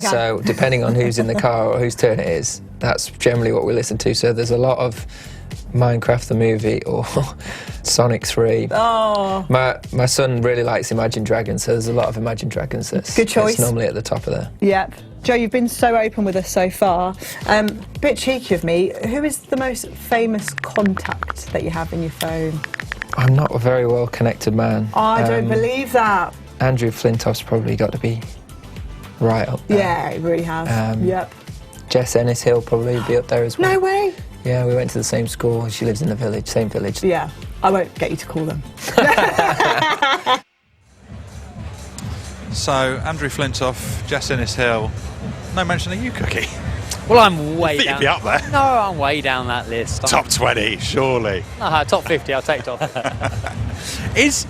So depending on who's in the car or whose turn it is, that's generally what we listen to. So there's a lot of Minecraft the movie or Sonic 3. Oh. My son really likes Imagine Dragons, so there's a lot of Imagine Dragons that's good choice. It's normally at the top of there. Yep. Joe, you've been so open with us so far. Bit cheeky of me, who is the most famous contact that you have in your phone? I'm not a very well connected man. I don't believe that. Andrew Flintoff's probably got to be right up there. Yeah, it really has. Yep. Jess Ennis-Hill probably be up there as well. No way. Yeah, we went to the same school. She lives in the village, same village. Yeah, I won't get you to call them. So, Andrew Flintoff, Jess Ennis-Hill, no mention of you, Cookie. Well, I'm way down. You'd be up there. No, I'm way down that list. Top 20, surely. Top 50, I'll take top. Is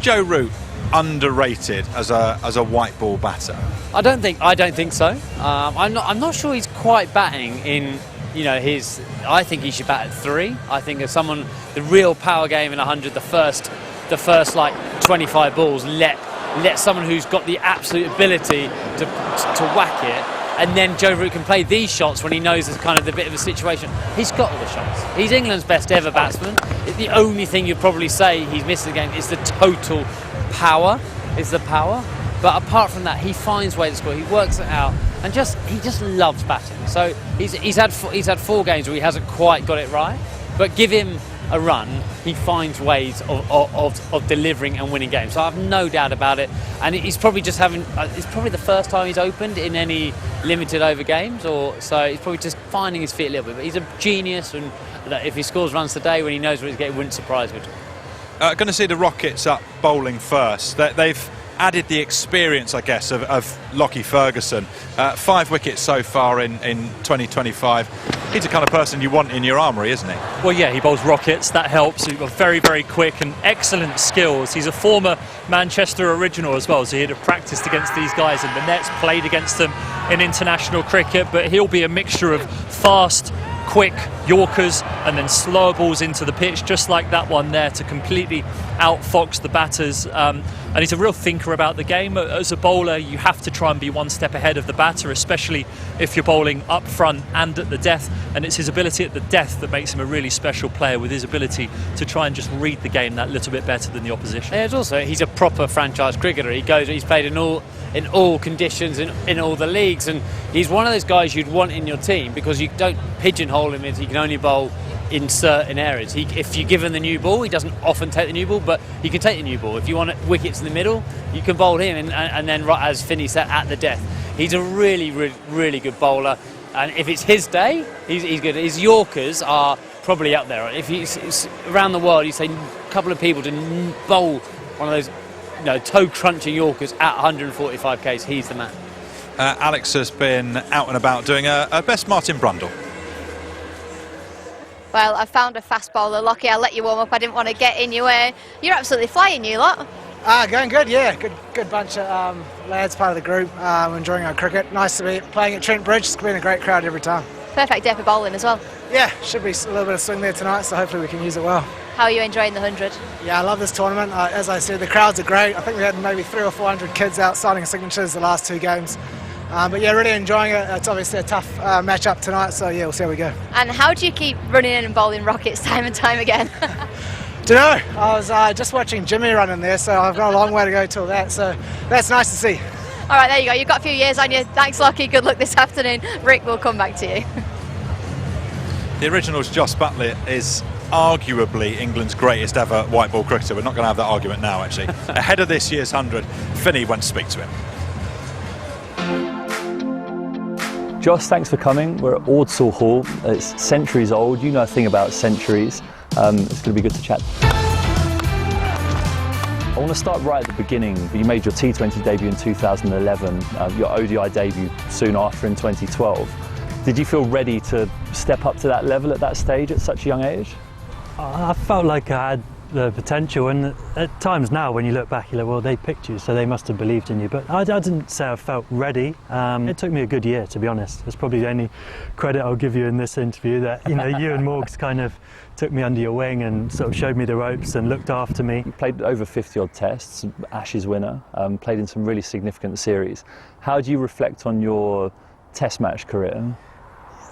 Joe Root underrated as a white ball batter? I don't think so. I'm not sure he's quite batting in, his. I think he should bat at 3. I think if someone, the real power game in 100, the first like 25 balls, let someone who's got the absolute ability to whack it. And then Joe Root can play these shots when he knows there's kind of the bit of a situation. He's got all the shots. He's England's best ever batsman. The only thing you'd probably say he's missing the game is the total power. But apart from that, he finds ways to score. He works it out, and he just loves batting. So he's had 4 games where he hasn't quite got it right. But give him a run, he finds ways of delivering and winning games. So I have no doubt about it. And he's probably just it's probably the first time he's opened in any limited over games, so he's probably just finding his feet a little bit. But he's a genius, and if he scores runs today when he knows what he's getting, it wouldn't surprise me. Going to see the Rockets up bowling first. They've added the experience, I guess, of Lockie Ferguson. 5 wickets so far in 2025. He's the kind of person you want in your armoury, isn't he? Well, yeah, he bowls rockets. That helps. He's got very, very quick and excellent skills. He's a former Manchester original as well, so he'd have practiced against these guys in the nets, played against them in international cricket, but he'll be a mixture of fast, quick Yorkers and then slower balls into the pitch, just like that one there, to completely outfox the batters. And he's a real thinker about the game. As a bowler, you have to try and be one step ahead of the batter, especially if you're bowling up front and at the death. And it's his ability at the death that makes him a really special player, with his ability to try and just read the game that little bit better than the opposition. Yeah, he's a proper franchise cricketer. He's played in all conditions, in all the leagues, and he's one of those guys you'd want in your team because you don't pigeonhole him as he can only bowl in certain areas. If you give him the new ball, he doesn't often take the new ball, but he can take the new ball. If you want wickets in the middle, you can bowl him, and then right as Finney said, at the death. He's a really, really, really good bowler, and if it's his day, he's good. His Yorkers are probably up there. If he's around the world, you say a couple of people to bowl one of those toe-crunching Yorkers at 145 k's, he's the man. Alex has been out and about doing a best Martin Brundle. Well, I found a fast bowler, Lockie. I'll let you warm up. I didn't want to get in your way. You're absolutely flying, you lot. Going good, yeah. Good bunch of lads, part of the group. Enjoying our cricket. Nice to be playing at Trent Bridge. It's been a great crowd every time. Perfect day for bowling as well. Yeah, should be a little bit of swing there tonight, so hopefully we can use it well. How are you enjoying the 100? Yeah, I love this tournament. As I said, the crowds are great. I think we had maybe 300 or 400 kids out signing signatures the last 2 games. But yeah, really enjoying it. It's obviously a tough match-up tonight, so yeah, we'll see how we go. And how do you keep running in and bowling rockets time and time again? Dunno. I was just watching Jimmy run in there, so I've got a long way to go till that, so that's nice to see. All right, there you go. You've got a few years on you. Thanks, Lockie. Good luck this afternoon. Rick, will come back to you. The original's Jos Buttler is arguably England's greatest ever white ball cricketer. We're not going to have that argument now, actually. Ahead of this year's 100, Finney went to speak to him. Joss, thanks for coming. We're at Ordsall Hall. It's centuries old. You know a thing about centuries. It's going to be good to chat. I want to start right at the beginning. You made your T20 debut in 2011, your ODI debut soon after in 2012. Did you feel ready to step up to that level at that stage at such a young age? I felt like I had the potential, and at times now when you look back, you're like, well, they picked you, so they must have believed in you. But I didn't say I felt ready. It took me a good year, to be honest. It's probably the only credit I'll give you in this interview, that you and Morgs kind of took me under your wing and sort of showed me the ropes and looked after me. You played over 50 odd tests, Ashes winner, played in some really significant series. How do you reflect on your test match career?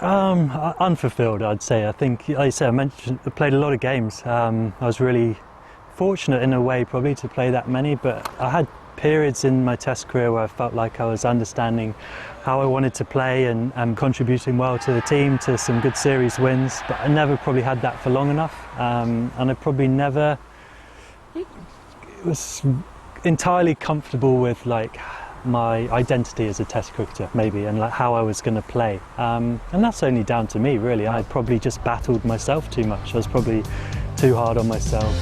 Unfulfilled, I'd say. I think, like you said, I played a lot of games. I was really fortunate in a way probably to play that many, but I had periods in my test career where I felt like I was understanding how I wanted to play and contributing well to the team, to some good series wins, but I never probably had that for long enough, and I probably never was entirely comfortable with like my identity as a test cricketer maybe, and like how I was going to play, and that's only down to me really. I probably just battled myself too much. I was probably too hard on myself.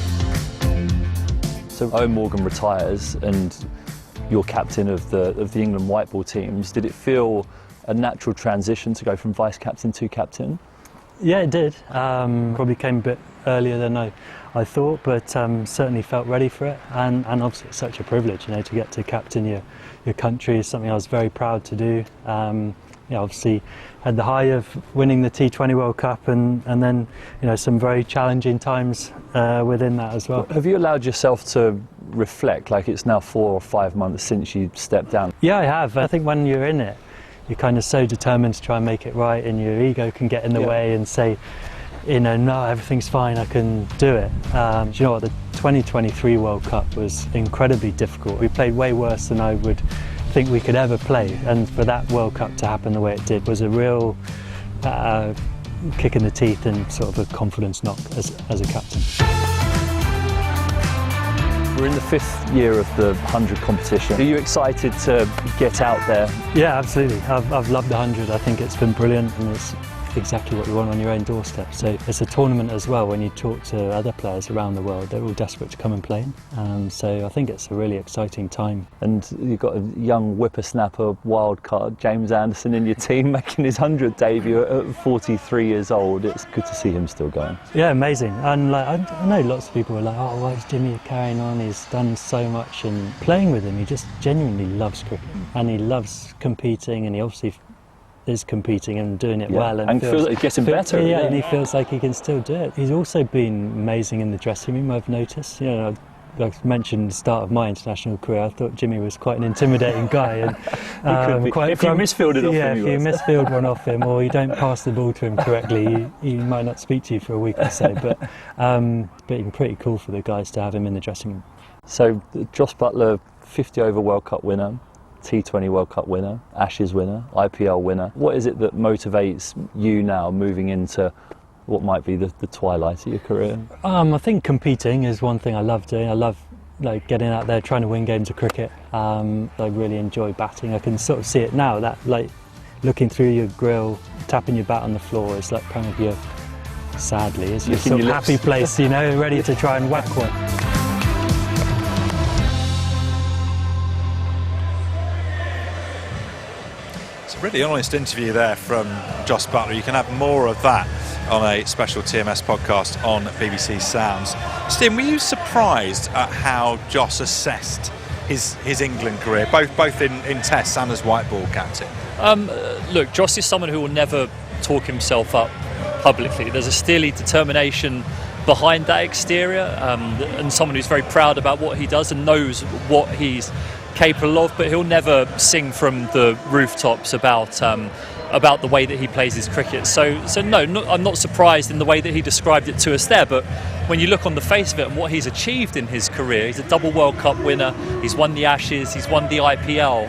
So Owen Morgan retires and you're captain of the England white ball teams. Did it feel a natural transition to go from vice captain to captain? Yeah, it did. Probably came a bit earlier than I thought, but certainly felt ready for it. And obviously it's such a privilege, to get to captain your country is something I was very proud to do. Obviously had the high of winning the T20 World Cup and then some very challenging times within that as well. Have you allowed yourself to reflect, like it's now 4 or 5 months since you stepped down? Yeah, I have. I think when you're in it, you're kind of so determined to try and make it right, and your ego can get in the way and say, no, everything's fine, I can do it. Do you know what, the 2023 World Cup was incredibly difficult. We played way worse than I would think we could ever play, and for that World Cup to happen the way it did was a real kick in the teeth and sort of a confidence knock as a captain. We're in the 5th year of the 100 competition. Are you excited to get out there? Yeah, absolutely. I've loved the 100. I think it's been brilliant, and it's exactly what you want on your own doorstep. So it's a tournament as well. When you talk to other players around the world, they're all desperate to come and play. So I think it's a really exciting time. And you've got a young whippersnapper wild card, James Anderson, in your team, making his 100th debut at 43 years old. It's good to see him still going. Yeah, amazing. And like, I know lots of people are like, oh, why is Jimmy carrying on? He's done so much. And playing with him, he just genuinely loves cricket, and he loves competing, and he obviously is competing and doing it well, and feels like he's getting better. Yeah, and he feels like he can still do it. He's also been amazing in the dressing room, I've noticed. Like I mentioned at the start of my international career, I thought Jimmy was quite an intimidating guy. And if you misfielded off him, if you misfield one off him, or you don't pass the ball to him correctly, he might not speak to you for a week or so. But it's pretty cool for the guys to have him in the dressing room. So Joss Buttler, 50 over World Cup winner, T20 World Cup winner, Ashes winner, IPL winner. What is it that motivates you now moving into what might be the twilight of your career? I think competing is one thing I love doing. I love getting out there trying to win games of cricket. I really enjoy batting. I can sort of see it now, that looking through your grill, tapping your bat on the floor is like kind of your sort of happy place, ready to try and whack one. Really honest interview there from Joss Buttler. You can have more of that on a special TMS podcast on BBC Sounds. Steve, were you surprised at how Joss assessed his England career, both in tests and as white ball captain? Look, Joss is someone who will never talk himself up publicly. There's a steely determination behind that exterior, and someone who's very proud about what he does and knows what he's capable of, but he'll never sing from the rooftops about the way that he plays his cricket. So no, I'm not surprised in the way that he described it to us there, but when you look on the face of it and what he's achieved in his career, he's a double World Cup winner, he's won the Ashes, he's won the IPL.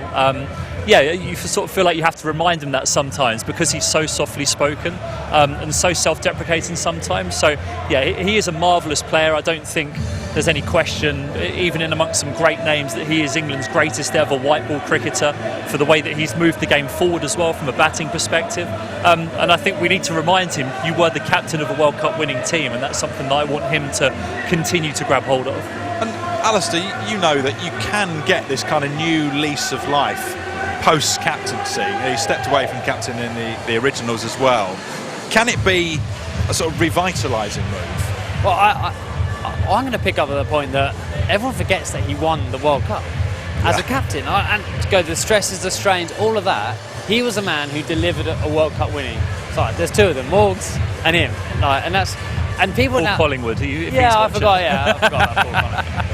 You sort of feel like you have to remind him that sometimes, because he's so softly spoken and so self-deprecating sometimes. So yeah, he is a marvellous player. I don't think there's any question, even in amongst some great names, that he is England's greatest ever white ball cricketer, for the way that he's moved the game forward as well from a batting perspective. And I think we need to remind him, you were the captain of a World Cup winning team, and that's something that I want him to continue to grab hold of. And Alistair, you know that you can get this kind of new lease of life post-captaincy. You stepped away from captain in the originals as well. Can it be a sort of revitalising move? Well, I'm going to pick up at the point that everyone forgets that he won the World Cup as a captain. And to go to the stresses, the strains, all of that, he was a man who delivered a World Cup winning. So there's two of them, Morgs and him. And people Paul now... Collingwood, I forgot.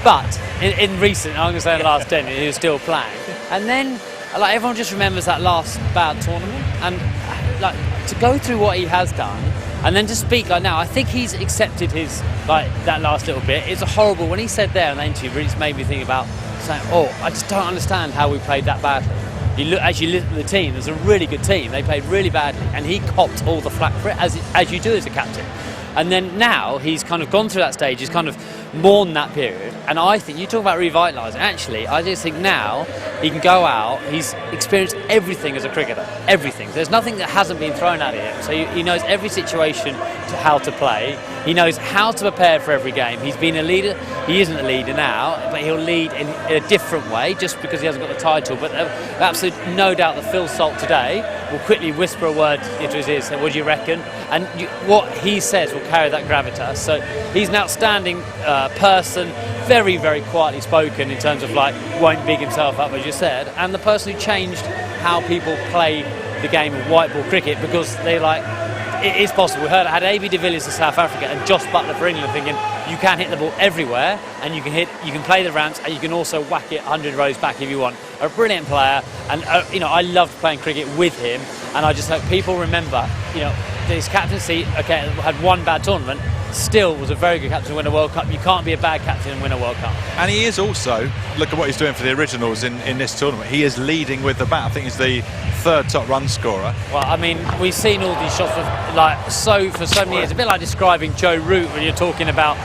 But in recent, I'm going to say in the last 10 years, he was still playing. And then, everyone just remembers that last bad tournament. And, to go through what he has done, and then to speak like now, I think he's accepted his, that last little bit. It's horrible. When he said there in the interview, it really made me think about saying, I just don't understand how we played that badly. As you look at the team, there's a really good team. They played really badly, and he copped all the flack for it, as you do as a captain. And then now he's kind of gone through that stage, he's kind of mourned that period. And I think, you talk about revitalising, actually, I just think now he can go out, he's experienced everything as a cricketer, everything. There's nothing that hasn't been thrown at him. So he knows every situation, how to play. He knows how to prepare for every game. He's been a leader. He isn't a leader now, but he'll lead in a different way just because he hasn't got the title. But absolutely no doubt that Phil Salt today will quickly whisper a word into his ear, say, what do you reckon? And what he says will carry that gravitas. So he's an outstanding person, very, very quietly spoken in terms of won't big himself up, as you said, and the person who changed how people play the game of white ball cricket, because they it is possible. We heard I had A.B. de Villiers for South Africa and Josh Butler for England, thinking you can hit the ball everywhere and you can play the ramps and you can also whack it 100 rows back if you want. A brilliant player, and I loved playing cricket with him, and I just hope people remember, his captaincy, had one bad tournament, still was a very good captain to win a World Cup. You can't be a bad captain and win a World Cup. And he is also, look at what he's doing for the Originals in this tournament. He is leading with the bat. I think he's the third top run scorer. Well, we've seen all these shots for so many years. A bit like describing Joe Root when you're talking about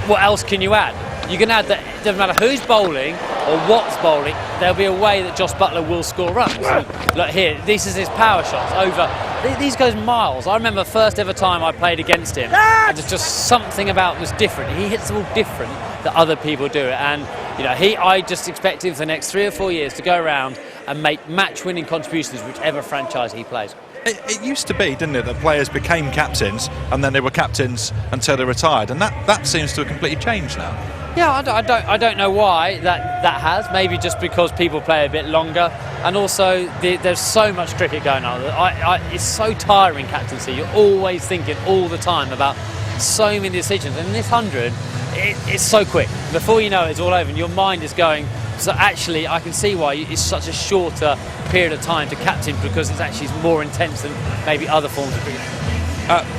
what else can you add. You can add that it doesn't matter who's bowling or what's bowling, there'll be a way that Josh Butler will score runs. Look here, this is his power shots over. These goes miles. I remember the first ever time I played against him, and there's just something about was different. He hits the ball different that other people do it, and I just expect him for the next 3 or 4 years to go around and make match-winning contributions whichever franchise he plays. It used to be, didn't it, that players became captains and then they were captains until they retired, and that seems to have completely changed now. Yeah, I don't know why that has. Maybe just because people play a bit longer, and also there's so much cricket going on. It's so tiring, captaincy. You're always thinking all the time about so many decisions, and this 100, it's so quick. Before you know it, it's all over, and your mind is going. So actually, I can see why it's such a shorter period of time to captain, because it's actually more intense than maybe other forms of cricket.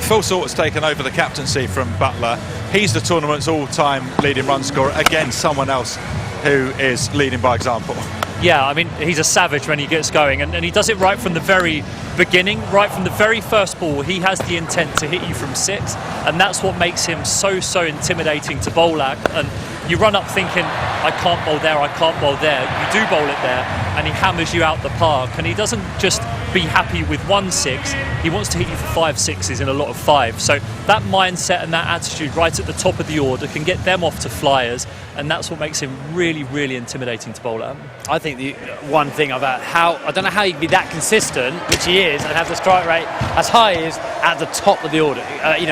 Phil Salt has taken over the captaincy from Butler. He's the tournament's all-time leading run scorer. Again, someone else who is leading by example. Yeah, I mean, he's a savage when he gets going, and he does it right from the very beginning, right from the very first ball. He has the intent to hit you from 6, and that's what makes him so intimidating to bowl at. And you run up thinking, I can't bowl there, I can't bowl there. You do bowl it there, and he hammers you out the park. And he doesn't just be happy with 1 6, he wants to hit you for 5 6s in a lot of 5. So that mindset and that attitude right at the top of the order can get them off to flyers, and that's what makes him really intimidating to bowl at. I think the one thing about I don't know how he can be that consistent, which he is, and have the strike rate as high as at the top of the order.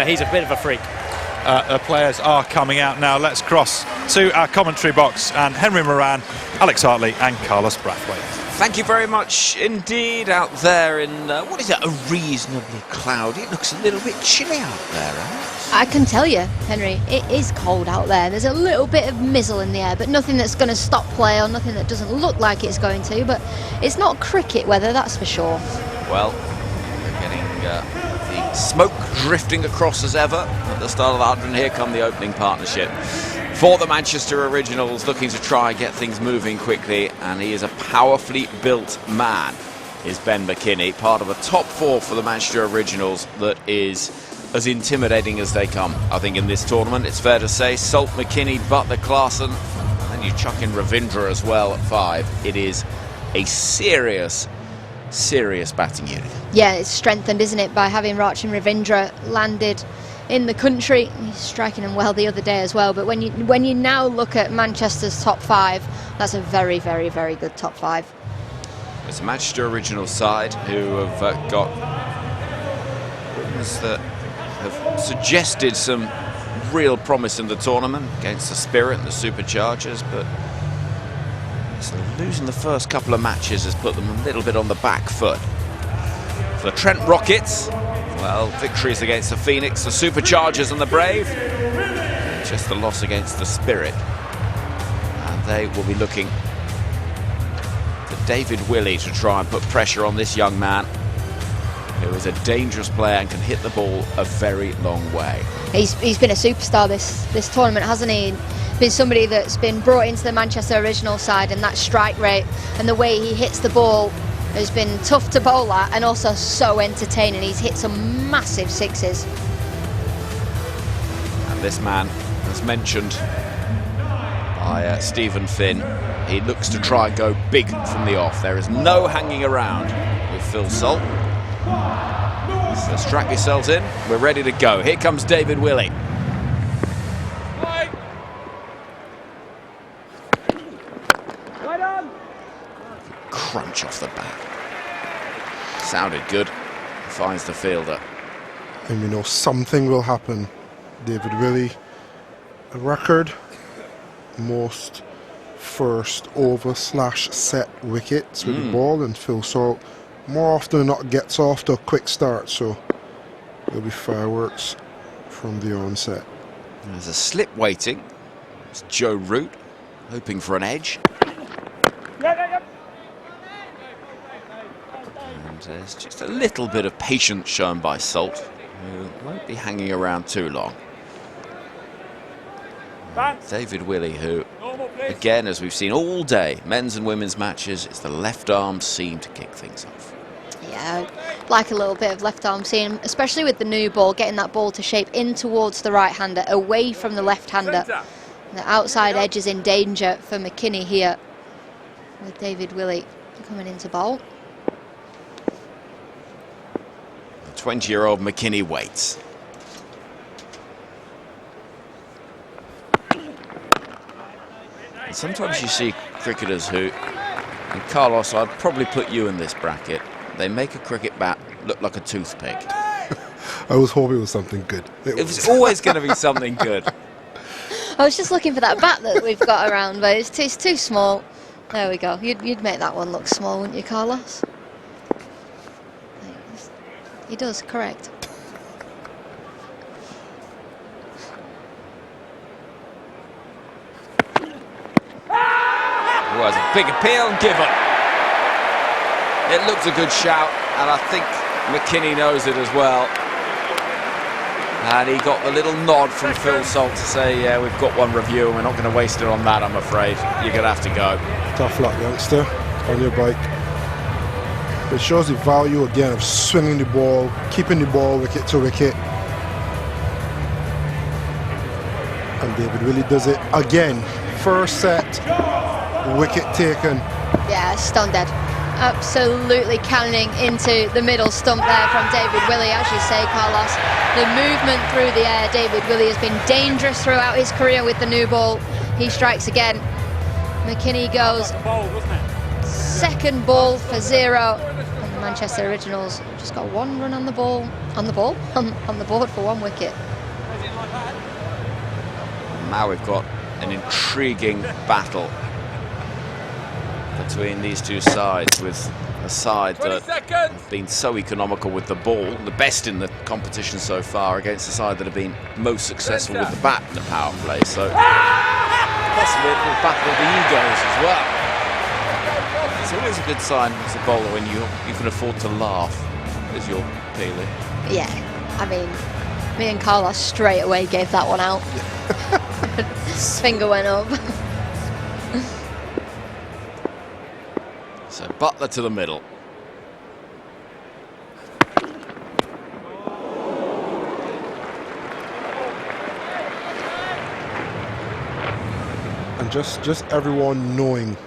He's a bit of a freak. The players are coming out now. Let's cross to our commentary box, and Henry Moran, Alex Hartley and Carlos Brathwaite. Thank you very much indeed out there in, what is it, a reasonably cloudy. It looks a little bit chilly out there, right? I can tell you, Henry, it is cold out there. There's a little bit of mizzle in the air, but nothing that's going to stop play or nothing that doesn't look like it's going to, but it's not cricket weather, that's for sure. Well, we're getting the smoke drifting across as ever at the start of the 100, and here come the opening partnership for the Manchester Originals, looking to try and get things moving quickly, and he is a powerfully built man, is Ben McKinney, part of a top 4 for the Manchester Originals that is as intimidating as they come, I think, in this tournament. It's fair to say. Salt, McKinney, Butler, Klaasen, and then you chuck in Ravindra as well at 5. It is a serious batting unit. Yeah, it's strengthened, isn't it, by having Rachin Ravindra landed in the country. He's striking them well the other day as well, but when you now look at Manchester's top 5, that's a very good top 5. It's a Manchester Original side who have got rumours that have suggested some real promise in the tournament against the Spirit and the Superchargers, but so losing the first couple of matches has put them a little bit on the back foot. For the Trent Rockets, well, victories against the Phoenix, the Superchargers and the Brave, just the loss against the Spirit. And they will be looking for David Willey to try and put pressure on this young man, who is a dangerous player and can hit the ball a very long way. He's been a superstar this tournament, hasn't he? Been somebody that's been brought into the Manchester Original side, and that strike rate and the way he hits the ball has been tough to bowl at, and also so entertaining. He's hit some massive sixes. And this man, as mentioned by Stephen Finn, he looks to try and go big from the off. There is no hanging around with Phil Salt. So strap yourselves in, we're ready to go. Here comes David Willey. Crunch off the bat. Sounded good. Finds the fielder. And we know something will happen. David Willey, a record, most first over / set wickets with the ball, and Phil Salt more often than not gets off to a quick start, so there'll be fireworks from the onset. There's a slip waiting. It's Joe Root hoping for an edge. And there's just a little bit of patience shown by Salt, who won't be hanging around too long. David Willey, who, again, as we've seen all day, men's and women's matches, it's the left arm seam to kick things off. Yeah, like a little bit of left arm seam, especially with the new ball, getting that ball to shape in towards the right-hander, away from the left-hander. The outside edge is in danger for McKinney here, with David Willey coming into bowl. The 20-year-old McKinney waits. And sometimes you see cricketers who, and Carlos, I'd probably put you in this bracket, they make a cricket bat look like a toothpick. I was hoping it was something good. It was always going to be something good. I was just looking for that bat that we've got around, but it's too small. There we go. You'd make that one look small, wouldn't you, Carlos? He does, correct. Who has a big appeal given. It looked a good shout, and I think McKinney knows it as well. And he got the little nod from Phil Salt to say, yeah, we've got one review and we're not going to waste it on that, I'm afraid. You're going to have to go. Tough luck, youngster, on your bike. It shows the value, again, of swinging the ball, keeping the ball wicket to wicket. And David Willey does it again. First set, wicket taken. Yeah, stone dead. Absolutely cannoning into the middle stump there from David Willey, as you say, Carlos. The movement through the air, David Willey has been dangerous throughout his career with the new ball. He strikes again. McKinney goes second ball for 0. And the Manchester Originals just got one run on the board for 1 wicket. Now we've got an intriguing battle between these two sides, with a side that have been so economical with the ball, the best in the competition so far, against the side that have been most successful with the bat in the power play. So possibly a little battle of the egos as well. It's always a good sign as a bowler when you can afford to laugh as you're peeling. Yeah, I mean, me and Carlos straight away gave that one out. Finger went up. So Butler to the middle. And just everyone knowing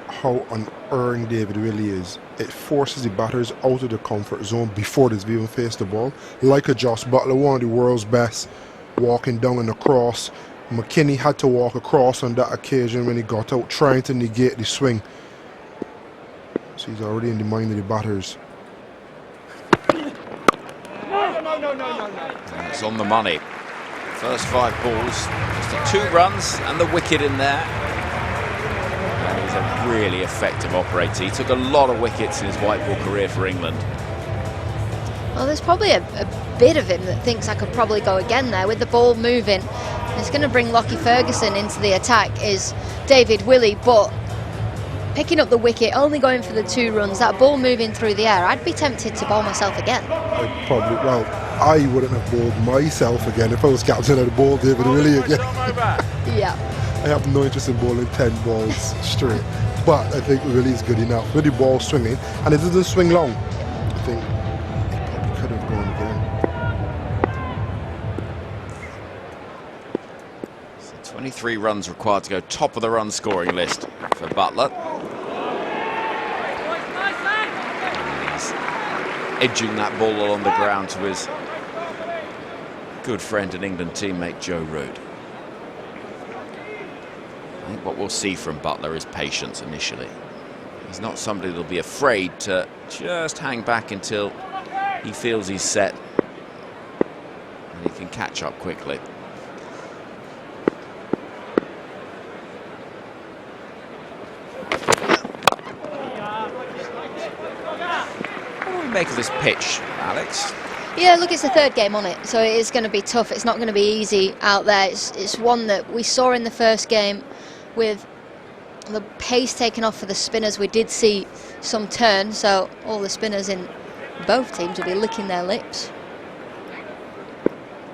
how unerring David Willey is, it forces the batters out of the comfort zone before they've even faced the ball. Like a Josh Butler, one of the world's best, walking down on the cross. McKinney had to walk across on that occasion when he got out, trying to negate the swing. So he's already in the mind of the batters. It's on the money. First 5 balls, just 2 runs and the wicket in there. And he's a really effective operator. He took a lot of wickets in his white ball career for England. Well, there's probably a bit of him that thinks I could probably go again there with the ball moving. It's going to bring Lockie Ferguson into the attack is David Willey, but picking up the wicket, only going for the 2 runs, that ball moving through the air, I'd be tempted to bowl myself again. I wouldn't have bowled myself again if I was captain. I'd bowled David Willey again. Yeah. I have no interest in bowling 10 balls straight, but I think Willey's good enough with the ball swinging, and it doesn't swing long. I think he probably could have gone again. So 23 runs required to go top of the run scoring list for Buttler. He's edging that ball along the ground to his good friend and England teammate Joe Root. I think what we'll see from Buttler is patience initially. He's not somebody that'll be afraid to just hang back until he feels he's set and he can catch up quickly. What do we make of this pitch, Alex? Yeah, look, it's the 3rd game on it, so it is going to be tough. It's not going to be easy out there. It's one that we saw in the first game with the pace taken off for the spinners. We did see some turn, so all the spinners in both teams will be licking their lips.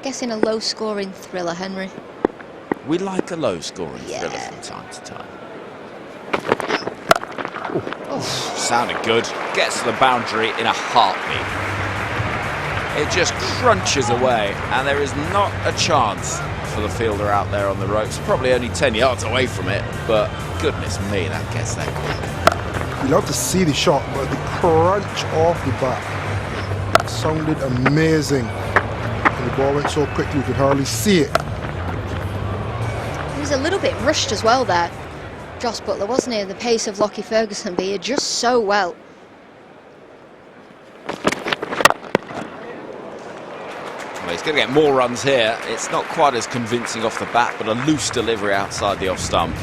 Guessing a low-scoring thriller, Henry. We like a low-scoring thriller from time to time. Oh, sounded good. Gets to the boundary in a heartbeat. It just crunches away, and there is not a chance for the fielder out there on the ropes. Probably only 10 yards away from it, but goodness me, that gets there quick. You love to see the shot, but the crunch off the bat, it sounded amazing. And the ball went so quickly you could hardly see it. He was a little bit rushed as well there, Joss Buttler, wasn't he? At the pace of Lockie Ferguson, but he adjusts so well. Well, he's going to get more runs here. It's not quite as convincing off the bat, but a loose delivery outside the off stump.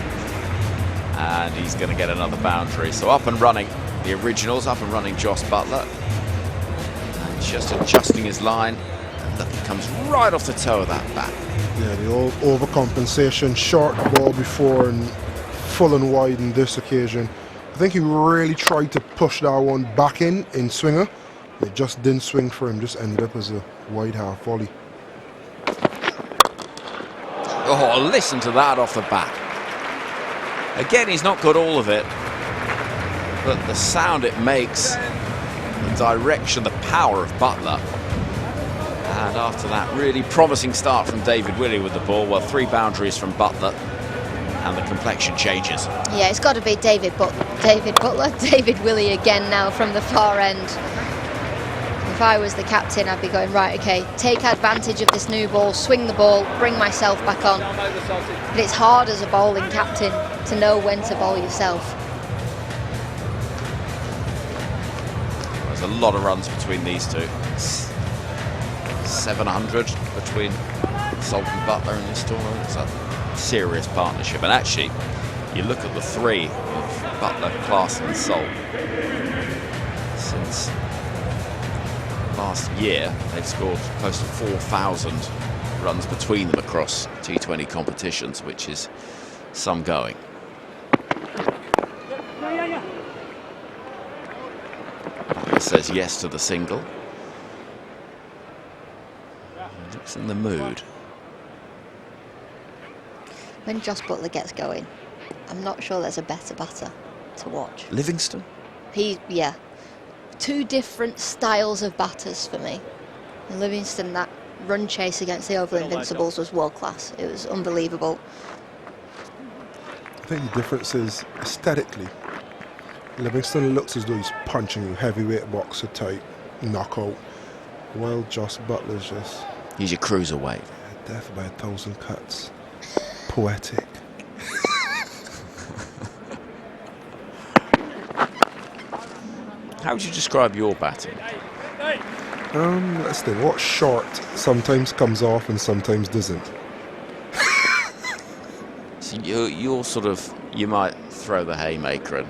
And he's going to get another boundary. So up and running, the originals, up and running Joss Buttler. And just adjusting his line. And look, it comes right off the toe of that bat. Yeah, the old overcompensation, short ball before and full and wide in this occasion. I think he really tried to push that one back in swinger. It just didn't swing for him, just ended up as a wide half volley. Oh, listen to that off the bat. Again, he's not got all of it, but the sound it makes, the direction, the power of Buttler. And after that really promising start from David Willey with the ball, well, 3 boundaries from Buttler, and the complexion changes. Yeah, it's got to be David Buttler, David Willey again now from the far end. If I was the captain, I'd be going, right, okay, take advantage of this new ball, swing the ball, bring myself back on. But it's hard as a bowling captain to know when to bowl yourself. There's a lot of runs between these two. 700 between Salt and Buttler in this tournament. It's a serious partnership. And actually, you look at the 3 of Buttler, Klaasen and Salt. Since last year, they've scored close to 4,000 runs between them across T20 competitions, which is some going. Buttler says yes to the single. He looks in the mood. When Joss Buttler gets going, I'm not sure there's a better batter to watch. Livingston? Yeah. 2 different styles of batters for me. Livingston, that run chase against the Oval Invincibles was world class. It was unbelievable. I think the difference is aesthetically. Livingston looks as though he's punching you, heavyweight boxer type knockout, while Joss Buttler's just... He's your cruiserweight. Death by 1,000 cuts. Poetic. How would you describe your batting? Let's think. What short sometimes comes off and sometimes doesn't? So you're sort of, you might throw the haymaker, and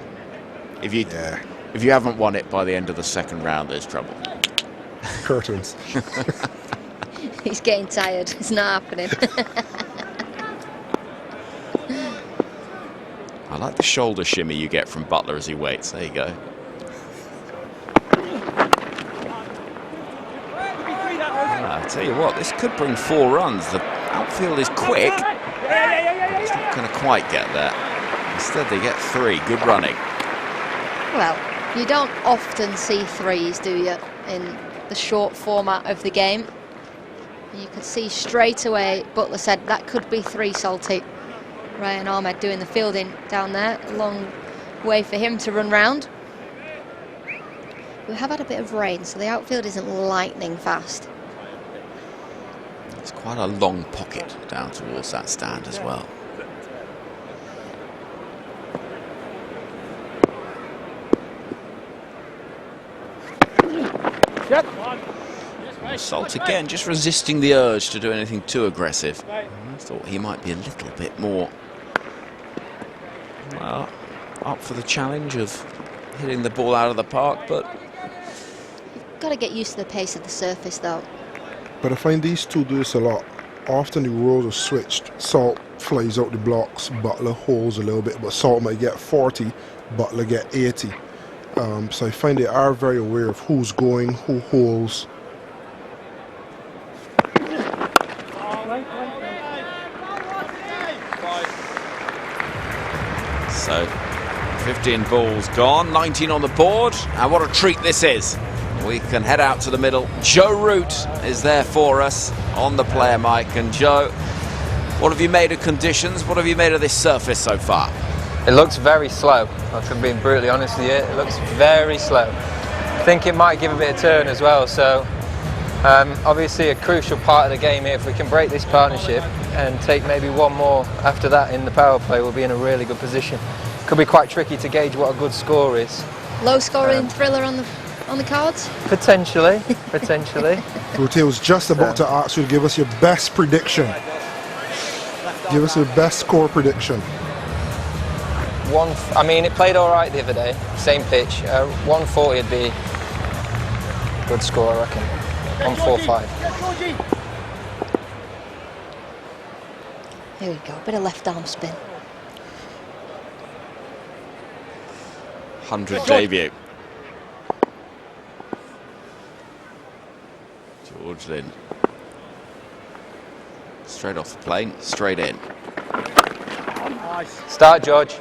if you haven't won it by the end of the second round, there's trouble. Curtains. He's getting tired. It's not happening. I like the shoulder shimmy you get from Butler as he waits. There you go. I tell you what, this could bring 4 runs. The outfield is quick. It's not going to quite get there. Instead, they get 3. Good running. Well, you don't often see 3s, do you, in the short format of the game? You could see straight away, Butler said that could be 3, Salty. Ryan Ahmed doing the fielding down there. A long way for him to run round. We have had a bit of rain, so the outfield isn't lightning fast. It's quite a long pocket down towards that stand as well. Salt again, just resisting the urge to do anything too aggressive. I thought he might be a little bit more, well, up for the challenge of hitting the ball out of the park, but You've got to get used to the pace of the surface, though. But I find these two do this a lot. Often the roles are switched. Salt flies out the blocks, Butler holds a little bit, but Salt might get 40, Butler get 80. So I find they are very aware of who's going, who holds. so 15 balls gone, 19 on the board, and what a treat this is. We can head out to the middle. Joe Root is there for us on the player mic. And Joe, what have you made of conditions? What have you made of this surface so far? It looks very slow. If I'm being brutally honest with you, it looks very slow. I think it might give a bit of turn as well. So obviously a crucial part of the game here. If we can break this partnership and take maybe 1 more after that in the power play, we'll be in a really good position. Could be quite tricky to gauge what a good score is. Low scoring thriller on the cards? Potentially, potentially. Route was just about to ask you to give us your best prediction. Give us your best score prediction. I mean, it played all right the other day, same pitch. 140 would be a good score, I reckon. 145. Here we go, a bit of left arm spin. 100 debut. George Lynn. Straight off the plane, straight in. Start, George.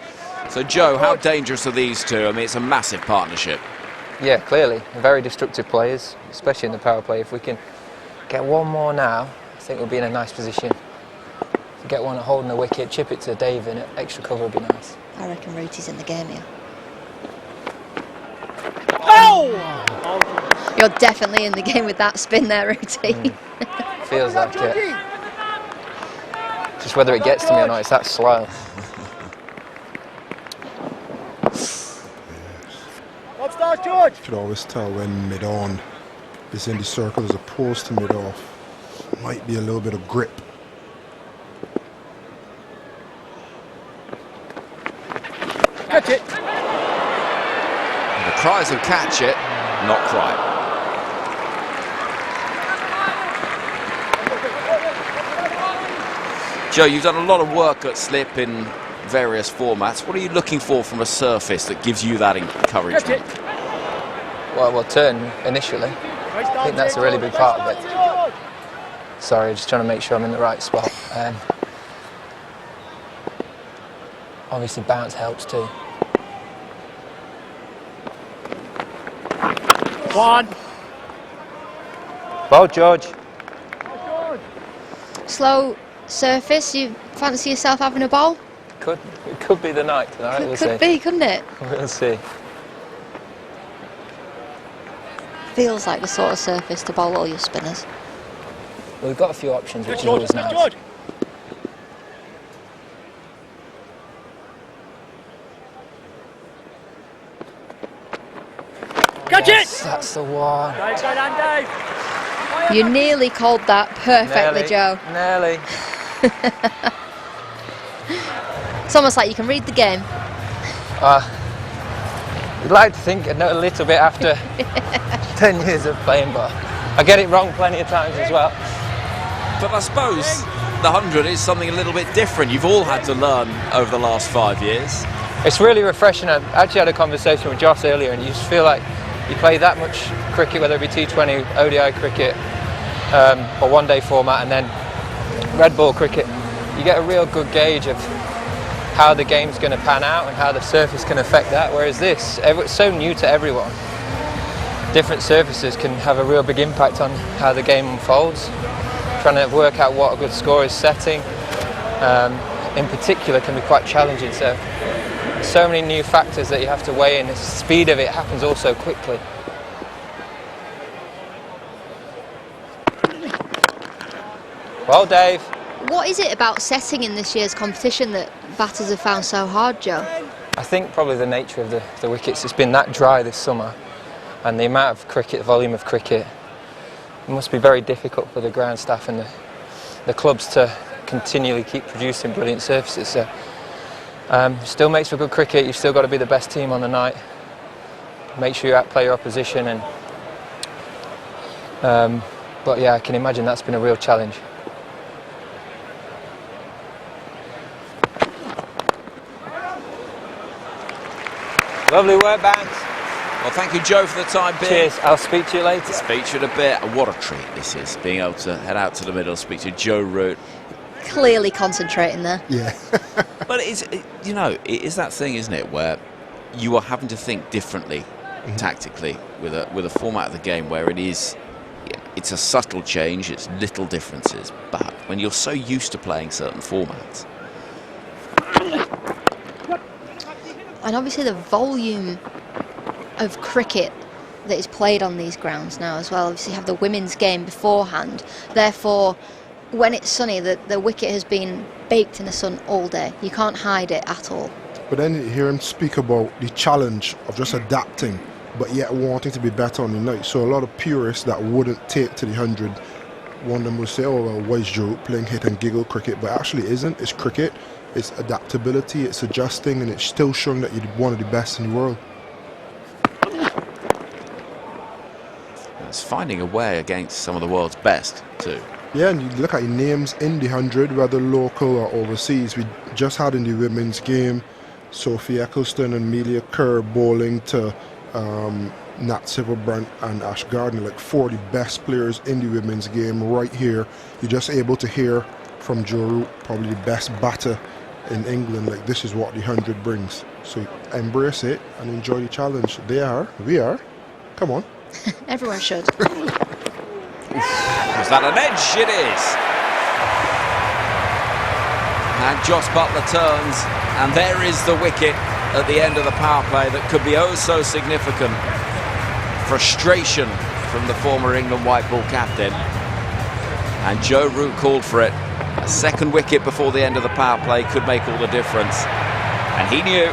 So, Joe, how dangerous are these two? I mean, it's a massive partnership. Yeah, clearly. Very destructive players, especially in the power play. If we can get 1 more now, I think we'll be in a nice position. If we get one at holding the wicket, chip it to Dave, and extra cover would be nice. I reckon Rooty's in the game here. Oh! You're definitely in the game with that spin there, Rooty. Feels like it. Just whether it gets to me or not, it's that slow. You could always tell when mid-on is in the circle as opposed to mid-off. Might be a little bit of grip. Catch it. The cries of catch it, not quite. Joe, you've done a lot of work at slip in various formats. What are you looking for from a surface that gives you that encouragement? Well, turn initially. I think that's a really big part of it. Sorry, just trying to make sure I'm in the right spot. Obviously, bounce helps too. 1. Well, George. Slow surface, you fancy yourself having a bowl? It could be the night tonight, we'll see. Could be, couldn't it? We'll see. Feels like the sort of surface to bowl all your spinners. Well, we've got a few options, which is always nice. Catch Yes, that's the one. You nearly called that perfectly, Nearly, Joe. Nearly. It's almost like you can read the game. You'd like to think I know a little bit after 10 years of playing, but I get it wrong plenty of times as well. But I suppose the 100 is something a little bit different. You've all had to learn over the last 5 years. It's really refreshing. I actually had a conversation with Josh earlier, and you just feel like you play that much cricket, whether it be T20, ODI cricket, or one-day format, and then red ball cricket. You get a real good gauge of how the game's going to pan out and how the surface can affect that, whereas this, it's so new to everyone. Different surfaces can have a real big impact on how the game unfolds. Trying to work out what a good score is setting, in particular, can be quite challenging. So many new factors that you have to weigh in. The speed of it happens all so quickly. Well, Dave. What is it about setting in this year's competition that batters have found so hard, Joe? I think probably the nature of the wickets. It's been that dry this summer, and the amount of cricket, the volume of cricket, it must be very difficult for the ground staff and the clubs to continually keep producing brilliant surfaces. So, still makes for good cricket. You've still got to be the best team on the night. Make sure you outplay your opposition, and but yeah, I can imagine that's been a real challenge. Lovely work, Banks. Well, thank you, Joe, for the time being. Cheers. I'll speak to you later. Speak to you in a bit. And what a treat this is, being able to head out to the middle, speak to Joe Root. Clearly concentrating there. Yeah. But it is that thing, isn't it, where you are having to think differently tactically with a format of the game where it's a subtle change, it's little differences, but when you're so used to playing certain formats. And obviously the volume of cricket that is played on these grounds now as well. Obviously you have the women's game beforehand, therefore when it's sunny the wicket has been baked in the sun all day. You can't hide it at all. But then you hear him speak about the challenge of just adapting, but yet wanting to be better on the night. So a lot of purists that wouldn't take to the 100, one of them will say, oh well, why is Joe playing hit and giggle cricket? But actually it isn't. It's cricket. It's adaptability, it's adjusting, and it's still showing that you're one of the best in the world. It's finding a way against some of the world's best too. Yeah, and you look at your names in the 100, whether local or overseas. We just had in the women's game Sophie Eccleston and Amelia Kerr bowling to Nat Silverbrandt and Ash Gardner, like 4 of the best players in the women's game right here. You're just able to hear from Joe Root, probably the best batter in England, like this is what the 100 brings. So embrace it and enjoy the challenge. They are, we are. Come on. Everyone should. Was that an edge? It is. And Joss Butler turns, and there is the wicket at the end of the power play that could be oh so significant. Frustration from the former England white ball captain. And Joe Root called for it. A second wicket before the end of the power play could make all the difference. And he knew.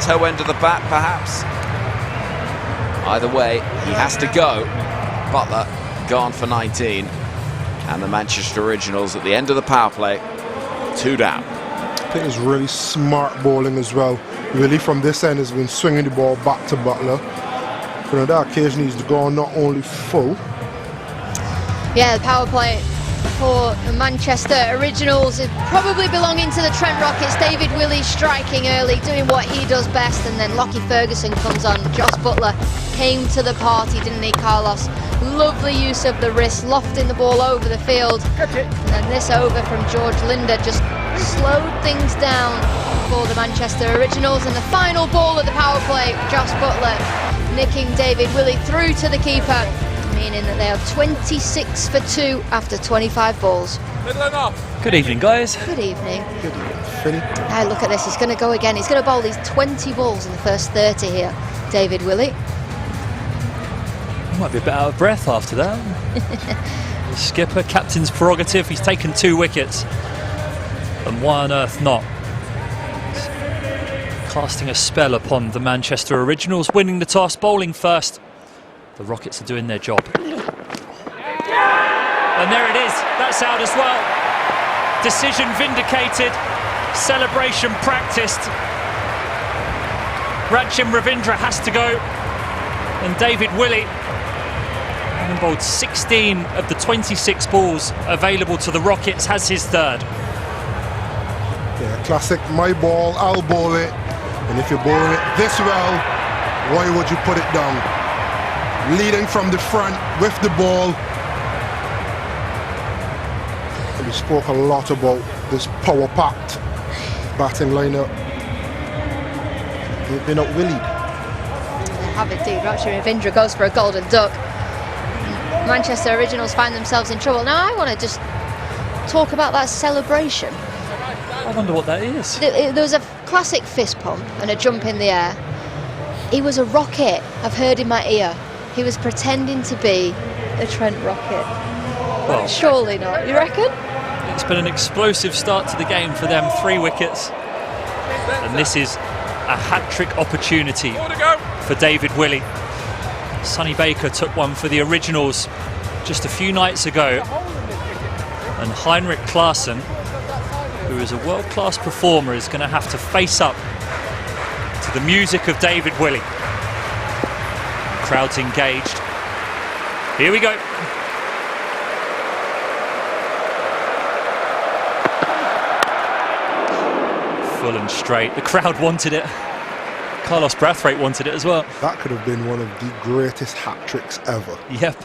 Toe end of the bat, perhaps. Either way, he has to go. Butler gone for 19. And the Manchester Originals at the end of the power play, 2 down. I think it's really smart bowling as well. Really from this end has been swinging the ball back to Butler. But on that occasion he's gone not only full. Yeah, the power play for the Manchester Originals is probably belonging to the Trent Rockets. David Willey striking early, doing what he does best, and then Lockie Ferguson comes on. Joss Butler came to the party, didn't he, Carlos? Lovely use of the wrist, lofting the ball over the field. And then this over from George Linder just slowed things down for the Manchester Originals. And the final ball of the power play, Joss Butler nicking David Willey through to the keeper, meaning that they are 26 for 2 after 25 balls. Good evening, guys. Good evening. Good evening, Finny. Now look at this, he's going to go again. He's going to bowl these 20 balls in the first 30 here, David Willey. Might be a bit out of breath after that. The skipper, captain's prerogative. He's taken 2 wickets. And why on earth not? casting a spell upon the Manchester Originals, winning the toss, bowling first. The Rockets are doing their job. And there it is, that's out as well. Decision vindicated, celebration practiced. Rachim Ravindra has to go, and David Willey, having bowled 16 of the 26 balls available to the Rockets, has his third. Yeah, classic, my ball, I'll bowl it. And if you're bowling it this well, why would you put it down? Leading from the front with the ball. And we spoke a lot about this power-packed batting lineup. They've been outwillied. They have indeed. Rachim Ravindra goes for a golden duck. Manchester Originals find themselves in trouble. Now I want to just talk about that celebration. I wonder what that is. There was a classic fist pump and a jump in the air. He was a rocket, I've heard in my ear. He was pretending to be a Trent rocket. Well, surely not, you reckon? It's been an explosive start to the game for them, 3 wickets. And this is a hat-trick opportunity for David Willey. Sonny Baker took one for the Originals just a few nights ago. And Heinrich Klaassen, who is a world-class performer, is going to have to face up to the music of David Willey. Crowd's engaged. Here we go. Full and straight. The crowd wanted it. Carlos Brathwaite wanted it as well. That could have been one of the greatest hat tricks ever. Yep.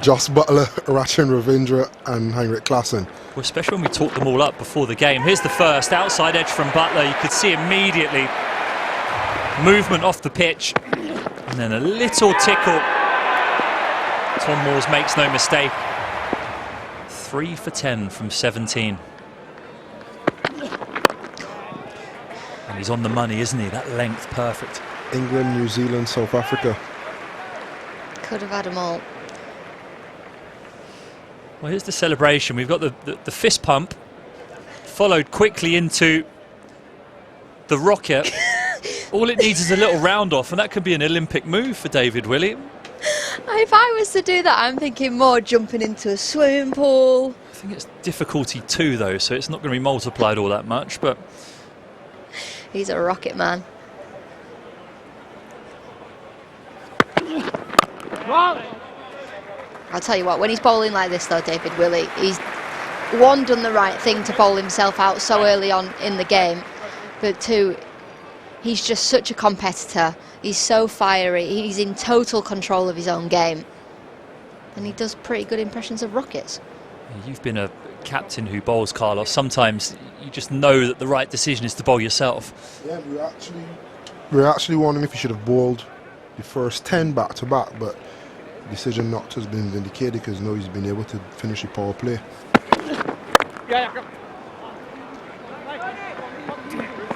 Joss Buttler, Rachim Ravindra and Heinrich Klaassen. Well, especially when we talked them all up before the game. Here's the first, outside edge from Buttler. You could see immediately movement off the pitch. And then a little tickle. Tom Moores makes no mistake. 3 for 10 from 17. And he's on the money, isn't he? That length, perfect. England, New Zealand, South Africa. Could have had them all. Well, here's the celebration. We've got the fist pump, followed quickly into the rocket. All it needs is a little round off, and that could be an Olympic move for David Willey. If I was to do that, I'm thinking more jumping into a swimming pool. I think it's difficulty 2, though, so it's not going to be multiplied all that much, but... He's a rocket man. I'll tell you what, when he's bowling like this though, David Willey, he's one, done the right thing to bowl himself out so early on in the game, but 2, he's just such a competitor. He's so fiery, he's in total control of his own game, and he does pretty good impressions of rockets. You've been a captain who bowls, Carlos. Sometimes you just know that the right decision is to bowl yourself. Yeah, we're actually wondering if he should have bowled the first 10 back to back, but the decision not to has been vindicated because now he's been able to finish the power play.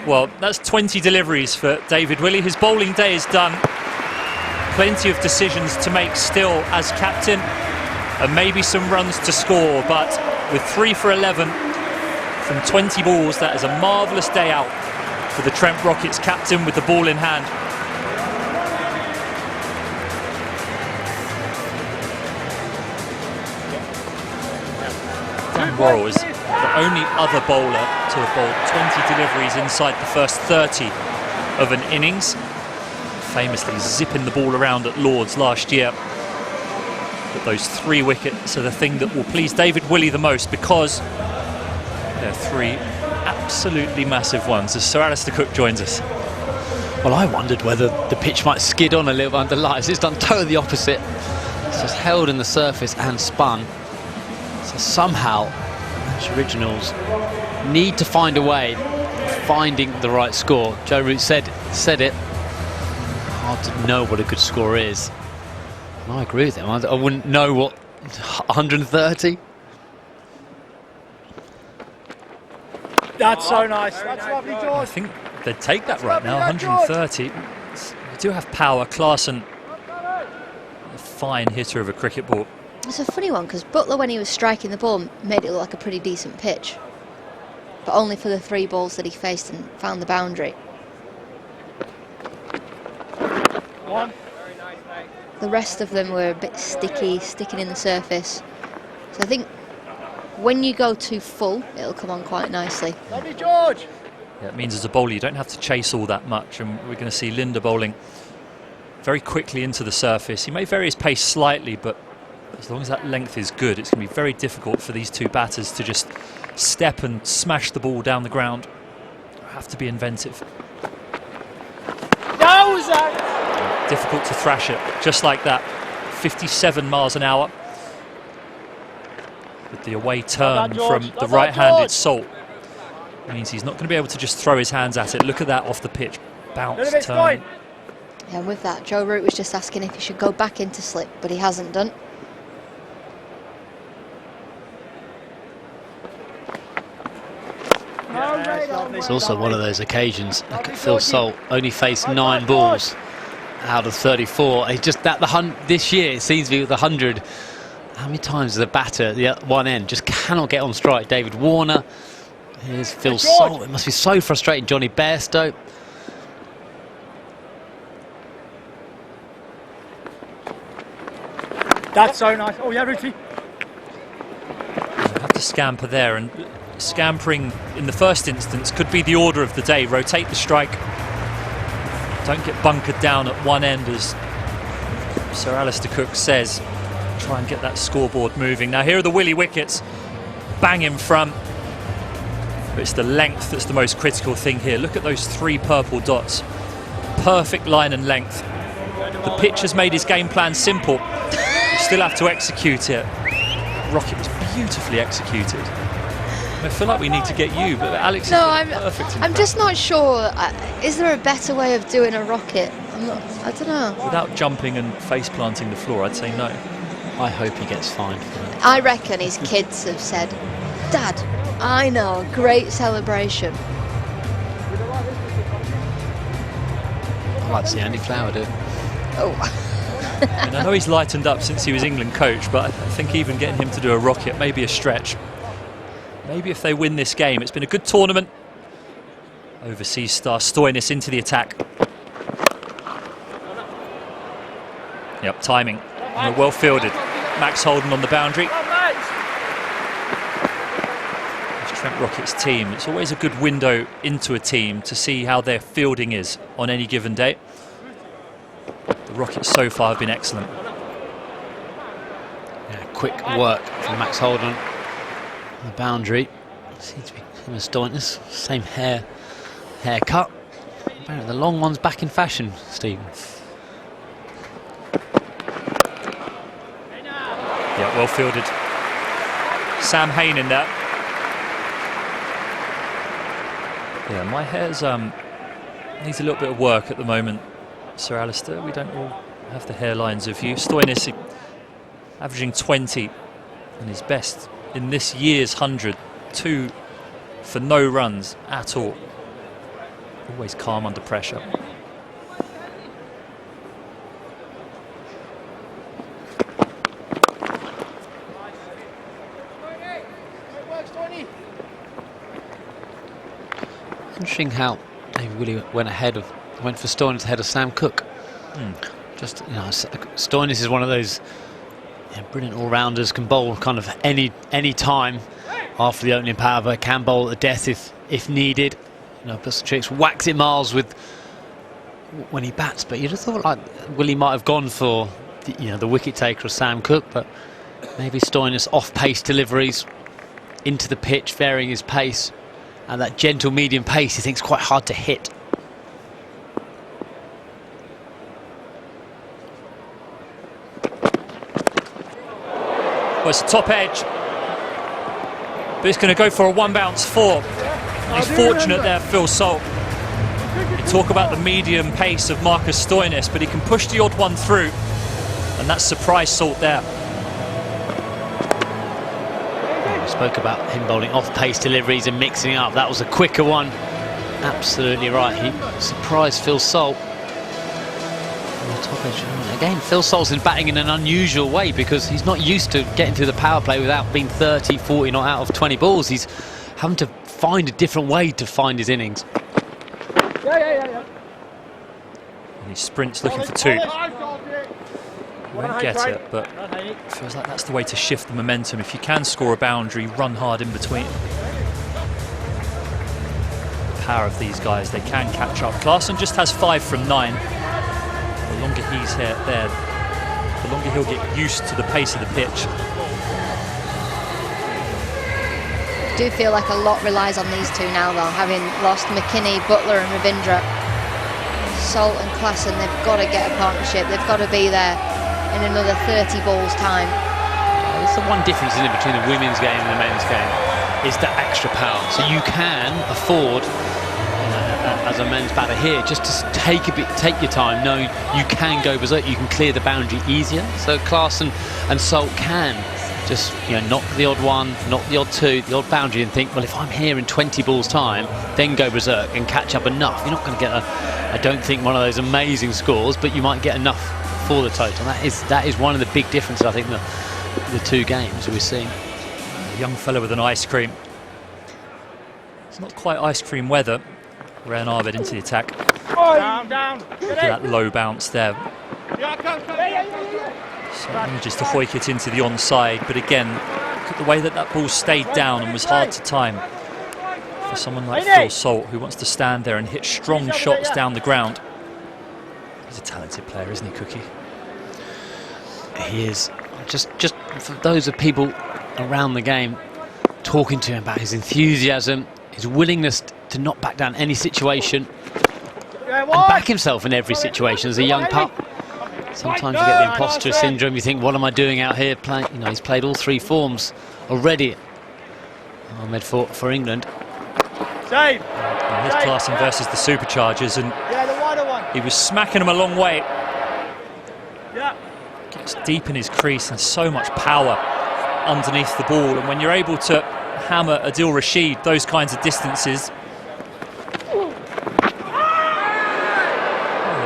Well, that's 20 deliveries for David Willey. His bowling day is done. Plenty of decisions to make still as captain, and maybe some runs to score, but with 3 for 11 from 20 balls, that is a marvellous day out for the Trent Rockets captain with the ball in hand. Dan Worrell is the only other bowler to have bowled 20 deliveries inside the first 30 of an innings, famously zipping the ball around at Lord's last year. But those 3 wickets are the thing that will please David Willey the most, because they're 3 absolutely massive ones, as Sir Alistair Cook joins us. Well, I wondered whether the pitch might skid on a little under lights. It's done totally the opposite. It's just held in the surface and spun. So somehow, the Originals need to find a way of finding the right score. Joe Root said it. Hard to know what a good score is. I agree with him. I wouldn't know what 130. That's so nice. That's lovely, George. I think they'd take that right now. 130. We do have power. Klaassen, a fine hitter of a cricket ball. It's a funny one because Buttler, when he was striking the ball, made it look like a pretty decent pitch, but only for the 3 balls that he faced and found the boundary. The rest of them were a bit sticky, sticking in the surface. So I think when you go too full, it'll come on quite nicely. Yeah, it means as a bowler you don't have to chase all that much, and we're going to see Linda bowling very quickly into the surface. He may vary his pace slightly, but as long as that length is good, it's going to be very difficult for these two batters to just step and smash the ball down the ground. Have to be inventive. Difficult to thrash it, just like that. 57 miles an hour. With the away turn from the right-handed Salt. Means he's not going to be able to just throw his hands at it. Look at that off the pitch. Bounce, turn. Yeah, and with that, Joe Root was just asking if he should go back into slip, but he hasn't done. It's also one of those occasions. Look at Phil Salt, only faced 9 balls out of 34. It's just that this year it seems to be with 100. How many times the batter at the one end just cannot get on strike? David Warner. Here's Phil Salt. It must be so frustrating. Johnny Bairstow. That's so nice. Oh yeah, Rooty. Have to scamper there, and scampering in the first instance could be the order of the day. Rotate the strike. Don't get bunkered down at one end, as Sir Alistair Cook says. Try and get that scoreboard moving. Now here are the Willie wickets. Bang in front. But it's the length that's the most critical thing here. Look at those 3 purple dots. Perfect line and length. The pitch has made his game plan simple. Still have to execute it. Rocket was beautifully executed. I feel like we need to get you, but Alex is perfect. I'm just not sure. Is there a better way of doing a rocket? I don't know. Without jumping and face planting the floor, I'd say no. I hope he gets fined for that. I reckon his kids have said, "Dad, I know, great celebration." I'd like to see Andy Flower do it. Oh. And I know he's lightened up since he was England coach, but I think even getting him to do a rocket may be a stretch. Maybe if they win this game. It's been a good tournament. Overseas star Stoinis into the attack. Yep, timing. Well fielded. Max Holden on the boundary. It's Trent Rocket's team. It's always a good window into a team to see how their fielding is on any given day. The Rockets so far have been excellent. Yeah, quick work from Max Holden on the boundary. Seems to be him and Stoinis. Same haircut. Apparently the long one's back in fashion, Stephen. Yeah, well fielded. Sam Hain in there. Yeah, my hair's needs a little bit of work at the moment, Sir Alistair. We don't all have the hairlines of you. Stoinis averaging 20 and his best in this year's 100. 2 for no runs at all. Always calm under pressure. Interesting how they really went for Stoinis ahead of Sam Cook. Just, you know, Stoinis is one of those brilliant all-rounders, can bowl kind of any time after the opening power, but can bowl at death if needed. You know, puts some tricks, whacks it miles when he bats. But you'd have thought like Willie might have gone for the wicket taker of Sam Cook, but maybe Stoinis off-pace deliveries into the pitch, varying his pace. And that gentle medium pace, he thinks quite hard to hit. Well, it's a top edge, but it's going to go for a 1-bounce 4. He's fortunate there, Phil Salt. You talk about the medium pace of Marcus Stoinis, but he can push the odd one through, and that's surprise Salt there. Spoke about him bowling off-pace deliveries and mixing up. That was a quicker one. Absolutely right. He surprised Phil Salt. On the top edge. Again, Phil Salt's in batting in an unusual way because he's not used to getting through the power play without being 30, 40 not out of 20 balls. He's having to find a different way to find his innings. He sprints looking for two. He won't get it, but it feels like that's the way to shift the momentum. If you can score a boundary, run hard in between. The power of these guys, they can catch up. Klaassen just has 5 from 9. The longer he's there, the longer he'll get used to the pace of the pitch. I do feel like a lot relies on these two now, though, having lost McKinney, Butler and Ravindra. Salt and Klaassen, they've got to get a partnership. They've got to be there in another 30 balls time. That's the one difference in between the women's game and the men's game, is the extra power. So you can afford, as a men's batter here, just to take your time, knowing you can go berserk, you can clear the boundary easier. So Klaassen and Salt can just knock the odd one, knock the odd two, the odd boundary, and think, well, if I'm here in 20 balls time, then go berserk and catch up enough. You're not going to get I don't think one of those amazing scores, but you might get enough for the total. That is one of the big differences, I think, the two games we're seeing. A young fella with an ice cream. It's not quite ice cream weather. Ryan Ahmed into the attack. Down. That low bounce there. So manages to hoik it into the onside, but again, look at the way that ball stayed down and was hard to time for someone like Phil Salt, who wants to stand there and hit strong shots down the ground. He's a talented player, isn't he, Cookie? He is. Just for those of people around the game talking to him about his enthusiasm, his willingness to not back down any situation and back himself in every situation as a young pup. Sometimes you get the imposter syndrome. You think, what am I doing out here playing? He's played all 3 forms already. Ahmed for England. Here's Klaassen versus the Superchargers, and he was smacking them a long way. Gets deep in his crease and so much power underneath the ball, and when you're able to hammer Adil Rashid those kinds of distances, they'll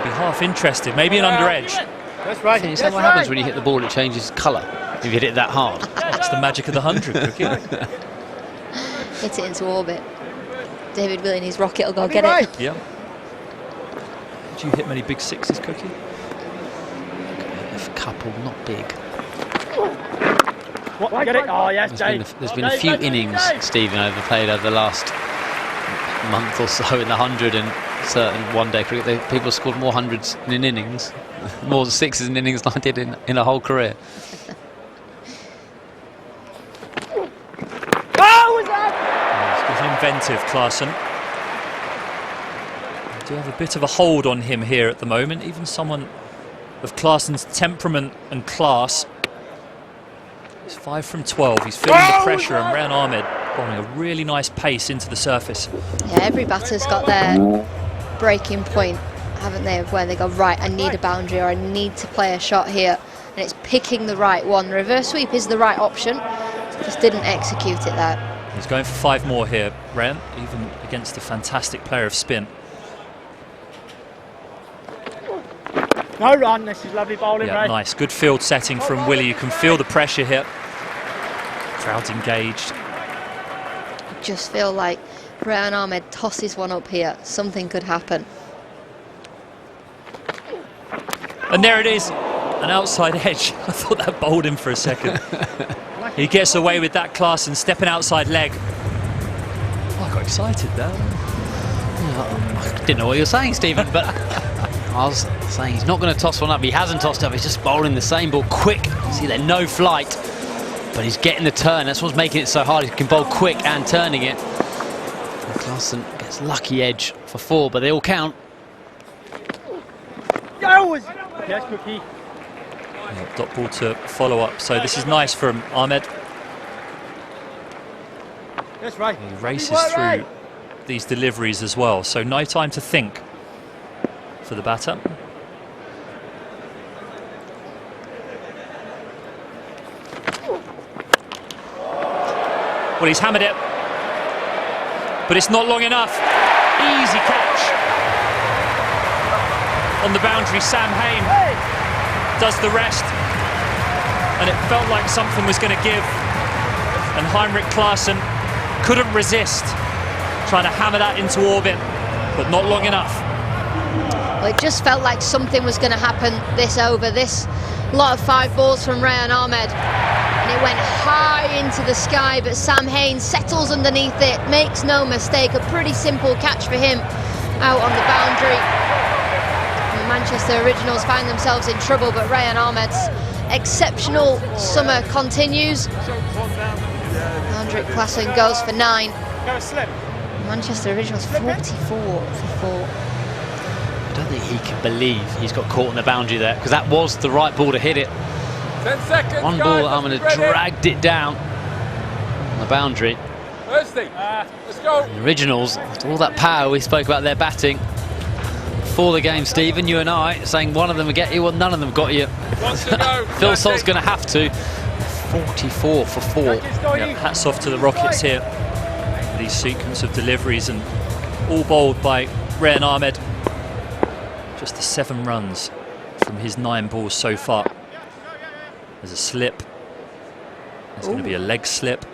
be half interested, maybe an under edge. That's right. Is that what happens when you hit the ball? It changes colour if you hit it that hard. That's the magic of the 100, Cookie. Hit it into orbit. David Will in his rocket will go get it. Yeah. Did you hit many big sixes, Cookie? A couple, not big. What? Get it? Oh, yes, There's been a few innings, Stephen, overplayed over the last month or so in the 100 and certain one-day cricket. People scored more hundreds in an innings, more sixes in innings than I did in a whole career. He's inventive, Klaassen. We do have a bit of a hold on him here at the moment. Even someone of Klaassen's temperament and class. He's 5 from 12. He's feeling the pressure, and Ryan Ahmed bowling a really nice pace into the surface. Yeah, every batter's got their breaking point, haven't they, of where they go, right, I need a boundary or I need to play a shot here, and it's picking the right one. The reverse sweep is the right option, just didn't execute it there. He's going for 5 more here, Ryan, even against a fantastic player of spin. No run, this is lovely bowling, Yeah, Ray. nice, good field setting from Willie. You can feel the pressure here. Crowd's engaged. I just feel like Ryan Ahmed tosses one up here, something could happen. And there it is, an outside edge. I thought that bowled him for a second. He gets away with that, Klaassen stepping outside leg. Oh, I got excited there. I didn't know what you were saying, Stephen, but I was saying he's not going to toss one up. He hasn't tossed up. He's just bowling the same ball quick. See there, no flight, but he's getting the turn. That's what's making it so hard. He can bowl quick and turning it. And Klaassen gets lucky edge for 4, but they all count. Yes, Cookie. Dot ball to follow up. So this is nice from Ahmed. That's right. He races through these deliveries as well. So no time to think for the batter. Well, he's hammered it, but it's not long enough. Easy catch on the boundary. Sam Hain does the rest, and it felt like something was going to give, and Heinrich Klaassen couldn't resist trying to hammer that into orbit, but not long enough. Well, it just felt like something was going to happen this over. This lot of 5 balls from Rayan Ahmed, and it went high into the sky, but Sam Haynes settles underneath it, makes no mistake. A pretty simple catch for him out on the boundary. And the Manchester Originals find themselves in trouble, but Rayan Ahmed's exceptional summer continues. Andrik Klaassen goes for 9. Manchester Originals 44 for 4. I don't think he can believe he's got caught on the boundary there, because that was the right ball to hit it. 10 seconds. One ball, Ahmed had dragged it down on the boundary. Let's go. The Originals, after all that power we spoke about their batting before the game, Stephen, you and I, saying one of them would get you, well, none of them got you. Phil Salt's going to have to. 44 for 4. Yeah, hats off to the Rockets here. These sequence of deliveries, and all bowled by Rayan Ahmed. Just the 7 runs from his 9 balls so far. There's a slip. There's going to be a leg slip.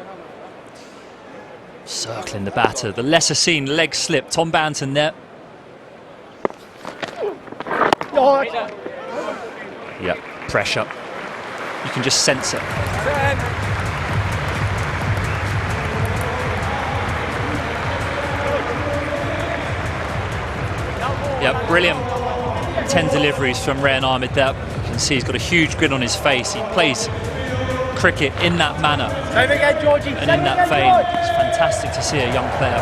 Circling the batter. The lesser seen leg slip. Tom Banton there. Yeah, pressure. You can just sense it. Yeah, brilliant. 10 deliveries from Rayan Ahmed there. You can see he's got a huge grin on his face. He plays cricket in that manner and in that vein. It's fantastic to see a young player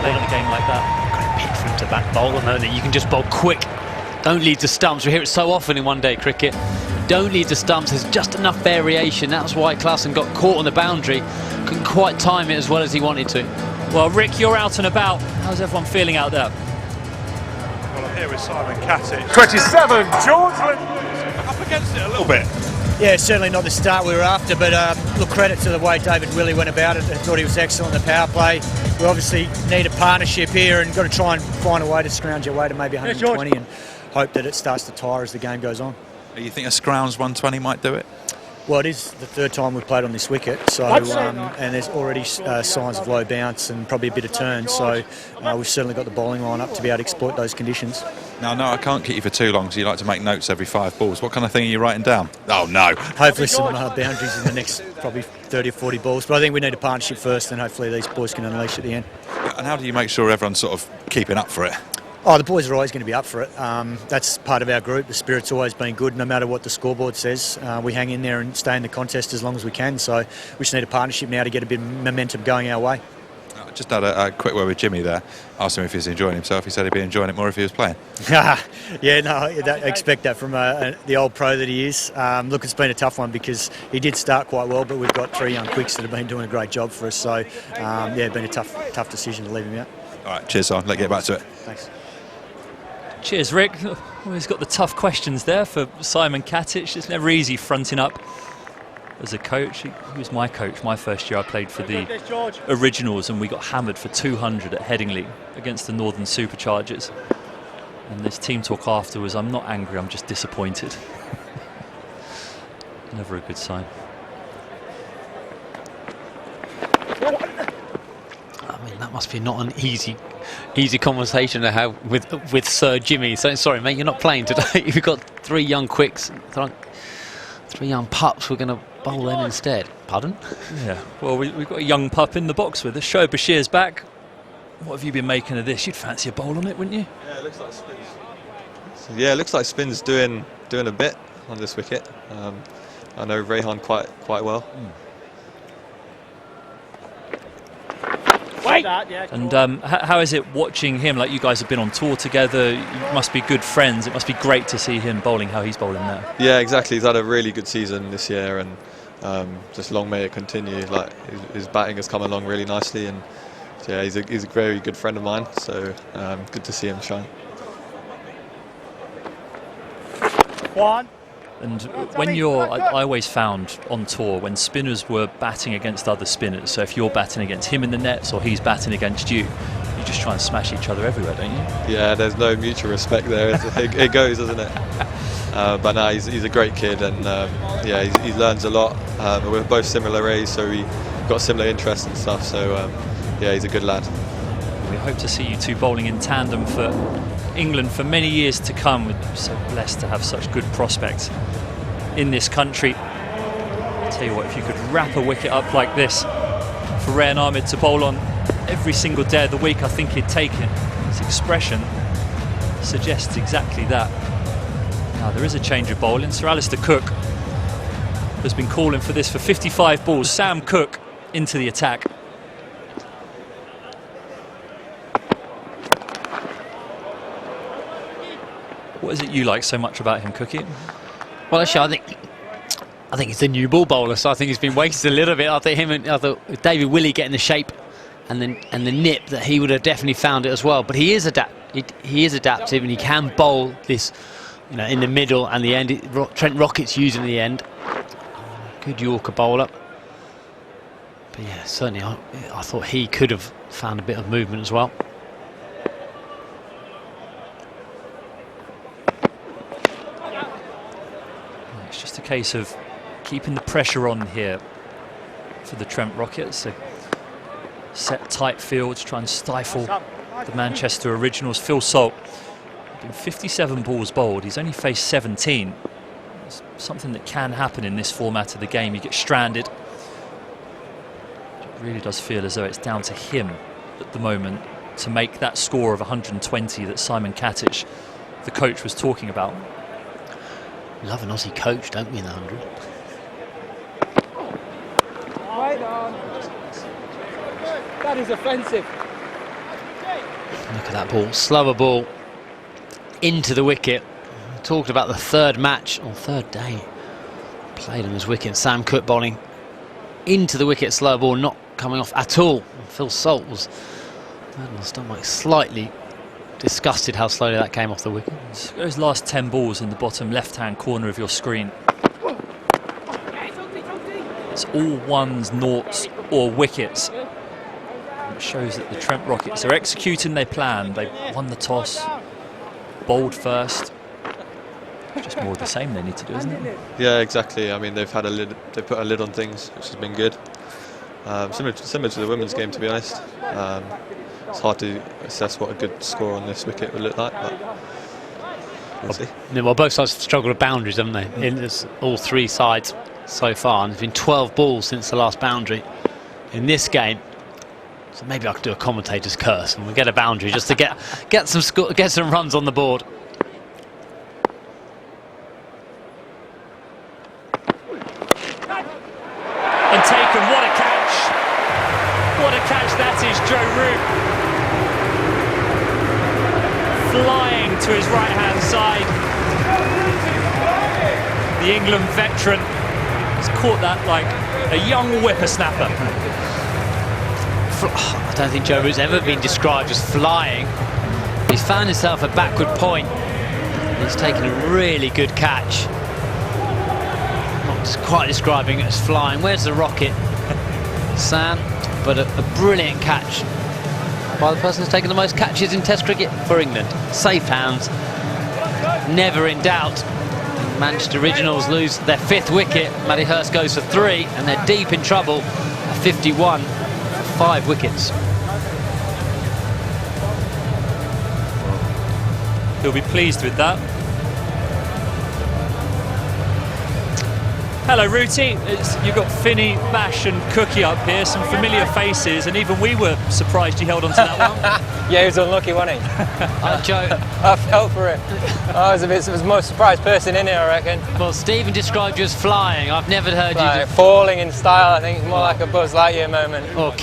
playing a game like that. Got a bit for him to back bowl, and that you can just bowl quick. Don't lead to stumps. We hear it so often in one-day cricket. Don't lead to stumps. There's just enough variation. That's why Klaassen got caught on the boundary. Couldn't quite time it as well as he wanted to. Well, Rick, you're out and about. How's everyone feeling out there? Well, I'm here with Simon Katic. 27, George. Up against it a little bit. Yeah, certainly not the start we were after, but look, credit to the way David Willey went about it. I thought he was excellent in the power play. We obviously need a partnership here and got to try and find a way to scrounge our way to maybe 120 and hope that it starts to tire as the game goes on. You think a scrounge 120 might do it? Well, it is the 3rd time we've played on this wicket, so and there's already signs of low bounce and probably a bit of turn, so we've certainly got the bowling line up to be able to exploit those conditions. No, I can't keep you for too long, so you like to make notes every 5 balls. What kind of thing are you writing down? Oh, no. Hopefully some boundaries in the next probably 30 or 40 balls, but I think we need a partnership first, and hopefully these boys can unleash at the end. And how do you make sure everyone's sort of keeping up for it? Oh, the boys are always going to be up for it. That's part of our group. The spirit's always been good, no matter what the scoreboard says. We hang in there and stay in the contest as long as we can. So we just need a partnership now to get a bit of momentum going our way. I just had a quick word with Jimmy there. Asked him if he was enjoying himself. He said he'd be enjoying it more if he was playing. Yeah, no, I expect that from the old pro that he is. Look, it's been a tough one because he did start quite well, but we've got 3 young quicks that have been doing a great job for us. So, yeah, it's been a tough decision to leave him out. All right, cheers, Simon. Let's get back to it. Thanks. Cheers, Rick. Well, he's got the tough questions there for Simon Katic. It's never easy fronting up as a coach. He was my coach my first year. I played for the Originals and we got hammered for 200 at Headingley against the Northern Superchargers. And this team talk after was, I'm not angry, I'm just disappointed. Never a good sign. I mean, that must be not an easy conversation to have with Sir Jimmy. So, sorry, mate, you're not playing today. You've got 3 young quicks, 3 young pups. We're going to bowl them instead. Pardon? Yeah, well, we've got a young pup in the box with us. Shoaib Bashir's back. What have you been making of this? You'd fancy a bowl on it, wouldn't you? Yeah, it looks like Spin's. It looks like Spin's doing a bit on this wicket. I know Rehan quite well. And how is it watching him? Like, you guys have been on tour together, you must be good friends. It must be great to see him bowling how he's bowling now. Yeah, exactly. He's had a really good season this year, and just long may it continue. Like, his batting has come along really nicely, and yeah, he's a very good friend of mine. So good to see him shine. And when I always found on tour, when spinners were batting against other spinners, so if you're batting against him in the nets or he's batting against you, you just try and smash each other everywhere, don't you? Yeah, there's no mutual respect there. It goes, doesn't it? But no, he's a great kid, and yeah, he learns a lot. We're both similar age, so we got similar interests and stuff. So yeah, he's a good lad. we hope to see you two bowling in tandem for England for many years to come. We're so blessed to have such good prospects in this country. I'll tell you what, if you could wrap a wicket up like this for Rehan Ahmed to bowl on every single day of the week, I think he'd take it. His expression suggests exactly that. Now there is a change of bowling. Sir Alistair Cook has been calling for this for 55 balls. Sam Cook into the attack. What is it you like so much about him, Cookie? Well, actually, I think he's the new ball bowler, so I think he's been wasted a little bit. I thought David Willey getting the shape and the nip, that he would have definitely found it as well. But he is adaptive, and he can bowl this, you know, in the middle and the end. Trent Rocket's using the end. Good Yorker bowler. But yeah, certainly I thought he could have found a bit of movement as well. It's just a case of keeping the pressure on here for the Trent Rockets. A set tight field to try and stifle the Manchester Originals. Phil Salt, been 57 balls bowled, he's only faced 17. It's something that can happen in this format of the game. You get stranded. It really does feel as though it's down to him at the moment to make that score of 120 that Simon Katic, the coach, was talking about. Love an Aussie coach, don't we, in the 100? That is offensive. Look at that ball, slower ball into the wicket. We talked about the third match, or third day played on this wicket. Sam Cook bowling into the wicket, slow ball, not coming off at all. Phil Salt was on the stomach, slightly disgusted how slowly that came off the wicket. Those last 10 balls in the bottom left-hand corner of your screen. It's all ones, noughts, or wickets. It shows that the Trent Rockets are executing their plan. They won the toss, bowled first. Just more of the same they need to do, isn't it? Yeah, exactly. I mean, they've had a lid. They put a lid on things, which has been good. Similar to the women's game, to be honest. It's hard to assess what a good score on this wicket would look like, but we'll see. Well, both sides have struggled with boundaries, haven't they? In all three sides so far, and there's been 12 balls since the last boundary in this game. So maybe I could do a commentator's curse and we'll get a boundary just to get some runs on the board. And taken, what a catch! What a catch that is, Joe Root. Flying to his right-hand side. The England veteran has caught that like a young whippersnapper. I don't think Joe Root's ever been described as flying. He's found himself a backward point. He's taken a really good catch. Not quite describing it as flying. Where's the rocket, Sam? But a brilliant catch by the person who's taken the most catches in Test cricket for England. Safe hands, never in doubt. Manchester Originals lose their 5th wicket. Matty Hurst goes for 3, and they're deep in trouble at 51 for 5 wickets. He'll be pleased with that. Hello, Rooty. You've got Finney, Bash and Cookie up here, some familiar faces, and even we were surprised you held on to that one. Yeah, he was unlucky, wasn't he? Joe, I fell for it. I was the most surprised person in here, I reckon. Well, Stephen described you as flying. I've never heard you... Falling in style, I think. It's more like a Buzz Lightyear moment. Or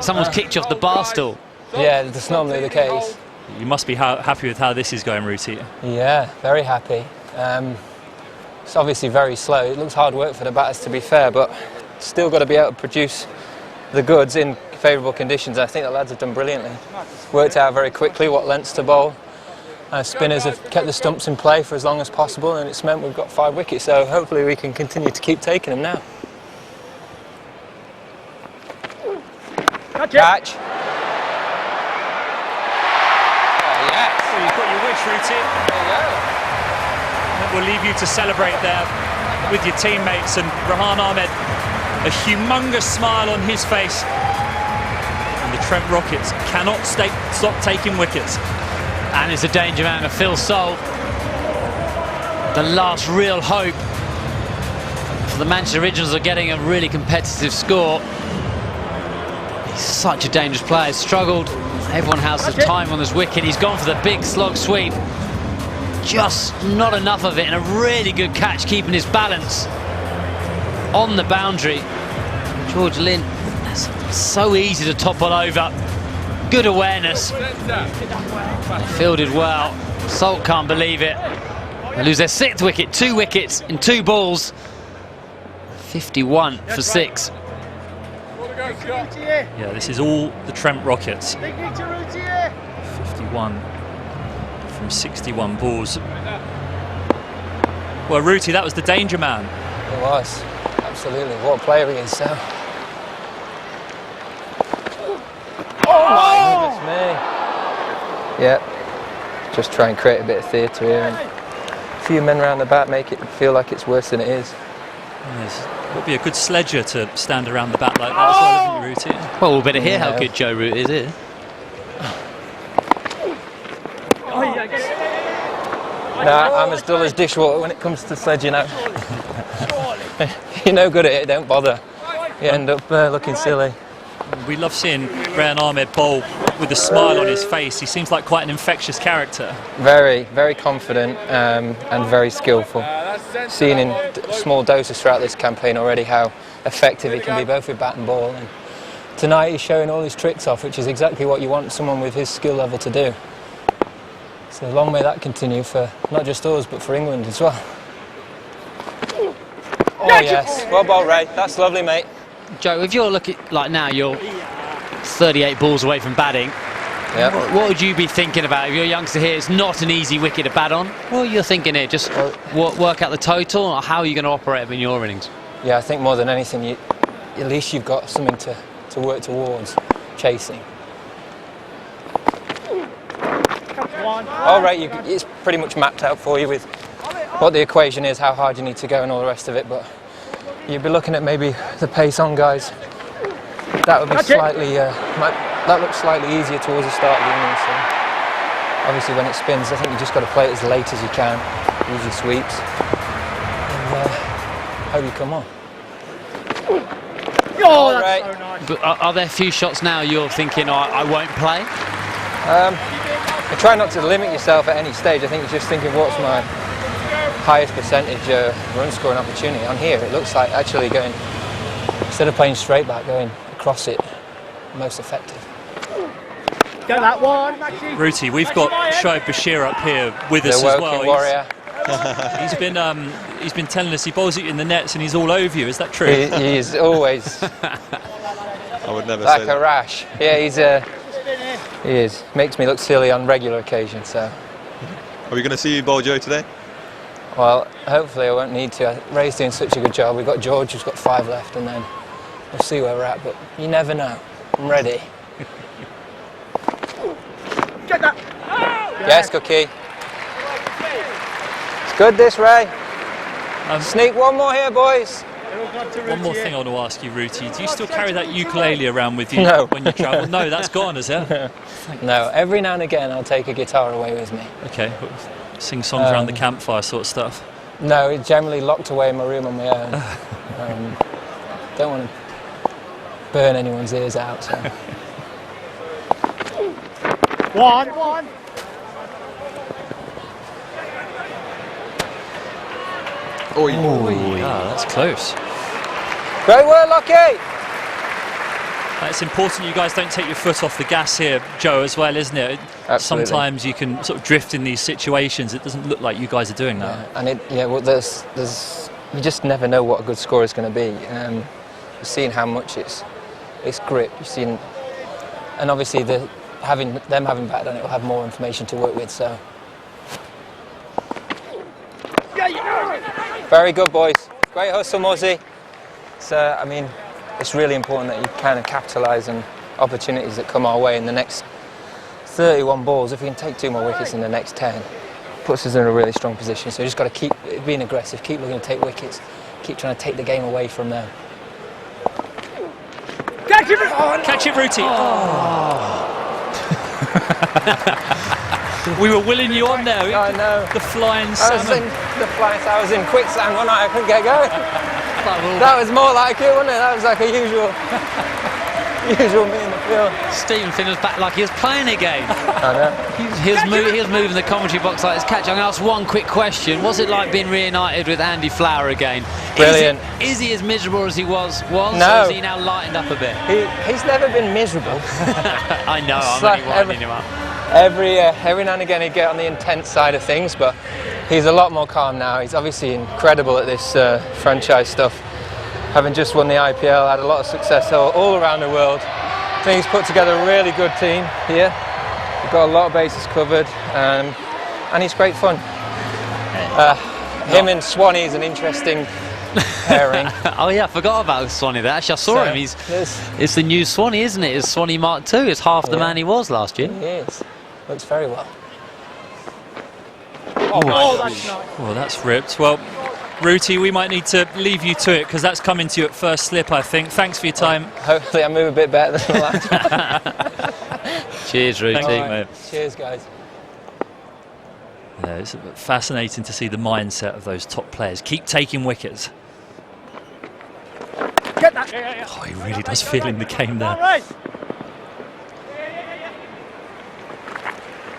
someone's kicked you off the bar stool. Yeah, that's normally the case. You must be happy with how this is going, Rooty. Yeah, very happy. It's obviously very slow. It looks hard work for the batters, to be fair, but still got to be able to produce the goods in favourable conditions. I think the lads have done brilliantly. Worked out very quickly what lengths to bowl. Spinners have kept the stumps in play for as long as possible, and it's meant we've got 5 wickets, so hopefully we can continue to keep taking them now. Catch. Oh, yes. Well, you've got your wish, Rooty. There you go. We'll leave you to celebrate there with your teammates, and Rehan Ahmed, a humongous smile on his face. And the Trent Rockets cannot stop taking wickets. And it's a danger man of Phil Sol. The last real hope for the Manchester Originals are getting a really competitive score. He's such a dangerous player. He's struggled. Everyone has the time on this wicket. He's gone for the big slog sweep. Just not enough of it, and a really good catch, keeping his balance on the boundary. George Lynn, that's so easy to topple over. Good awareness. Fielded well. Salt can't believe it. They lose their 6th wicket, 2 wickets in 2 balls. 51 for 6. Yeah, this is all the Trent Rockets. 51 from 61 balls. Well, Rooty, that was the danger man. It was, absolutely. What a player he is, so. Oh my goodness me. Yeah, just try and create a bit of theatre here. And a few men around the bat make it feel like it's worse than it is. Yes. It would be a good sledger to stand around the bat like that as well, isn't it, Rooty? Well, we'll better hear how good Joe Root is here. Nah, I'm as dull as dishwater when it comes to sledging out. You're no good at it, don't bother. You end up looking silly. We love seeing Rehan Ahmed bowl with a smile on his face. He seems like quite an infectious character. Very, very confident and very skillful. Seen in small doses throughout this campaign already how effective he can be both with bat and ball. And tonight he's showing all his tricks off, which is exactly what you want someone with his skill level to do. So long may that continue for not just us but for England as well. Oh yes, well bowled, Ray. That's lovely, mate. Joe, if you're looking like now, you're 38 balls away from batting. Yep. What would you be thinking about if you're a youngster here? It's not an easy wicket to bat on. What are you thinking here? Just work out the total, or how are you going to operate in your innings? Yeah, I think more than anything, at least you've got something to work towards, chasing. All right, it's pretty much mapped out for you with what the equation is, how hard you need to go and all the rest of it, but you'd be looking at maybe the pace on guys. That would be slightly, that looks slightly easier towards the start of the innings. So obviously when it spins, I think you just got to play it as late as you can, use your sweeps, and hope you come on. Oh, that's so nice. But are there a few shots now you're thinking, I won't play? I try not to limit yourself at any stage. I think you're just thinking, what's my highest percentage run scoring opportunity? On here, it looks like actually going, instead of playing straight back, going across it, most effective. Go that one, Maxi. Rooty, we've got Shoaib Bashir up here with us The as woking well. warrior. He's been telling us he bowls it in the nets and he's all over you. Is that true? He is always I would never like say a that. rash. Yeah, he is. Makes me look silly on regular occasions. So. Are we going to see you bowl Joe today? Well, hopefully I won't need to. Ray's doing such a good job. We've got George who's got 5 left, and then we'll see where we're at. But you never know. I'm ready. Get that. Yes, Cookie. It's good, this, Ray. Sneak one more here, boys. One more thing I want to ask you, Rooty. Do you still carry that ukulele around with you No. when you travel? No, that's gone, is it? No, every now and again I'll take a guitar away with me. Okay, sing songs around the campfire sort of stuff. No, it's generally locked away in my room on my own. Don't want to burn anyone's ears out. So. One. Oh, that's close. Great work, Lockie! It's important you guys don't take your foot off the gas here, Joe, as well, isn't it? Absolutely. Sometimes you can sort of drift in these situations. It doesn't look like you guys are doing that. Yeah, and well, there's you just never know what a good score is going to be. You've seen how much it's grip. You've seen, and obviously having batted on it will have more information to work with. So, very good, boys. Great hustle, Muzzy. So, I mean, it's really important that you kind of capitalise on opportunities that come our way in the next 31 balls. If we can take 2 more wickets in the next 10, puts us in a really strong position. So we just got to keep being aggressive, keep looking to take wickets, keep trying to take the game away from them. Catch him! Catch it, Ruti. We were willing you on there. I know. The flying I was salmon. in the flight. I was in quicksand one night. I couldn't get going. That was more like it, wasn't it? That was like a usual me in the field. Stephen Finn was back like he was playing again. I know. He was moving the commentary box like his catch. I'm going to ask one quick question. What's it like being reunited with Andy Flower again? Brilliant. Is he as miserable as he was? No. Or is he now lightened up a bit? He's never been miserable. I know, It's I'm like only winding him up. Every now and again he'd get on the intense side of things, but he's a lot more calm now. He's obviously incredible at this franchise stuff. Having just won the IPL, had a lot of success all around the world. I think he's put together a really good team here. We've got a lot of bases covered, and he's great fun. Him and Swanee is an interesting pairing. Oh yeah, I forgot about Swanee there. Actually, I saw him. It's the new Swanee, isn't it? It's Swanee Mark II. It's half the man he was last year. He is. Looks very well. That's nice. Oh, that's ripped. Well, Ruti, we might need to leave you to it because that's coming to you at first slip, I think. Thanks for your time. Hopefully I move a bit better than the last. Cheers, Ruti. Right. Cheers, guys. Yeah, it's fascinating to see the mindset of those top players. Keep taking wickets. Get that. Yeah. Oh, he really does feel in the game there. All right.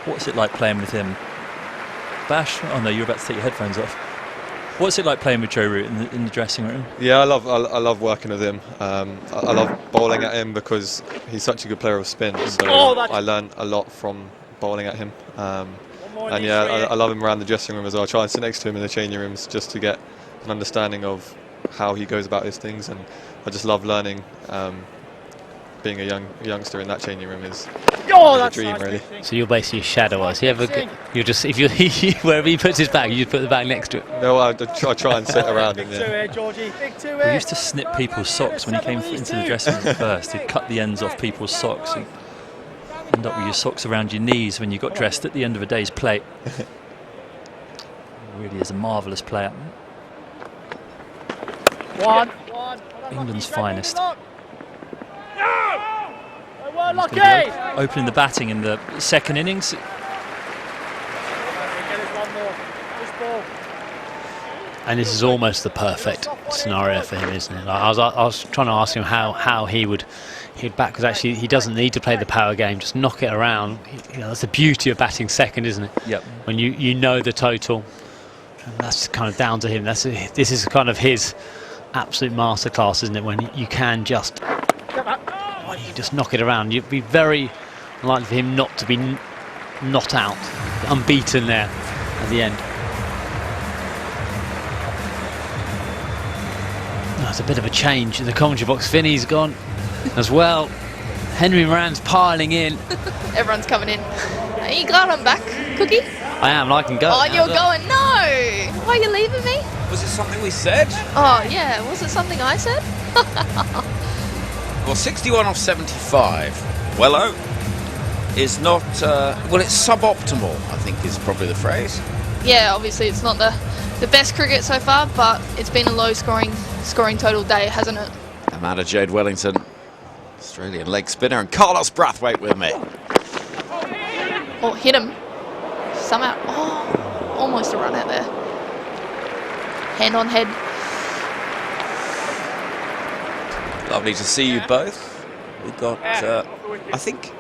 What's it like playing with him? Bash? Oh no, you're about to take your headphones off. What's it like playing with Joe Root in the dressing room? Yeah, I love working with him. I love bowling at him because he's such a good player of spin. So I learn a lot from bowling at him. And yeah, I love him around the dressing room as well. I try and sit next to him in the changing rooms just to get an understanding of how he goes about his things, and I just love learning. Being a youngster in that changing room is a dream, nice, really. So you're basically a shadow us. You just if you wherever he puts his bag, you just put the bag next to it. No, I try and sit around him. Yeah. Georgie. Big two He used to snip people's socks when he came into the dressing room first. He'd cut the ends off people's socks and end up with your socks around your knees when you got dressed at the end of a day's play. Really is a marvellous player. One. England's finest. Well, lucky. Opening the batting in the second innings. And this is almost the perfect scenario for him, isn't it? Like I was trying to ask him how he'd bat, because actually he doesn't need to play the power game, just knock it around. That's the beauty of batting second, isn't it? Yep. When you know the total, and that's kind of down to him. This is kind of his absolute masterclass, isn't it? When you can just knock it around. You'd be very unlikely for him not to be not out, unbeaten there at the end. That's a bit of a change in the commentary box. Finney's gone as well. Henry Moran's piling in. Everyone's coming in. You glad I'm back, Cookie? I am, I can go. Oh, you're going? No! Why are you leaving me? Was it something we said? Oh, yeah. Was it something I said? Well, 61 off 75. Wello is not, well, it's suboptimal, I think is probably the phrase. Yeah, obviously it's not the best cricket so far, but it's been a low scoring total day, hasn't it? Amanda Jade Wellington, Australian leg spinner, and Carlos Brathwaite with me. Oh, hit him. Somehow. Oh, almost a run out there. Hand on head. Lovely to see you both. We've got, I think,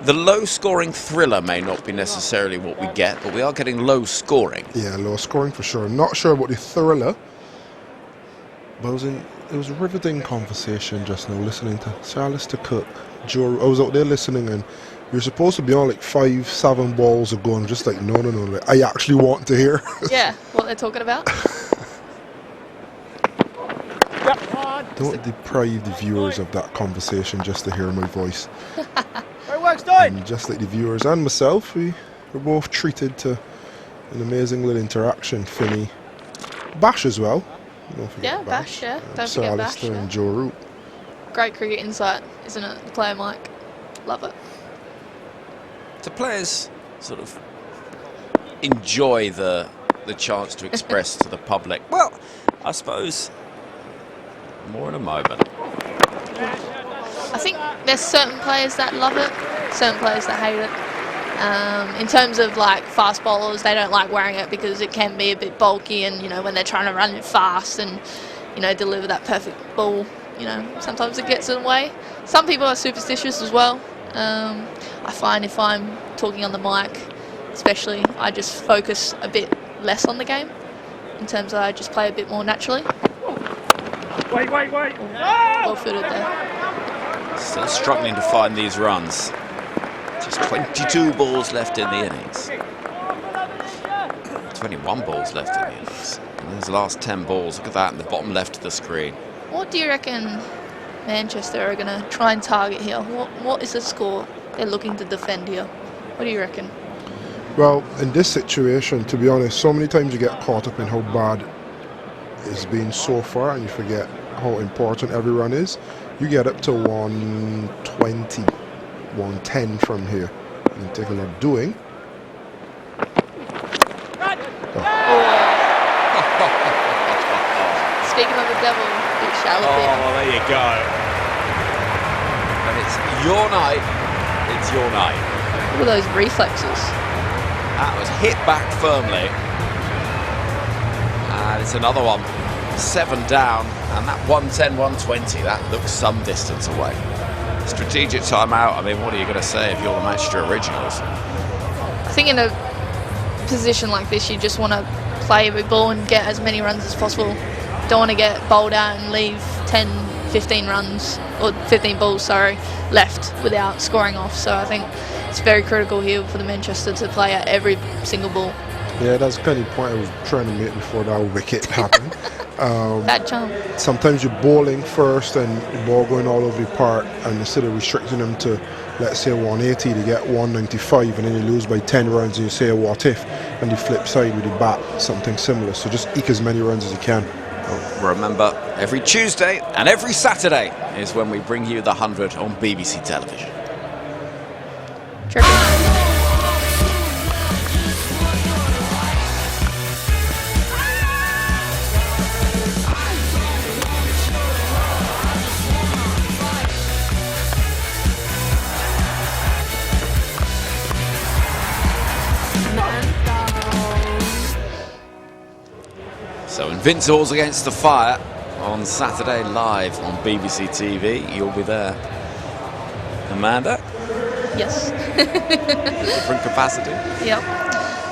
the low-scoring thriller may not be necessarily what we get, but we are getting low scoring. Yeah, low scoring for sure. I'm not sure about the thriller, but it was a riveting conversation just now, listening to Sir Alistair Cook. Joe, I was out there listening, and you're supposed to be on like 5-7 balls of going, just like no, like, I actually want to hear. Yeah, what they're talking about. Don't deprive the viewers of that conversation just to hear my voice. And just like the viewers and myself, we were both treated to an amazing little interaction. Finney, Bash as well. Yeah, Bash, yeah. Don't Sir forget Bash. Alistair and Joe Root. Great cricket insight, isn't it? The player mic. Love it. Do players sort of enjoy the chance to express to the public? Well, I suppose more in a moment. I think there's certain players that love it, certain players that hate it. In terms of like fast bowlers, they don't like wearing it because it can be a bit bulky, and when they're trying to run it fast and deliver that perfect ball, sometimes it gets in the way. Some people are superstitious as well. I find if I'm talking on the mic, especially, I just focus a bit less on the game in terms of I just play a bit more naturally. Wait. Well footed there. Still struggling to find these runs. Just 22 balls left in the innings. 21 balls left in the innings. And those last 10 balls, look at that in the bottom left of the screen. What do you reckon Manchester are going to try and target here? What is the score they're looking to defend here? What do you reckon? Well, in this situation, to be honest, so many times you get caught up in how bad it's been so far and you forget how important every run is. You get up to 120, 110 from here. And take a lot doing. Speaking of the devil, big shallow Oh, there. well, there you go. And it's your night. It's your night. Look at those reflexes. That was hit back firmly. And it's another one. 7 down. And that 110, 120, that looks some distance away. Strategic timeout. I mean, what are you going to say if you're the Manchester Originals? I think in a position like this, you just want to play every ball and get as many runs as possible. Don't want to get bowled out and leave 10, 15 runs, or 15 balls, left without scoring off. So I think it's very critical here for the Manchester to play at every single ball. Yeah, that's kind of the point I was trying to make before that wicket happened. Bad jump. Sometimes you're bowling first and the ball going all over your park, and instead of restricting them to, let's say, 180, to get 195, and then you lose by 10 runs and you say, what if? And you flip side with the bat, something similar. So just eke as many runs as you can. Remember, every Tuesday and every Saturday is when we bring you the 100 on BBC television. So Invincibles against the Fire on Saturday live on BBC TV. You'll be there. Amanda? Yes. Different capacity. Yep.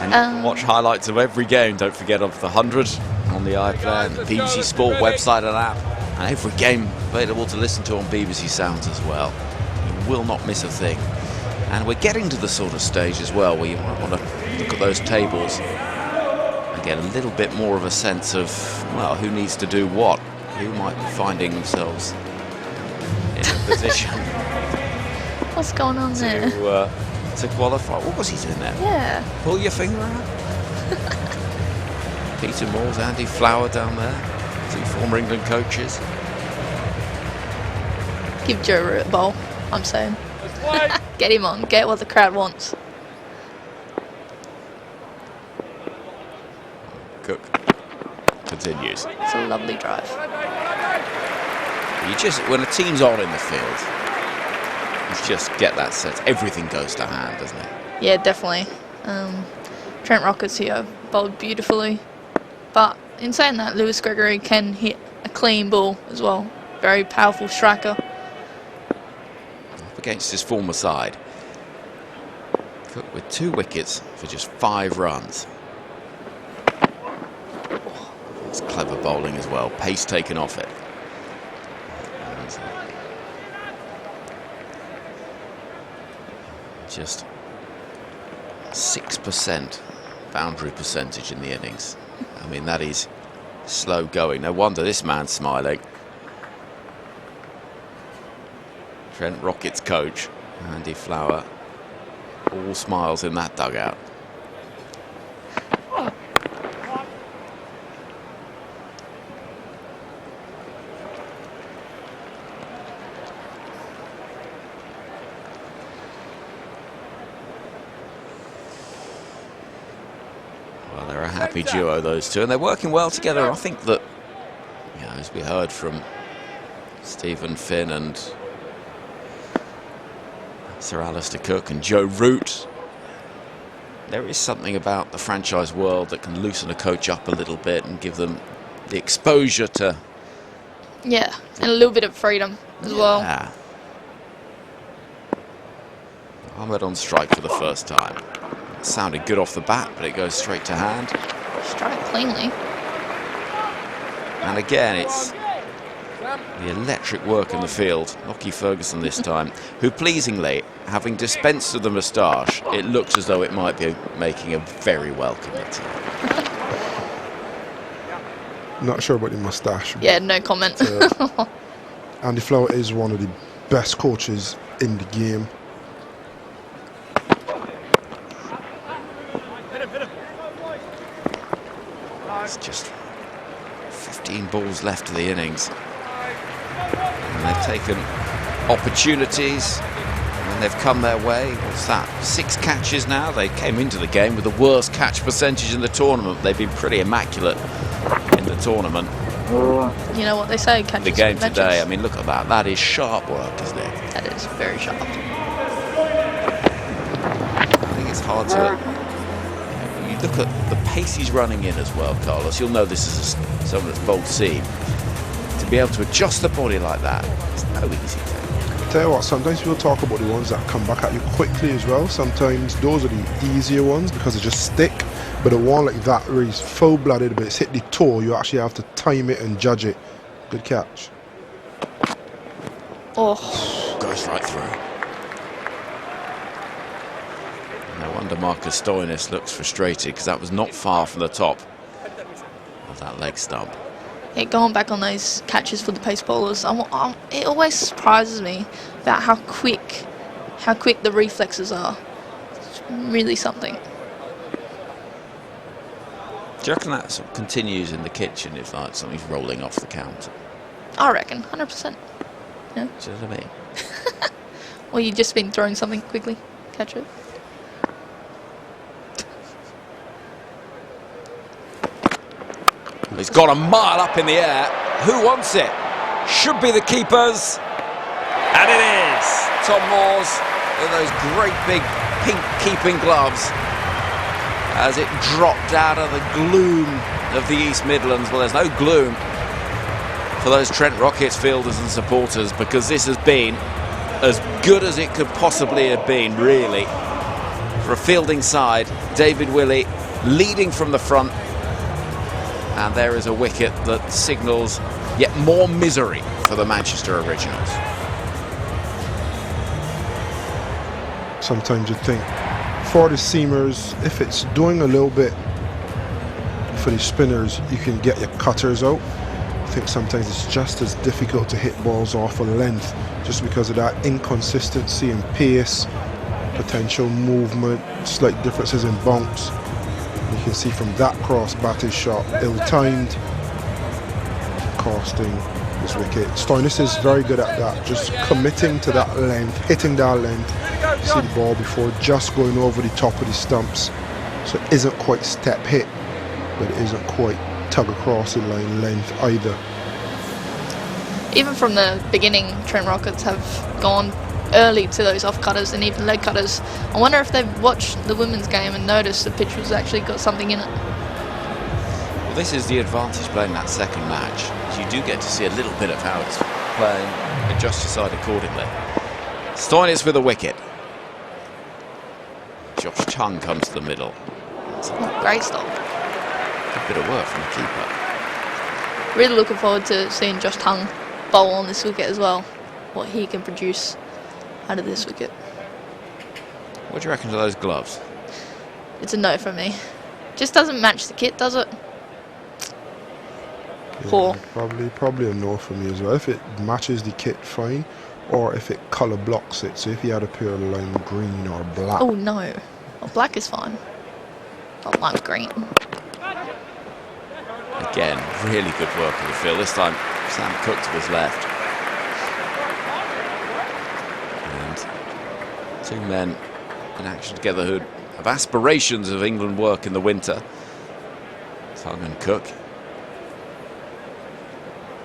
And watch highlights of every game. Don't forget of the 100 on the iPlayer and the BBC Sport website and app. And every game available to listen to on BBC Sounds as well. You will not miss a thing. And we're getting to the sort of stage as well where you might want to look at those tables and get a little bit more of a sense of, well, who needs to do what, who might be finding themselves in a position What's going on there? to qualify. What was he doing there? Yeah. Pull your finger out. Peter Moores, Andy Flower down there, 2 former England coaches. Give Joe Root a bowl, I'm saying. Get him on, get what the crowd wants. Cook continues. It's a lovely drive. You just, when a team's on in the field, you just get that sense. Everything goes to hand, doesn't it? Yeah, definitely. Trent Rockets here bowled beautifully. But in saying that, Lewis Gregory can hit a clean ball as well. Very powerful striker. Up against his former side. Cook with 2 wickets for just 5 runs. It's clever bowling as well. Pace taken off it. Just 6% boundary percentage in the innings. I mean, that is slow going. No wonder this man's smiling. Trent Rockets coach, Andy Flower, all smiles in that dugout. Well, they're a happy duo, those two, and they're working well together. I think that, you know, as we heard from Stephen Finn and Sir Alistair Cook and Joe Root. There is something about the franchise world that can loosen a coach up a little bit and give them the exposure to... Yeah, and a little bit of freedom as well. Ahmed on strike for the first time. It sounded good off the bat, but it goes straight to hand. Strike cleanly. And again, it's the electric work in the field. Lockie Ferguson this time, who pleasingly, having dispensed with the moustache, it looks as though it might be making a very welcome return. Not sure about the moustache. Yeah, no comment. Andy Flower is one of the best coaches in the game. It's just 15 balls left of the innings. And they've taken opportunities and they've come their way. What's that? 6 catches now. They came into the game with the worst catch percentage in the tournament. They've been pretty immaculate in the tournament. You know what they say, catches The game for matches. today, I mean, look at that. That is sharp work, isn't it? That is very sharp. I think it's hard to... You look at the pace he's running in as well, Carlos. You'll know this is someone that's bowled seam. To be able to adjust the body like that, it's no easy thing. Tell you what, sometimes people talk about the ones that come back at you quickly as well. Sometimes those are the easier ones because they just stick. But a one like that where he's full-blooded but it's hit the toe, you actually have to time it and judge it. Good catch. Oh. Goes right through. No wonder Marcus Stoinis looks frustrated because that was not far from the top of that leg stump. Yeah, going back on those catches for the pace bowlers, it always surprises me about how quick the reflexes are. It's really something. Do you reckon that sort of continues in the kitchen if like something's rolling off the counter? I reckon, 100%. Yeah. Do you know what I mean? Or you've just been throwing something quickly, catch it. He's got a mile up in the air. Who wants it? Should be the keepers. And it is. Tom Moores with those great big pink keeping gloves as it dropped out of the gloom of the East Midlands. Well, there's no gloom for those Trent Rockets fielders and supporters because this has been as good as it could possibly have been, really. For a fielding side, David Willey leading from the front. And there is a wicket that signals yet more misery for the Manchester Originals. Sometimes you think for the seamers, if it's doing a little bit for the spinners, you can get your cutters out. I think sometimes it's just as difficult to hit balls off a length just because of that inconsistency in pace, potential movement, slight differences in bounce. You can see from that cross batted shot, ill-timed, costing this wicket. Stoinis is very good at that, just committing to that length, hitting that length. See the ball before just going over the top of the stumps. So it isn't quite step hit, but it isn't quite tug across in line length either. Even from the beginning, Trent Rockets have gone early to those off cutters and even leg cutters. I wonder if they've watched the women's game and noticed the pitch has actually got something in it. Well, this is the advantage playing that second match. You do get to see a little bit of how it's playing, adjust your side accordingly. Stoinis with a wicket. Josh Chung comes to the middle. Great stop. Good bit of work from the keeper. Really looking forward to seeing Josh Tung bowl on this wicket as well. What he can produce out of this wicket. What do you reckon to those gloves? It's a no from me. Just doesn't match the kit, does it? Yeah, Poor. Probably a no for me as well. If it matches the kit, fine. Or if it colour blocks it. So if you had a pair of lime green or black. Oh no. Well, black is fine. But lime green. Again, really good work in the field. This time, Sam Cook to his left. And 2 men in action together who have aspirations of England work in the winter. Tung and Cook.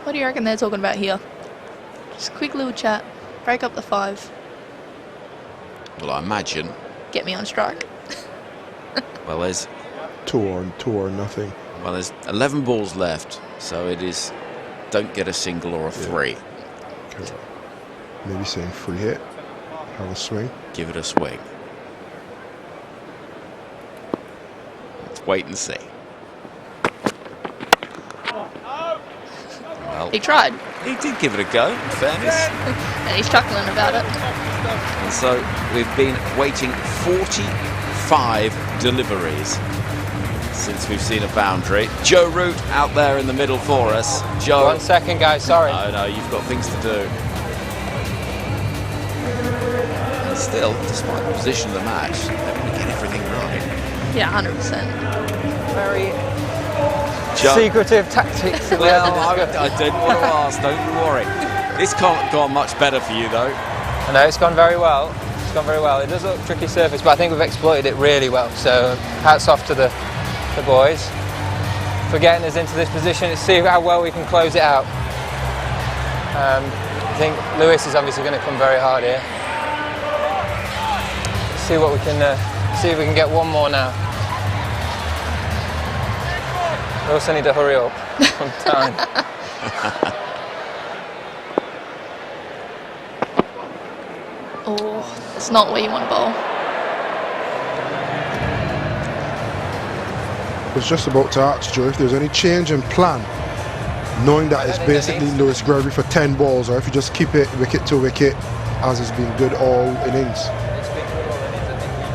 What do you reckon they're talking about here? Just a quick little chat. Break up the 5. Well, I imagine. Get me on strike. Well, there's 2 or nothing. Well, there's 11 balls left, so it is don't get a single or a three. Okay. Maybe saying free hit. Have a swing. Give it a swing. Let's wait and see. Well, He tried. He did give it a go, in fairness. And he's chuckling about it. And so we've been waiting 45 deliveries since we've seen a boundary. Joe Root out there in the middle for us. Joe. 1 second, guys, sorry. No, you've got things to do. And still, despite the position of the match, they're going to get everything right. Yeah, 100%. Very Joe. secretive tactics. Well, I didn't want to ask, don't you worry. This can't go on much better for you, though. I know, it's gone very well. It's gone very well. It does look a tricky surface, but I think we've exploited it really well. So hats off to the boys for getting us into this position to see how well we can close it out. I think Lewis is obviously going to come very hard here. See what we can see if we can get one more now. We also need to hurry up on time. Oh, it's not where you want to bowl. I was just about to ask Joe if there's any change in plan, knowing that it's basically Lewis Gregory for 10 balls, or if you just keep it wicket to wicket as it's been good all innings. It's been good all innings, I think.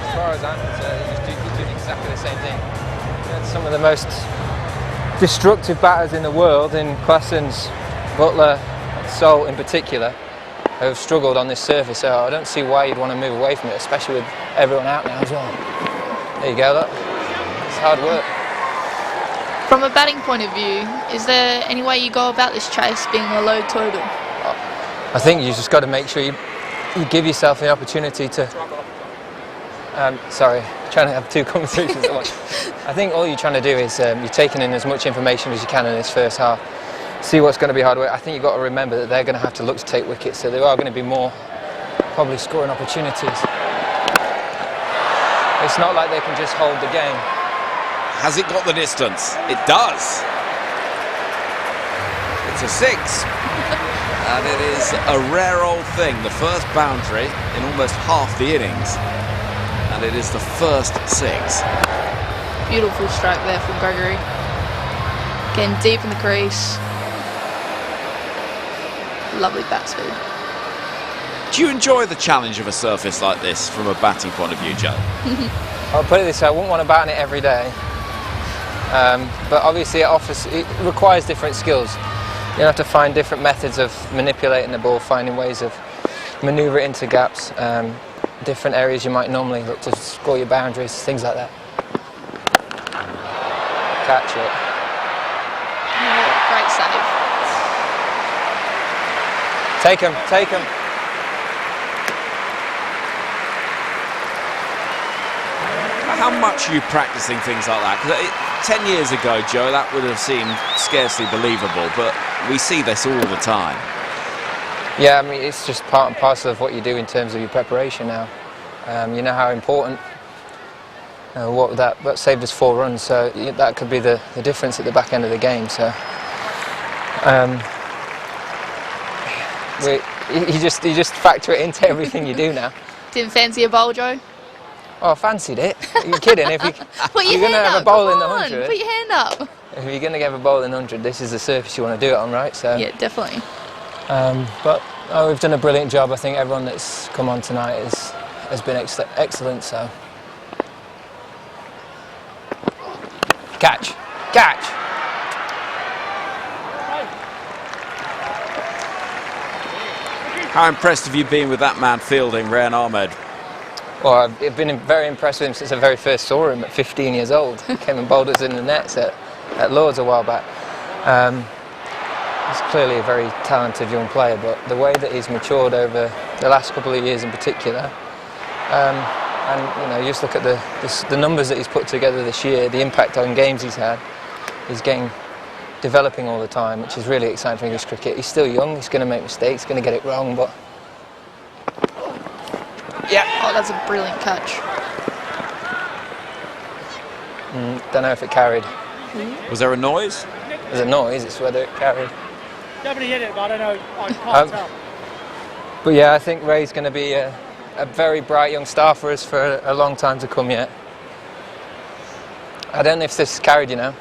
As far as I'm concerned, he's doing exactly the same thing. Some of the most destructive batters in the world, in Claessens, Butler, Salt in particular, have struggled on this surface, so I don't see why you'd want to move away from it, especially with everyone out now as well. There you go, look. It's hard work. From a batting point of view, is there any way you go about this chase being a low total? I think you just got to make sure you give yourself the opportunity to... sorry, trying to have two conversations at once. I think all you're trying to do is you're taking in as much information as you can in this first half. See what's going to be hard work. I think you've got to remember that they're going to have to look to take wickets, so there are going to be more probably scoring opportunities. It's not like they can just hold the game. Has it got the distance? It does. It's a 6. And it is a rare old thing. The first boundary in almost half the innings. And it is the first 6. Beautiful strike there from Gregory. Getting deep in the crease. Lovely bat speed. Do you enjoy the challenge of a surface like this from a batting point of view, Joe? I'll put it this way, I wouldn't want to bat on it every day. But obviously it requires different skills. You have to find different methods of manipulating the ball, finding ways of manoeuvre it into gaps, different areas you might normally look to score your boundaries, things like that. Catch it. Great save. Take him, take him. How much are you practicing things like that? Because 10 years ago, Joe, that would have seemed scarcely believable, but we see this all the time. Yeah, I mean, it's just part and parcel of what you do in terms of your preparation now. You know how important that saved us 4 runs, so that could be the difference at the back end of the game. So you just factor it into everything you do now. Didn't fancy a bowl, Joe? Oh, I fancied it. You're kidding. If Put your you're going to hand have up. a bowl in the Come on, 100, put your hand up. if you're going to have a bowl in the 100, this is the surface you want to do it on, right? So Yeah, definitely. but we've done a brilliant job. I think everyone that's come on tonight has been excellent. So catch. How impressed have you been with that man fielding, Rayan Ahmed? Well, I've been very impressed with him since I very first saw him at 15 years old. He came and bowled us in the nets at Lords a while back. He's clearly a very talented young player, but the way that he's matured over the last couple of years in particular, and you just look at the numbers that he's put together this year, the impact on games he's had, he's developing all the time, which is really exciting for English cricket. He's still young, he's going to make mistakes, going to get it wrong, but Yeah. Oh, that's a brilliant catch. Don't know if it carried. Was there a noise? There's a noise, it's whether it carried. Definitely hit it, but I don't know. I can't tell. But yeah, I think Ray's going to be a very bright young star for us for a long time to come yet. I don't know if this carried, you know.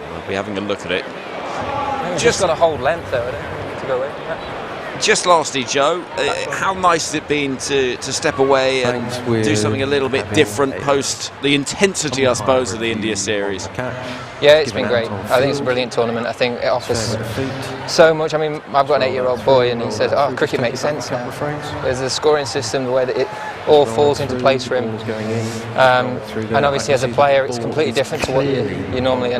We'll be having a look at it. Just got to hold length though, I don't need to go in. Yeah. Just lastly, Joe, how nice has it been to step away and do something a little bit different post the intensity, I suppose, of the India series? Yeah, it's been great. I think it's a brilliant tournament. I think it offers so much. I mean, I've got an 8-year-old boy and he says, oh, cricket makes sense now. There's a scoring system, the way that it all falls into place for him. And obviously as a player, it's completely different to what you normally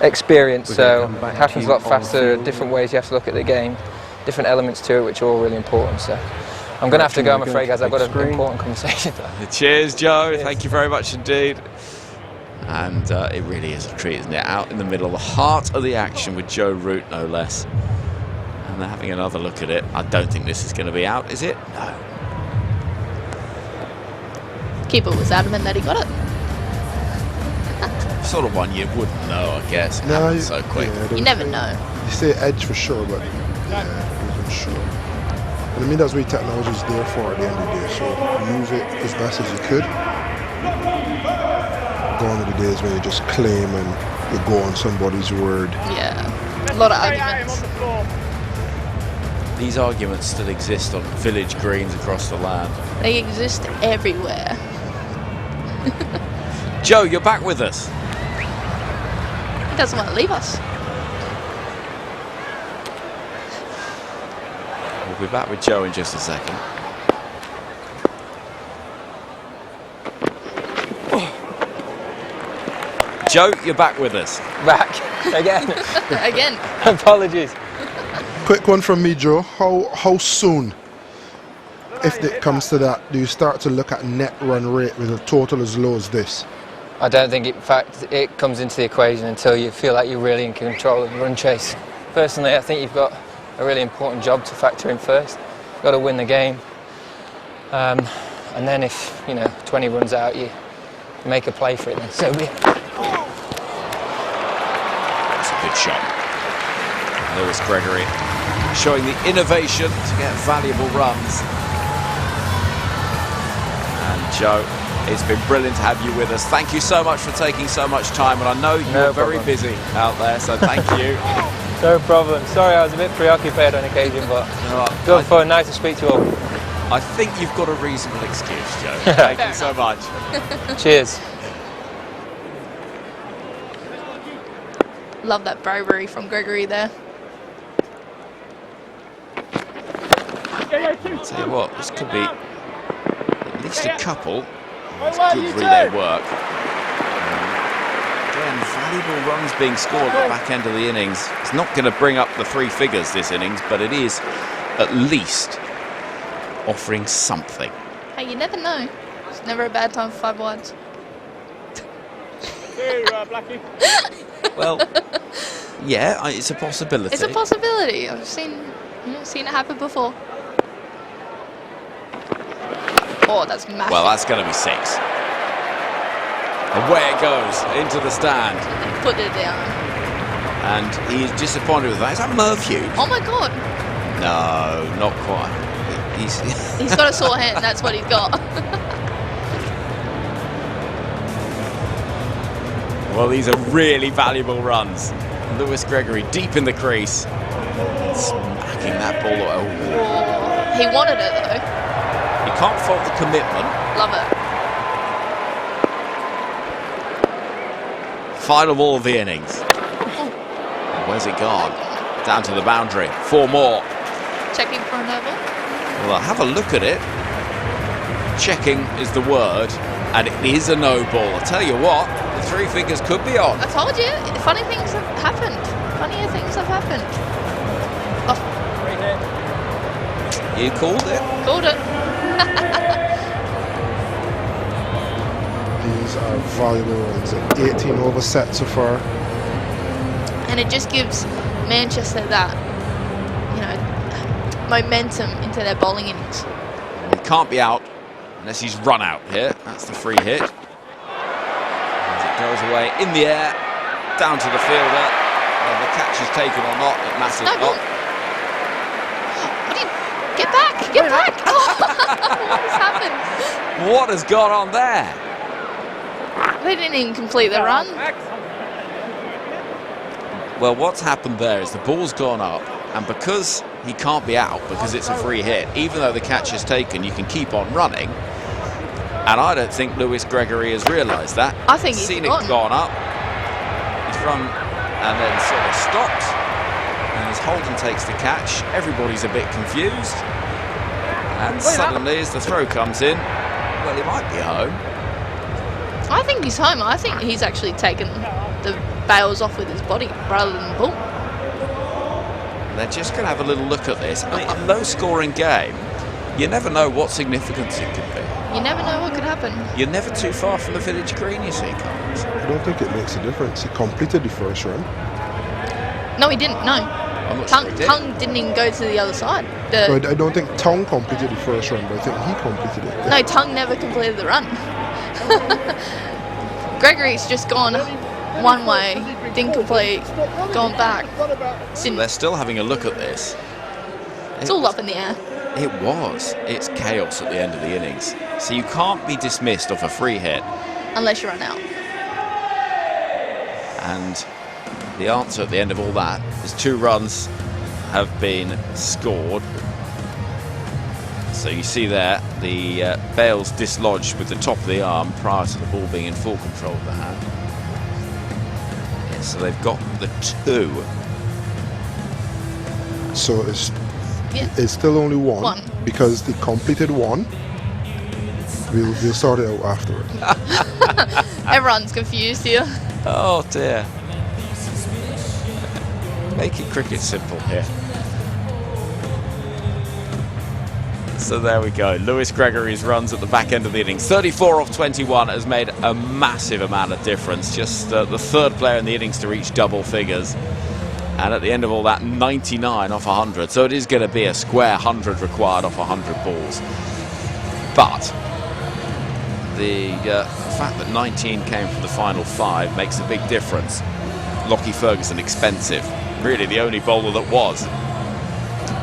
experience. So it happens a lot faster, different ways you have to look at the game. Different elements to it which are all really important, so I'm going to have to go, I'm afraid, guys. I've got an important conversation. Cheers, Joe. Thank you very much indeed. And it really is a treat, isn't it? Out in the middle, the heart of the action with Joe Root, no less. And they're having another look at it. I don't think this is going to be out, is it? No. Keeper was adamant that he got it. Sort of one you wouldn't know, I guess. No, so quick. Yeah, You never know. You say edge for sure, but yeah, he wasn't sure. And I mean, that's what technology is there for at the end of the day. So use it as best as you could. Gone are the days when you just claim and you go on somebody's word. Yeah, a lot of arguments. These arguments still exist on village greens across the land. They exist everywhere. Joe, you're back with us. He doesn't want to leave us. We'll be back with Joe in just a second. Joe, you're back with us. Back again. Again. Apologies. Quick one from me, Joe. How soon, if it comes to that, do you start to look at net run rate with a total as low as this? I don't think, in fact, it comes into the equation until you feel like you're really in control of the run chase. Personally, I think you've got a really important job to factor in first. You've got to win the game. And then if, 20 runs out, you make a play for it, then so be it. That's a good shot. Lewis Gregory showing the innovation to get valuable runs. And Joe, it's been brilliant to have you with us. Thank you so much for taking so much time, and I know you're very busy out there, so thank you. No problem. Sorry, I was a bit preoccupied on occasion, but good fun. Nice to speak to you all. I think you've got a reasonable excuse, Joe. Thank you so much. Cheers. Love that bravery from Gregory there. I'll tell you what, this could be at least a couple. It's good relay work. Again, valuable runs being scored at the back end of the innings. It's not going to bring up the 3 figures this innings, but it is at least offering something. Hey, you never know. It's never a bad time for 5 wides. Blackie. Well, yeah, it's a possibility. It's a possibility. I've seen it happen before. Oh, that's massive. Well, that's going to be 6. Away it goes into the stand. Put it down. And he's disappointed with that. Is that Merv Hughes? Oh my God. No, not quite. He's got a sore hand. That's what he's got. Well, these are really valuable runs. Lewis Gregory deep in the crease. Smacking that ball away. Oh, he wanted it though. You can't fault the commitment. Love it. Final ball of the innings. Where's it gone? Down to the boundary. 4 more. Checking for a no ball. Well, I'll have a look at it. Checking is the word, and it is a no ball. I'll tell you what, the 3 figures could be on. I told you, funny things have happened. Funnier things have happened. Oh. You called it? Called it. These are valuable runs. 18 over set so far. And it just gives Manchester that, momentum into their bowling innings. He can't be out unless he's run out here. That's the free hit. As it goes away in the air, down to the fielder. Whether the catch is taken or not, it matters not. Get back! Get back! What has happened? What has gone on there? They didn't even complete the run. Well, what's happened there is the ball's gone up, and because he can't be out, because it's a free hit, even though the catch is taken, you can keep on running. And I don't think Lewis Gregory has realised that. I think he's seen gone. it gone up. He's run and then sort of stopped. And as Holden takes the catch, everybody's a bit confused. And suddenly, as the throw comes in, well, he might be home. I think he's home. I think he's actually taken the bails off with his body rather than the ball. They're just going to have a little look at this. I mean, a low-scoring game, you never know what significance it could be. You never know what could happen. You're never too far from the village green, you see, Collins. I don't think it makes a difference. He completed the first run. No, he didn't. No. I'm not sure he did. Tongue didn't even go to the other side. But I don't think Tong completed the first run, but I think he completed it. No, Tongue never completed the run. Gregory's just gone one way, didn't complete, gone back. So they're still having a look at this. It's all up in the air. It was. It's chaos at the end of the innings. So you can't be dismissed off a free hit. Unless you run out. And the answer at the end of all that is 2 runs have been scored. So you see there, the bails dislodged with the top of the arm prior to the ball being in full control of the hand. Yeah, so they've got the 2. So it's still only one because they completed 1. We'll sort it out afterwards. Everyone's confused here. Oh dear. Making cricket simple here. So there we go. Lewis Gregory's runs at the back end of the innings. 34 off 21 has made a massive amount of difference. Just the 3rd player in the innings to reach double figures. And at the end of all that, 99 off 100. So it is going to be a square 100 required off 100 balls. But the fact that 19 came from the final 5 makes a big difference. Lockie Ferguson expensive. Really the only bowler that was.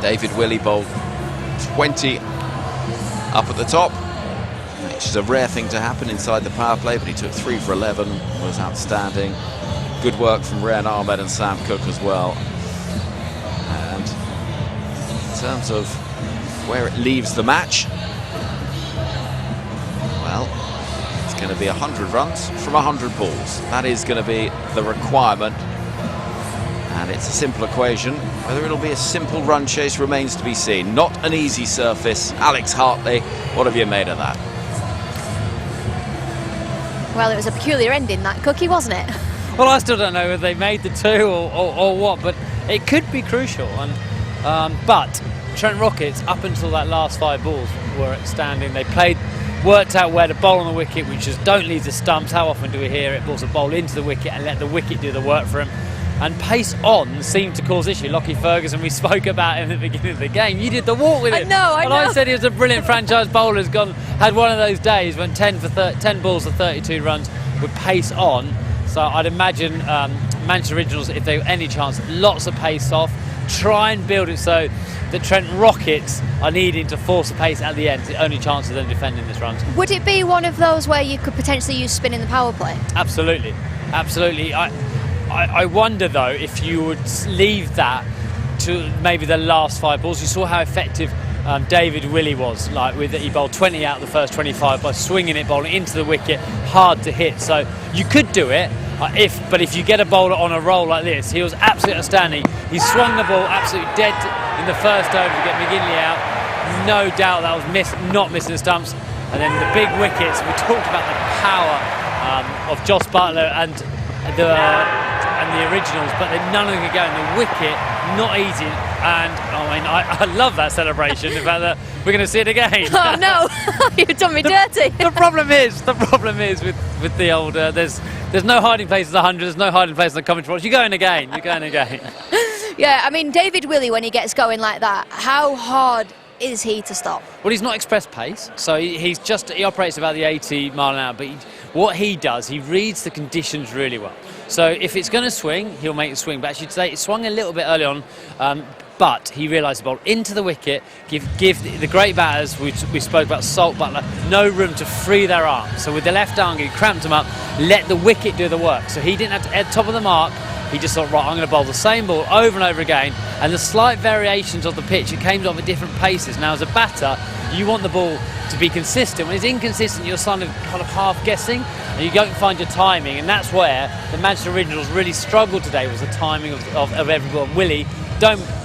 David Willey bowled 20 up at the top, which is a rare thing to happen inside the power play, but he took 3 for 11, was outstanding. Good work from Rehan Ahmed and Sam Cook as well. And in terms of where it leaves the match, well, it's going to be 100 runs from 100 balls. That is going to be the requirement. And it's a simple equation. Whether it'll be a simple run chase remains to be seen. Not an easy surface. Alex Hartley, what have you made of that? Well, it was a peculiar ending, that, Cookie, wasn't it? Well, I still don't know whether they made the 2 or what, but it could be crucial. And but Trent Rockets, up until that last 5 balls, were outstanding. They worked out where to bowl on the wicket, which is don't leave the stumps. How often do we hear it? Balls a bowl into the wicket and let the wicket do the work for him. And pace on seemed to cause issue. Lockie Ferguson, we spoke about him at the beginning of the game. You did the walk with him. I know. I said he was a brilliant franchise bowler. Had one of those days, went 10 balls for 32 runs with pace on. So I'd imagine Manchester Originals, if they any chance, lots of pace off. Try and build it so that Trent Rockets are needing to force the pace at the end. The only chance of them defending this run. Would it be one of those where you could potentially use spin in the power play? Absolutely. I wonder though if you would leave that to maybe the last 5 balls. You saw how effective David Willey was. He bowled 20 out of the first 25 by swinging it, bowling into the wicket, hard to hit. So you could do it but if you get a bowler on a roll like this, he was absolutely outstanding. He swung the ball absolutely dead in the first over to get McGinley out. No doubt that was not missing the stumps. And then the big wickets. We talked about the power of Joss Butler and the Originals, but then none of them could go in the wicket. Not easy, and I love that celebration. In fact, that we're going to see it again. Oh no, you've done me dirty. The problem is with the older. There's no hiding place at 100. There's no hiding place in the commentary box. You're going again. Yeah, I mean, David Willey, when he gets going like that, how hard is he to stop? Well, he's not express pace, so he operates about the 80 mile an hour, but what he does, he reads the conditions really well. So if it's going to swing, he'll make it swing. But actually today it swung a little bit early on, but he realised the ball into the wicket, give the great batters, we spoke about Salt, Butler, no room to free their arms. So with the left arm, he cramped them up, let the wicket do the work. So he didn't have to head top of the mark. He just thought, right, I'm going to bowl the same ball over and over again. And the slight variations of the pitch, it came off at different paces. Now, as a batter, you want the ball to be consistent. When it's inconsistent, you're kind of half guessing, and you don't find your timing. And that's where the Manchester Originals really struggled today, was the timing of every ball. Willie,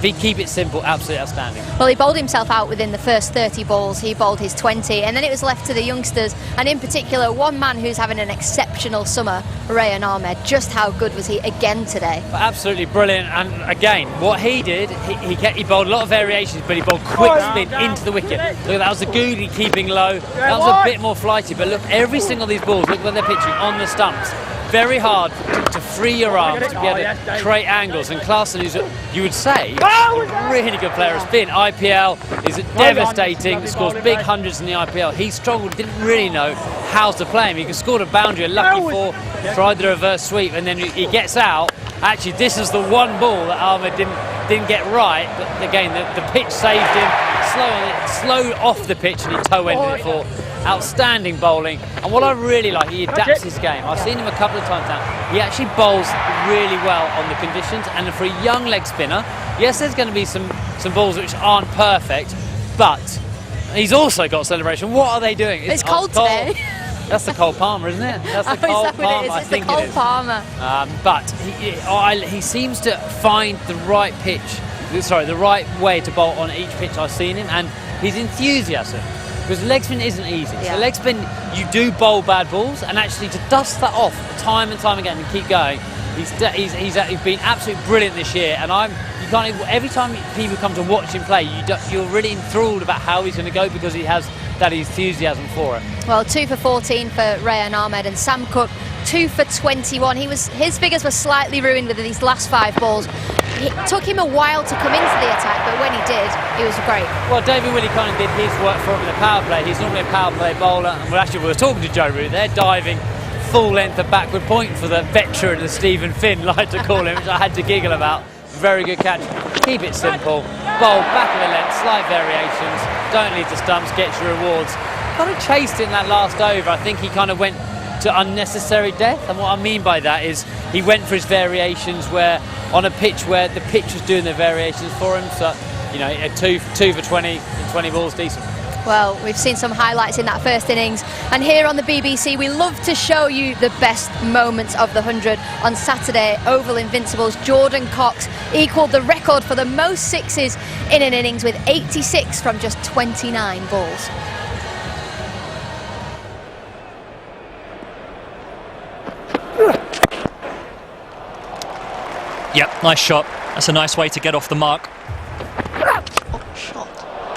keep it simple, absolutely outstanding. Well, he bowled himself out within the first 30 balls. He bowled his 20, and then it was left to the youngsters, and in particular, one man who's having an exceptional summer, Rayan Ahmed. Just how good was he again today? Absolutely brilliant, and again, what he did, he bowled a lot of variations, but he bowled quick spin into the wicket. Look, that was the Goody keeping low. That was a bit more flighty, but look, every single of these balls, look where they're pitching on the stumps. Very hard to free your arms, to be able to create angles. And Klaassen, who's, you would say, a really good player of spin. IPL is devastating, scores big hundreds in the IPL. He struggled, didn't really know how to play him. He scored a boundary, a lucky four, tried the reverse sweep, and then he gets out. Actually, this is the one ball that Ahmed didn't get right, but again, the pitch saved him. Slow off the pitch, and he toe-ended it for outstanding bowling. And what I really like, he adapts his game. I've seen him a couple of times now. He actually bowls really well on the conditions, and for a young leg spinner, yes, there's going to be some balls which aren't perfect, but he's also got celebration. What are they doing? It's cold today. That's the Cole Palmer, isn't it? That's the Cole Palmer. I think it is. Palmer. But he seems to find the right pitch. Sorry, the right way to bowl on each pitch I've seen him, and his enthusiasm. Because leg spin isn't easy. Yeah. So leg spin, you do bowl bad balls, and actually to dust that off time and time again and keep going, he's been absolutely brilliant this year. And every time people come to watch him play, you're really enthralled about how he's going to go, because he has that enthusiasm for it. Well, 2 for 14 for Rayan Ahmed, and Sam Cook 2 for 21. His figures were slightly ruined with these last 5 balls. It took him a while to come into the attack, but when he did, he was great. Well, David Willey kind of did his work for him in the power play. He's normally a power play bowler, and we were talking to Joe Root there, diving full length of backward point for the veteran, as Stephen Finn liked to call him, which I had to giggle about. Very good catch. Keep it simple. Bowl back of the length, slight variations. Don't lead to stumps, gets your rewards. Kind of chased in that last over. I think he kind of went to unnecessary death, and what I mean by that is he went for his variations where on a pitch where the pitch was doing the variations for him. So, you know, a 2 for 20 in 20 balls, decent. Well, we've seen some highlights in that first innings, and here on the BBC we love to show you the best moments of the 100. On Saturday, Oval Invincibles Jordan Cox equalled the record for the most sixes in an innings with 86 from just 29 balls. Yep, nice shot. That's a nice way to get off the mark.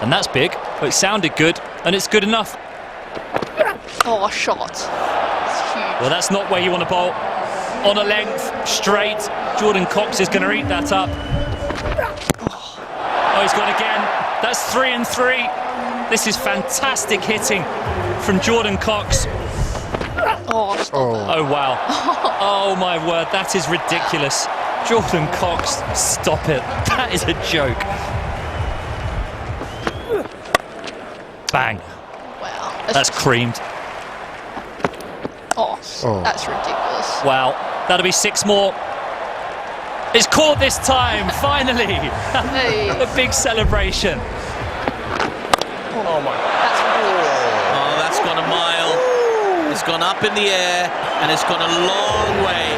And that's big, but it sounded good, and it's good enough. Oh, shot. It's huge. Well, that's not where you want to bowl. On a length, straight. Jordan Cox is going to eat that up. Oh, he's gone again. That's 3 and 3. This is fantastic hitting from Jordan Cox. Oh, wow. Oh, my word, that is ridiculous. Jordan Cox, stop it. That is a joke. Bang. Wow. That's creamed. Oh, that's ridiculous. Wow. That'll be 6 more. It's caught this time, finally. Hey. A big celebration. Oh my. That's ridiculous. Oh, that's gone a mile. It's gone up in the air, and it's gone a long way.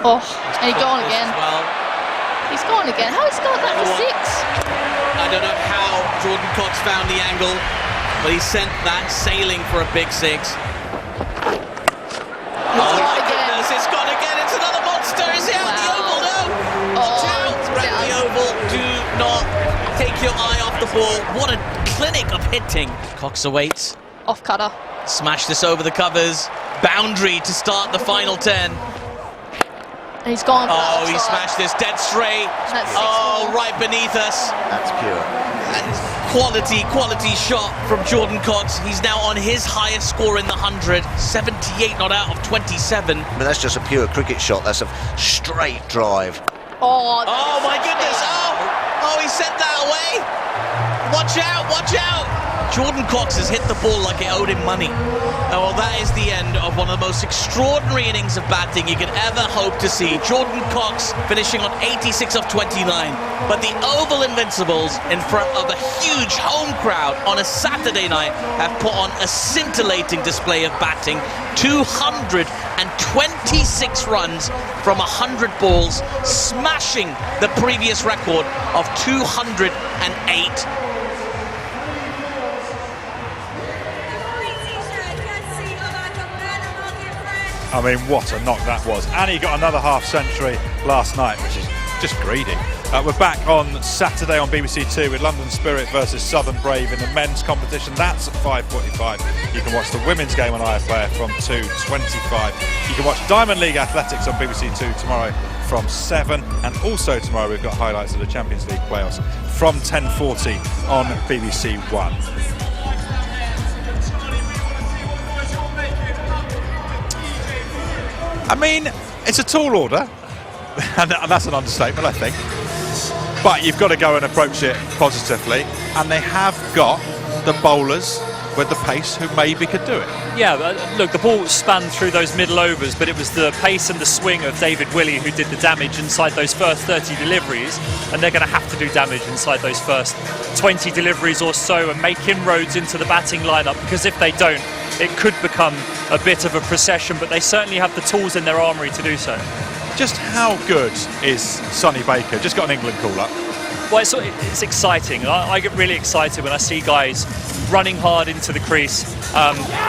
Oh, and he's gone again. Well. He's gone again. How has he got that for 6? I don't know how Jordan Cox found the angle, but he sent that sailing for a big 6. Oh my goodness, it's gone again. It's another monster. Is he out the oval? No. Out around the oval. Do not take your eye off the ball. What a clinic of hitting. Cox awaits. Off cutter. Smash this over the covers. Boundary to start the final 10. He's gone. Oh, he smashed this dead straight. Oh, right beneath us. That's pure. Quality shot from Jordan Cox. He's now on his highest score in the 100, 78 not out of 27. I mean, that's just a pure cricket shot. That's a straight drive. Oh, my goodness. Oh, he sent that away. Watch out, watch out. Jordan Cox has hit the ball like it owed him money. Oh, well, that is the end of one of the most extraordinary innings of batting you could ever hope to see. Jordan Cox finishing on 86 of 29. But the Oval Invincibles, in front of a huge home crowd on a Saturday night, have put on a scintillating display of batting. 226 runs from 100 balls, smashing the previous record of 208. I mean, what a knock that was. And he got another half century last night, which is just greedy. We're back on Saturday on BBC Two with London Spirit versus Southern Brave in the men's competition. That's at 5:45. You can watch the women's game on iPlayer from 2:25. You can watch Diamond League Athletics on BBC Two tomorrow from 7. And also tomorrow we've got highlights of the Champions League playoffs from 10:40 on BBC One. I mean, it's a tall order, and that's an understatement, I think. But you've got to go and approach it positively, and they have got the bowlers with the pace who maybe could do it. Yeah, look, the ball spanned through those middle overs, but it was the pace and the swing of David Willey who did the damage inside those first 30 deliveries, and they're going to have to do damage inside those first 20 deliveries or so and make inroads into the batting lineup, because if they don't, it could become a bit of a procession, but they certainly have the tools in their armoury to do so. Just how good is Sonny Baker? Just got an England call-up. Well, it's exciting. I get really excited when I see guys running hard into the crease,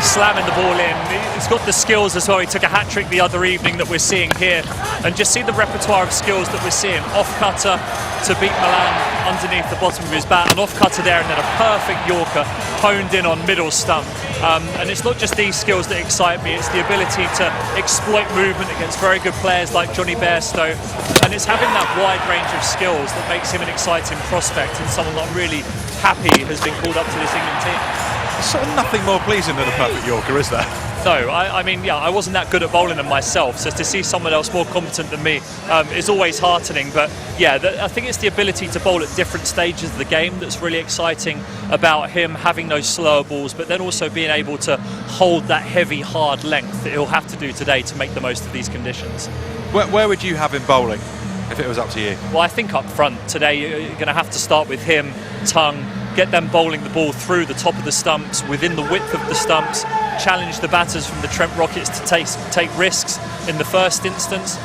slamming the ball in. He's got the skills as well. He took a hat-trick the other evening that we're seeing here. And just see the repertoire of skills that we're seeing. Off-cutter to beat Milan underneath the bottom of his bat. An off-cutter there, and then a perfect Yorker honed in on middle stump. And it's not just these skills that excite me, it's the ability to exploit movement against very good players like Johnny Bairstow. And it's having that wide range of skills that makes him an exciting prospect and someone that I'm really happy has been called up to this England team. There's sort of nothing more pleasing than a perfect Yorker, is there? No, I mean, I wasn't that good at bowling them myself, so to see someone else more competent than me is always heartening. But yeah, I think it's the ability to bowl at different stages of the game that's really exciting about him, having those slower balls, but then also being able to hold that heavy, hard length that he'll have to do today to make the most of these conditions. Where would you have him bowling if it was up to you? Well, I think up front today you're going to have to start with him, Tongue, get them bowling the ball through the top of the stumps, within the width of the stumps, challenge the batters from the Trent Rockets to take risks in the first instance,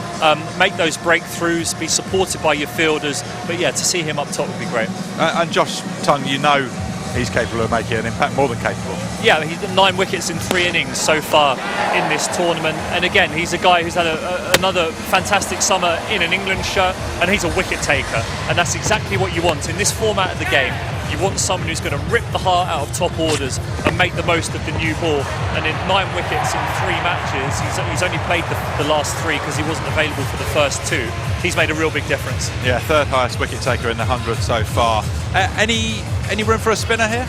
make those breakthroughs, be supported by your fielders. But yeah, to see him up top would be great. And Josh Tongue, you know he's capable of making an impact, more than capable. Yeah, he's got 9 wickets in 3 innings so far in this tournament. And again, he's a guy who's had another fantastic summer in an England shirt, and he's a wicket taker. And that's exactly what you want in this format of the game. You want someone who's going to rip the heart out of top orders and make the most of the new ball. And in 9 wickets in 3 matches, he's only played the last 3 because he wasn't available for the first 2. He's made a real big difference. Yeah, 3rd highest wicket taker in the 100 so far. Any room for a spinner here?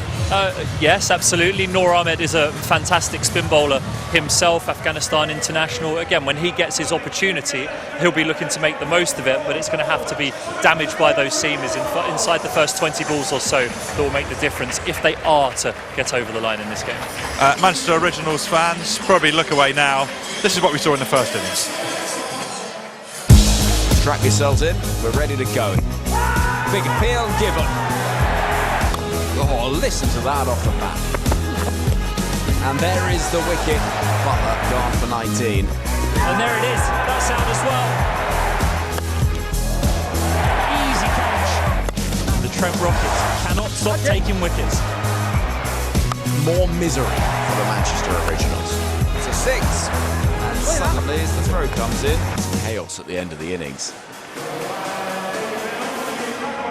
Yes, absolutely. Noor Ahmed is a fantastic spin bowler himself, Afghanistan international. Again, when he gets his opportunity, he'll be looking to make the most of it, but it's going to have to be damaged by those seamers inside the first 20 balls or so that will make the difference if they are to get over the line in this game. Manchester Originals fans, probably look away now. This is what we saw in the first innings. Strap yourselves in, we're ready to go. Big appeal given. Oh, listen to that off the bat. And there is the wicket. Butler gone for 19. And there it is, that sound as well. Easy catch. The Trent Rockets cannot stop taking wickets. More misery for the Manchester Originals. It's a 6. And suddenly, as the throw comes in, chaos at the end of the innings.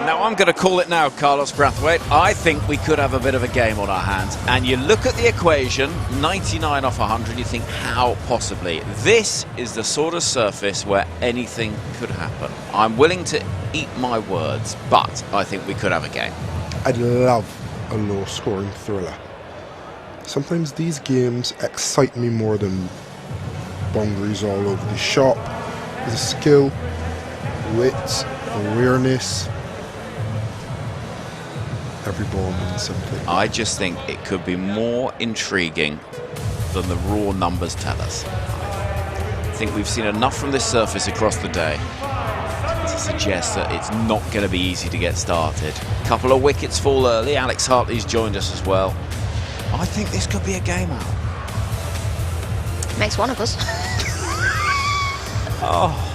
Now I'm going to call it now, Carlos Brathwaite. I think we could have a bit of a game on our hands. And you look at the equation, 99 off 100, you think, how possibly? This is the sort of surface where anything could happen. I'm willing to eat my words, but I think we could have a game. I'd love a low-scoring thriller. Sometimes these games excite me more than boundaries all over the shop. The skill, wit, awareness. Every ball means something. I just think it could be more intriguing than the raw numbers tell us. I think we've seen enough from this surface across the day to suggest that it's not going to be easy to get started. A couple of wickets fall early. Alex Hartley's joined us as well. I think this could be a game out. Makes one of us. Oh.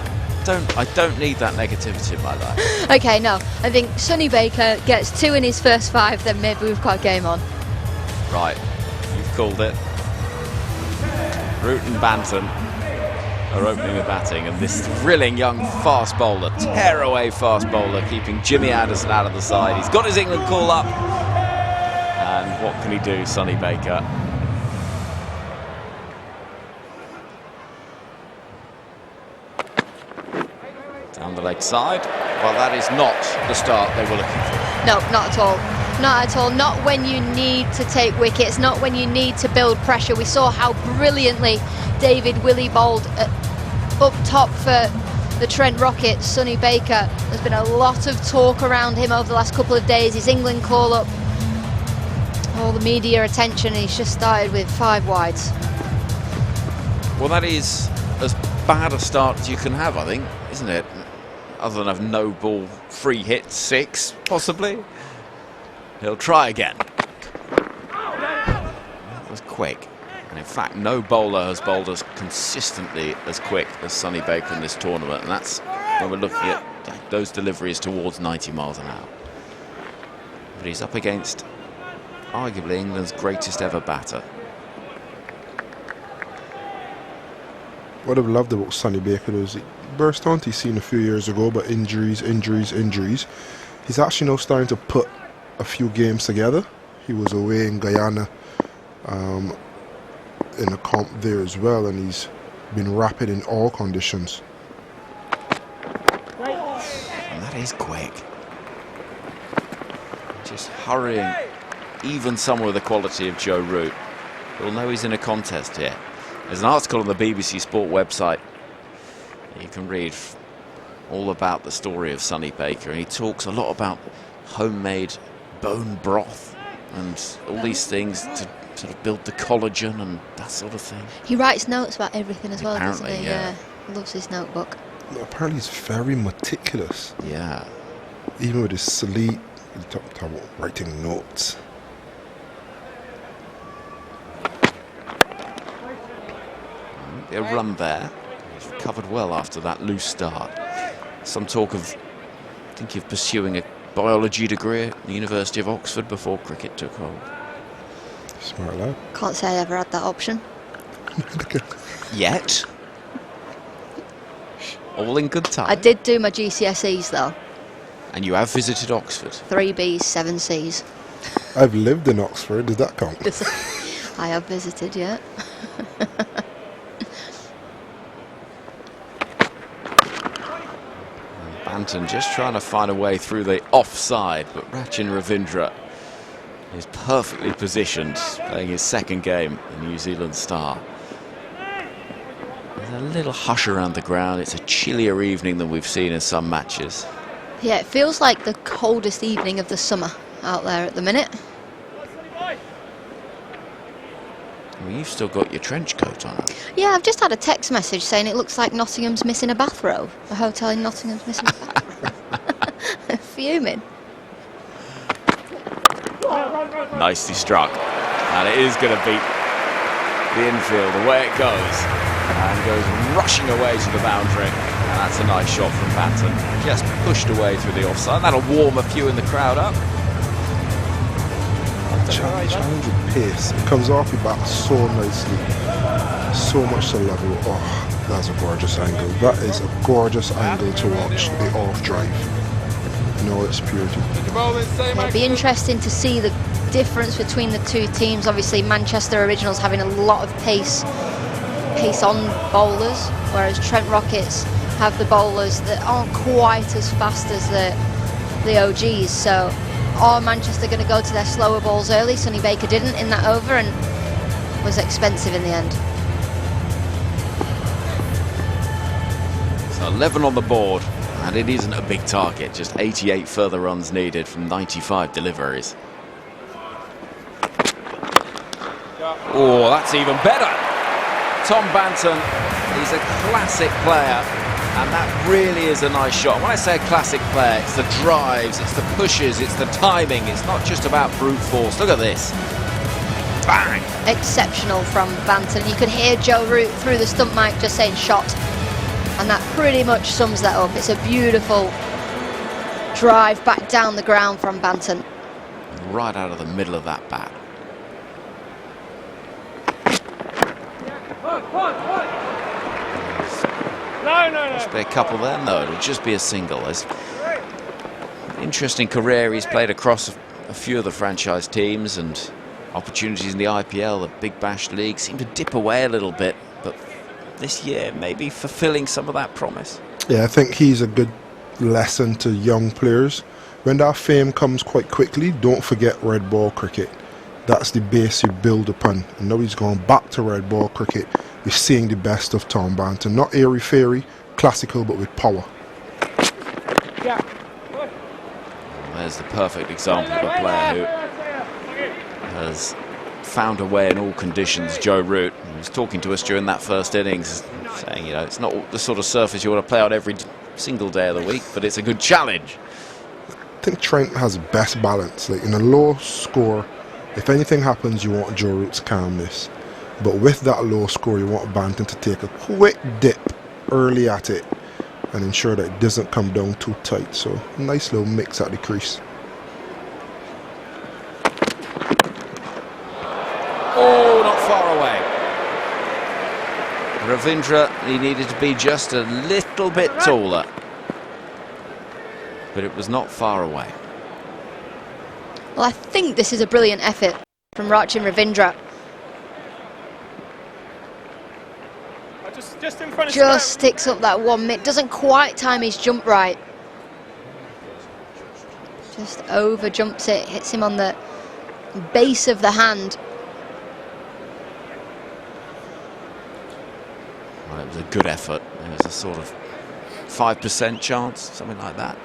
I don't need that negativity in my life. Okay, no. I think Sonny Baker gets 2 in his first 5, then maybe we've got a game on. Right, you've called it. Root and Banton are opening the batting, and this thrilling young fast bowler, tear-away fast bowler, keeping Jimmy Anderson out of the side. He's got his England call up. And what can he do, Sonny Baker? Down the leg side. Well, that is not the start they were looking for. No, not at all. Not at all. Not when you need to take wickets, not when you need to build pressure. We saw how brilliantly David Willey bowled up top for the Trent Rockets. Sonny Baker, there's been a lot of talk around him over the last couple of days. His England call-up, all the media attention, and he's just started with 5 wides. Well, that is as bad a start as you can have, I think, isn't it? Other than a no ball free hit 6, possibly. He'll try again. That was quick. And in fact, no bowler has bowled as consistently as quick as Sonny Baker in this tournament. And that's when we're looking at those deliveries towards 90 miles an hour. But he's up against arguably England's greatest ever batter. What I've loved about Sonny Baker is he burst onto the scene a few years ago, but injuries. He's actually now starting to put a few games together. He was away in Guyana in a comp there as well, and he's been rapid in all conditions. And that is quick. Just hurrying even someone with the quality of Joe Root. You'll know he's in a contest here. There's an article on the BBC Sport website. You can read all about the story of Sonny Baker, and he talks a lot about homemade bone broth and all these things to sort of build the collagen and that sort of thing. He writes notes about everything as well, Apparently, doesn't he? yeah. Loves his notebook. Apparently he's very meticulous. Yeah. Even with his sleep, he talked about writing notes. A run there. He's recovered well after that loose start. Some talk of thinking of pursuing a biology degree at the University of Oxford before cricket took hold. Smart lad. Can't say I ever had that option. Yet. All in good time. I did do my GCSEs though. And you have visited Oxford. 3 Bs, 7 Cs. I've lived in Oxford, does that count? I have visited, yeah. Banton just trying to find a way through the offside, but Rachin Ravindra is perfectly positioned, playing his second game in New Zealand Star. There's a little hush around the ground. It's a chillier evening than we've seen in some matches. Yeah, it feels like the coldest evening of the summer out there at the minute. Well, you've still got your trench coat on. Yeah, I've just had a text message saying it looks like Nottingham's missing a bathrobe. A hotel in Nottingham's missing a bathrobe. Fuming. Nicely struck. And it is going to beat the infield. Away it goes. And goes rushing away to the boundary. And that's a nice shot from Banton. Just pushed away through the offside. That'll warm a few in the crowd up. Challenge with pace. It comes off your back so nicely. So much to level. Oh, that's a gorgeous angle. That is a gorgeous angle to watch the off drive. in all its purity. It'll be interesting to see the difference between the two teams. Obviously, Manchester Originals having a lot of pace on bowlers, whereas Trent Rockets have the bowlers that aren't quite as fast as the OGs. So are Manchester going to go to their slower balls early? Sonny Baker didn't in that over and was expensive in the end. So 11 on the board, and it isn't a big target, just 88 further runs needed from 95 deliveries. Oh, that's even better. Tom Banton, he's a classic player, and that really is a nice shot. When I say a classic player, it's the drives, it's the pushes, it's the timing. It's not just about brute force. Look at this. Bang! Exceptional from Banton. You could hear Joe Root through the stump mic just saying shot, and that pretty much sums that up. It's a beautiful drive back down the ground from Banton. Right out of the middle of that bat. Must be a couple there. No, it'll just be a single. There's interesting career. He's played across a few of the franchise teams, and opportunities in the IPL, the Big Bash League, seem to dip away a little bit, but this year maybe fulfilling some of that promise. Yeah, I think he's a good lesson to young players. When that fame comes quite quickly, don't forget red ball cricket. That's the base you build upon. And now he's going back to red ball cricket. We're seeing the best of Tom Banton. Not airy-fairy, classical, but with power. Yeah. There's the perfect example of a player who has found a way in all conditions. Joe Root, he was talking to us during that first innings, saying, you know, it's not the sort of surface you want to play on every single day of the week, but it's a good challenge. I think Trent has best balance. Like in a low score, if anything happens, you want Joe Root's calmness. But with that low score, you want Banton to take a quick dip early at it and ensure that it doesn't come down too tight. So nice little mix at the crease. Oh, not far away. Ravindra, he needed to be just a little bit taller, but it was not far away. Well, I think this is a brilliant effort from Rachin Ravindra. Just in front of Just sticks up that 1 minute. Doesn't quite time his jump right. Just over jumps it. Hits him on the base of the hand. Well, it was a good effort. It was a sort of 5% chance, something like that.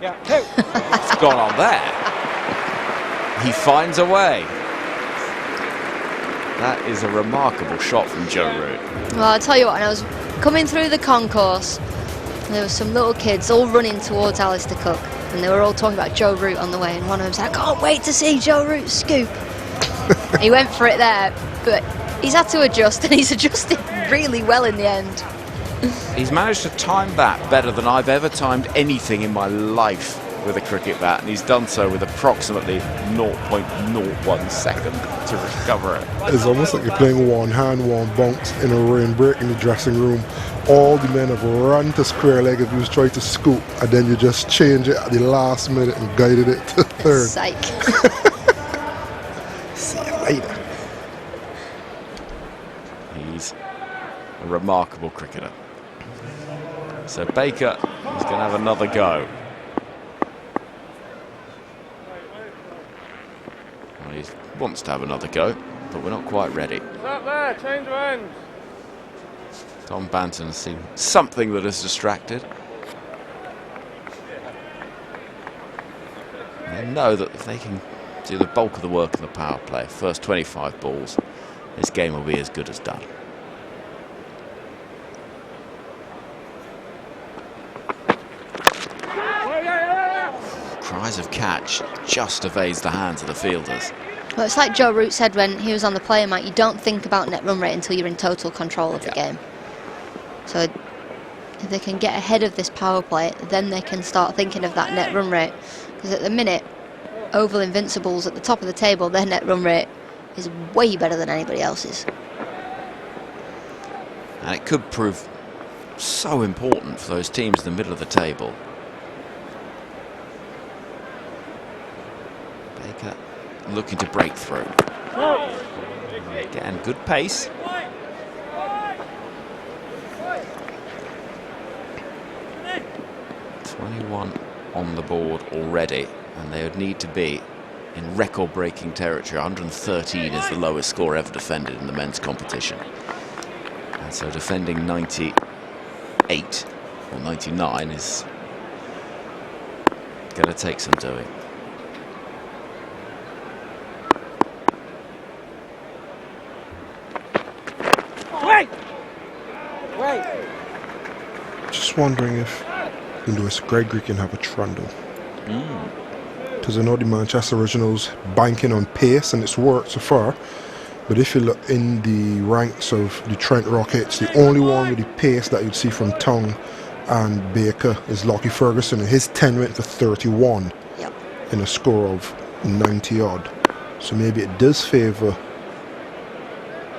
Yeah. It's gone on there. He finds a way. That is a remarkable shot from Joe Root. Well, I'll tell you what, when I was coming through the concourse, there were some little kids all running towards Alistair Cook, and they were all talking about Joe Root on the way, and one of them said, I can't wait to see Joe Root scoop. He went for it there, but he's had to adjust, and he's adjusted really well in the end. He's managed to time that better than I've ever timed anything in my life with a cricket bat, and he's done so with approximately 0.01 second to recover it. It's almost like you're playing one hand, one bounce in a rain break in the dressing room. All the men have run to square leg if you was trying to scoop, and then you just change it at the last minute and guided it to third. Psych. See you later. He's a remarkable cricketer. So Baker is going to have another go. Well, he wants to have another go, but we're not quite ready. Up there, change of ends. Tom Banton has seen something that has distracted. They know that if they can do the bulk of the work in the power play, first 25 balls, this game will be as good as done. Cries of catch just evades the hands of the fielders. Well, it's like Joe Root said when he was on the player mic, you don't think about net run rate until you're in total control of the game. So if they can get ahead of this power play, then they can start thinking of that net run rate. Because at the minute, Oval Invincibles at the top of the table, their net run rate is way better than anybody else's. And it could prove so important for those teams in the middle of the table. Baker looking to break through. Again, good pace. .21 on the board already, and they would need to be in record-breaking territory. 113 is the lowest score ever defended in the men's competition. And so defending 98 or 99 is going to take some doing. Just wondering if Lewis Gregory can have a trundle. Because I know the Manchester Originals banking on pace and it's worked so far. But if you look in the ranks of the Trent Rockets, the only one with the pace that you'd see from Tongue and Baker is Lockie Ferguson, and his 10 went for 31 in a score of 90 odd. So maybe it does favour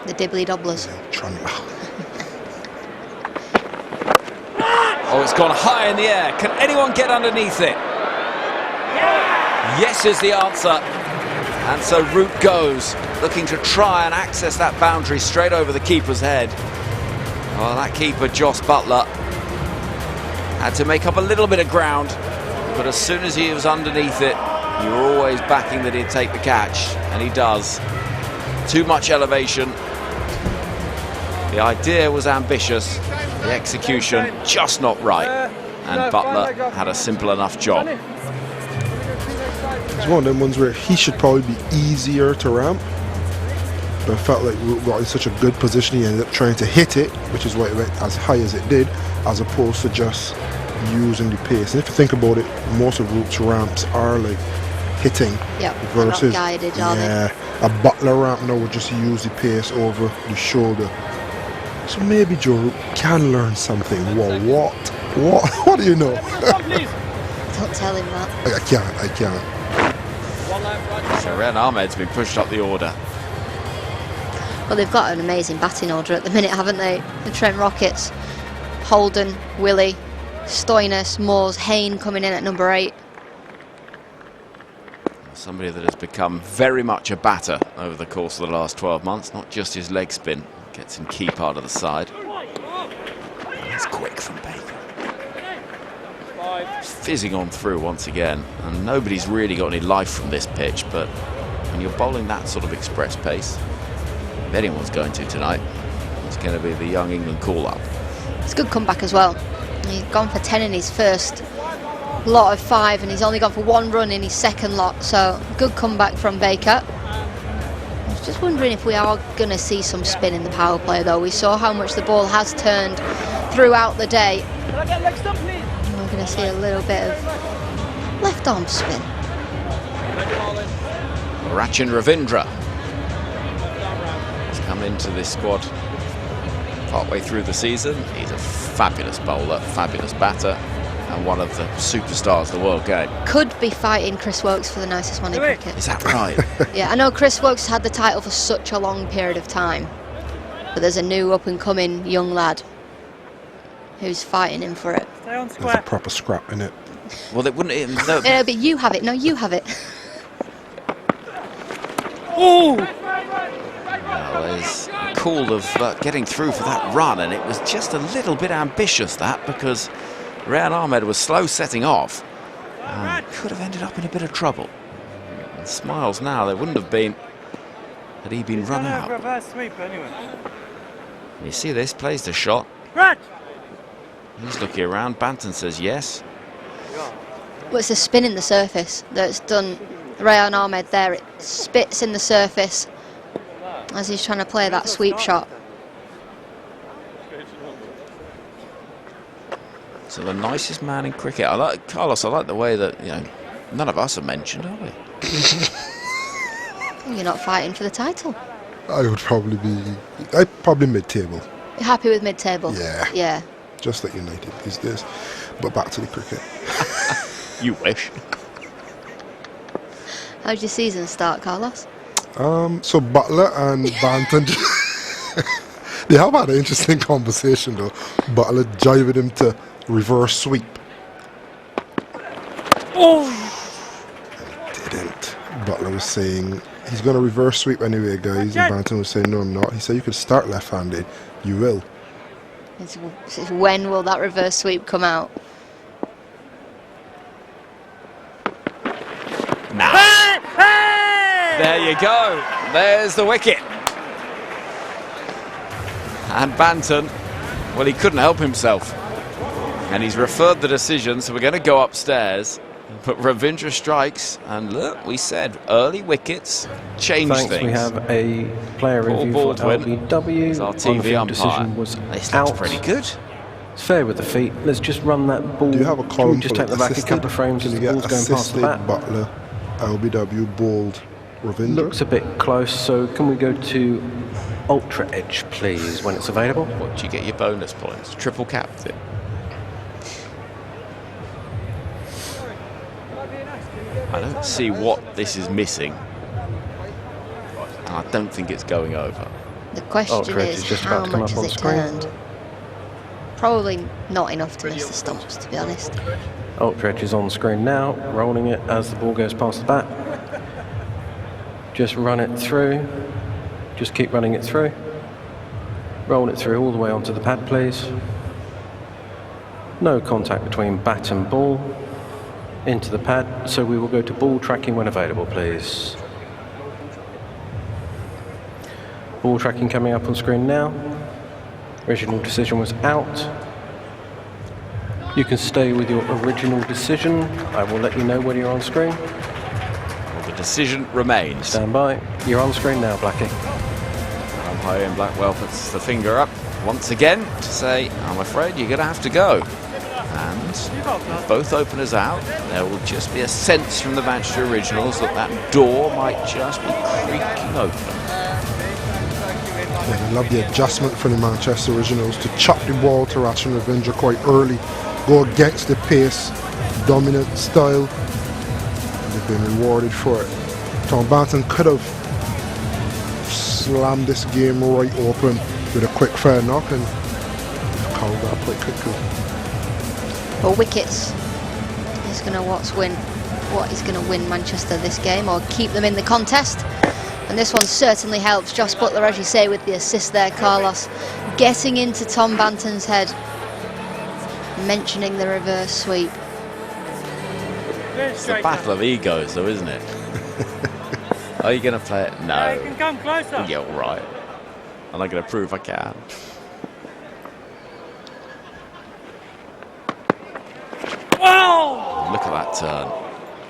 the Dibbly Dobblers. Oh, it's gone high in the air. Can anyone get underneath it? Yes is the answer. And so Root goes, looking to try and access that boundary straight over the keeper's head. Well, that keeper, Joss Butler, had to make up a little bit of ground, but as soon as he was underneath it, you were always backing that he'd take the catch, and he does. Too much elevation. The idea was ambitious, the execution just not right, and Butler had a simple enough job. It's one of them ones where he should probably be easier to ramp, but I felt like Root got in such a good position he ended up trying to hit it, which is why it went as high as it did, as opposed to just using the pace. And if you think about it, most of Root's ramps are like hitting versus guided, a Butler ramp now would just use the pace over the shoulder. So maybe Joe Root can learn something. Well, what do you know? Don't tell him that. I can't. So Ren Ahmed's been pushed up the order. Well, they've got an amazing batting order at the minute, haven't they? The Trent Rockets, Holden, Willie, Stoinis, Moores, Hayne coming in at number 8. Somebody that has become very much a batter over the course of the last 12 months, not just his leg spin. Gets in key part of the side. That's quick from Baker. Fizzing on through once again, and nobody's really got any life from this pitch, but when you're bowling that sort of express pace, if anyone's going to tonight, it's going to be the young England call-up. It's a good comeback as well. He's gone for 10 in his first lot of 5, and he's only gone for 1 run in his second lot, so good comeback from Baker. I was just wondering if we are going to see some spin in the power play, though. We saw how much the ball has turned throughout the day. We're going to see a little bit of left arm spin. Rachin Ravindra has come into this squad partway through the season. He's a fabulous bowler, fabulous batter, and one of the superstars the world game. Could be fighting Chris Woakes for the nicest man in cricket. Is that right? Yeah, I know Chris Woakes had the title for such a long period of time, but there's a new up-and-coming young lad who's fighting him for it. Stay on There's a proper scrap in it. Well, they wouldn't even... It'll be you have it. No, you have it. Oh! Well, there's a call of getting through for that run, and it was just a little bit ambitious, that, because Ryan Ahmed was slow setting off. Could have ended up in a bit of trouble. And smiles now, there wouldn't have been had he been run out. Reverse sweep anyway. You see this, plays the shot. Right. He's looking around, Banton says yes. Well, it's a spin in the surface that's done Rayan Ahmed there. It spits in the surface as he's trying to play that sweep shot. So the nicest man in cricket. I like Carlos. I like the way that, you know, none of us are mentioned, are we? You're not fighting for the title. I'd probably mid-table. You're happy with mid-table? Yeah. Yeah. Just like United these days. But back to the cricket. You wish. How'd your season start, Carlos? So Butler and Banton, They have had an interesting conversation though. Butler jived him to reverse sweep. Oh! Didn't. Butler was saying he's going to reverse sweep anyway, guys. And Banton was saying, no, I'm not. He said, you could start left-handed. You will. It's when will that reverse sweep come out? Now. There you go. There's the wicket. And Banton, well, he couldn't help himself. And he's referred the decision, so we're going to go upstairs. But Ravindra strikes, and look, we said early wickets change Thanks, things. we have a player review for LBW. Our TV umpire. Decision was this out. looks pretty good. It's fair with the feet. Let's just run that ball. Do you have a column just for take the back a assisted? couple of frames Can as you the get ball's going past the assisted bat? Butler, LBW, bowled, Ravindra? Looks a bit close, so can we go to Ultra Edge, please, when it's available? What do you get your bonus points? Triple captain. I don't see what this is missing. And I don't think it's going over. The question is, how much has it turned? Probably not enough to miss the stumps, to be honest. Ultra Edge is on screen now, rolling it as the ball goes past the bat. Just run it through. Just keep running it through. Roll it through all the way onto the pad, please. No contact between bat and ball. Into the pad, so we will go to ball tracking when available, please. Ball tracking coming up on screen now. Original decision was out. You can stay with your original decision. I will let you know when you're on screen. Well, the decision remains. Stand by. You're on screen now, Blackie. Umpire in Blackwell puts the finger up once again to say, I'm afraid you're going to have to go. And with both openers out, there will just be a sense from the Manchester Originals that that door might just be creaking open. Yeah, I love the adjustment from the Manchester Originals to chop the ball to Rachin Ravindra quite early, go against the pace, dominant style. And they've been rewarded for it. Tom Banton could have slammed this game right open with a quick fair knock and called that quite quickly. But wickets is going to what is going to win Manchester this game or keep them in the contest. And this one certainly helps. Josh Butler, as you say, with the assist there, Carlos, getting into Tom Banton's head, mentioning the reverse sweep. It's a battle of egos, though, isn't it? Are you going to play it? No. Yeah, you can come closer. Yeah, all right. And I'm going to prove I can. Oh! Look at that turn.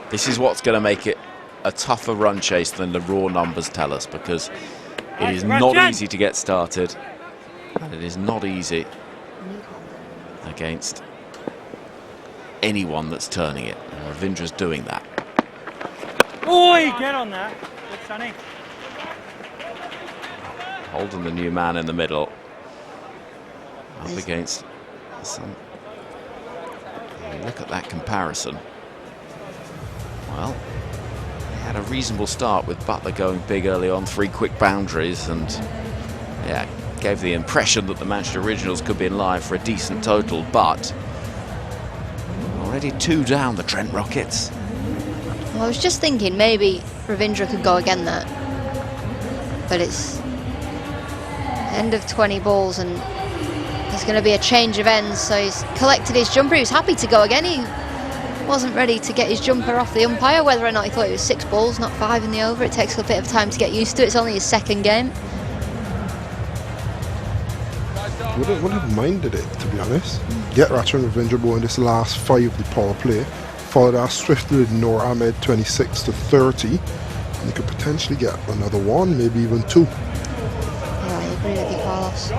This is what's going to make it a tougher run chase than the raw numbers tell us, because it is not easy to get started, and it is not easy against anyone that's turning it. And Ravindra's doing that. Oi, get on that. Good, Sonny. Holding the new man in the middle. Up against some... Look at that comparison. Well, they had a reasonable start with Butler going big early on, 3 quick boundaries, and yeah, gave the impression that the Manchester Originals could be in line for a decent total, but already 2 down, the Trent Rockets. Well, I was just thinking maybe Ravindra could go again there, but it's end of 20 balls and there's going to be a change of ends, so he's collected his jumper. He was happy to go again. He wasn't ready to get his jumper off the umpire, whether or not he thought it was 6 balls, not 5 in the over. It takes a bit of time to get used to it. It's only his second game. Wouldn't have minded it, to be honest. Get Rachin Ravindra in this last 5 of the power play, followed that swiftly with Noor Ahmed 26 to 30, and you could potentially get another 1, maybe even 2. Yeah, I agree with you, Carlos.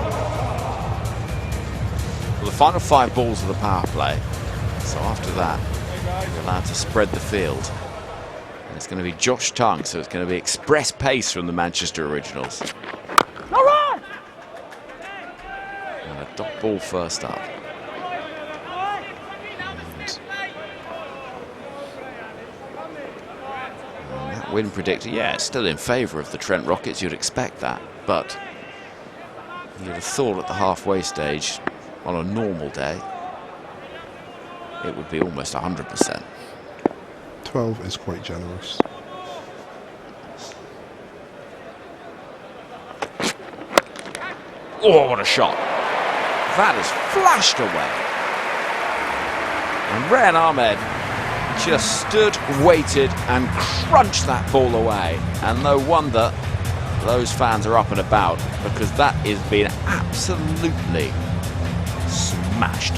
Well, the final 5 balls of the power play, so after that you're allowed to spread the field, and it's going to be Josh Tongue, so it's going to be express pace from the Manchester Originals. All right. And a dot ball first up. And that win predictor, yeah, it's still in favour of the Trent Rockets. You'd expect that, but You'd have thought at the halfway stage, on a normal day, it would be almost 100%. 12 is quite generous. Oh, what a shot. That has flashed away. And Ryan Ahmed just stood, waited, and crunched that ball away. And no wonder those fans are up and about, because that is being absolutely smashed.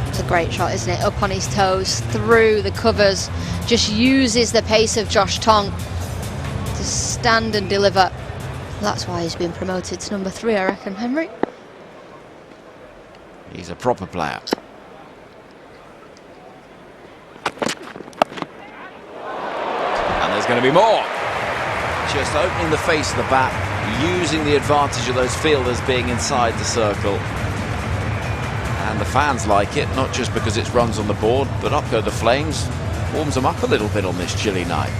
It's a great shot, isn't it? Up on his toes, through the covers, just uses the pace of Josh Tong to stand and deliver. That's why he's been promoted to number 3, I reckon, Henry. He's a proper player. And there's going to be more. Just opening the face of the bat, using the advantage of those fielders being inside the circle. And the fans like it, not just because it's runs on the board, but up go the Flames. Warms them up a little bit on this chilly night.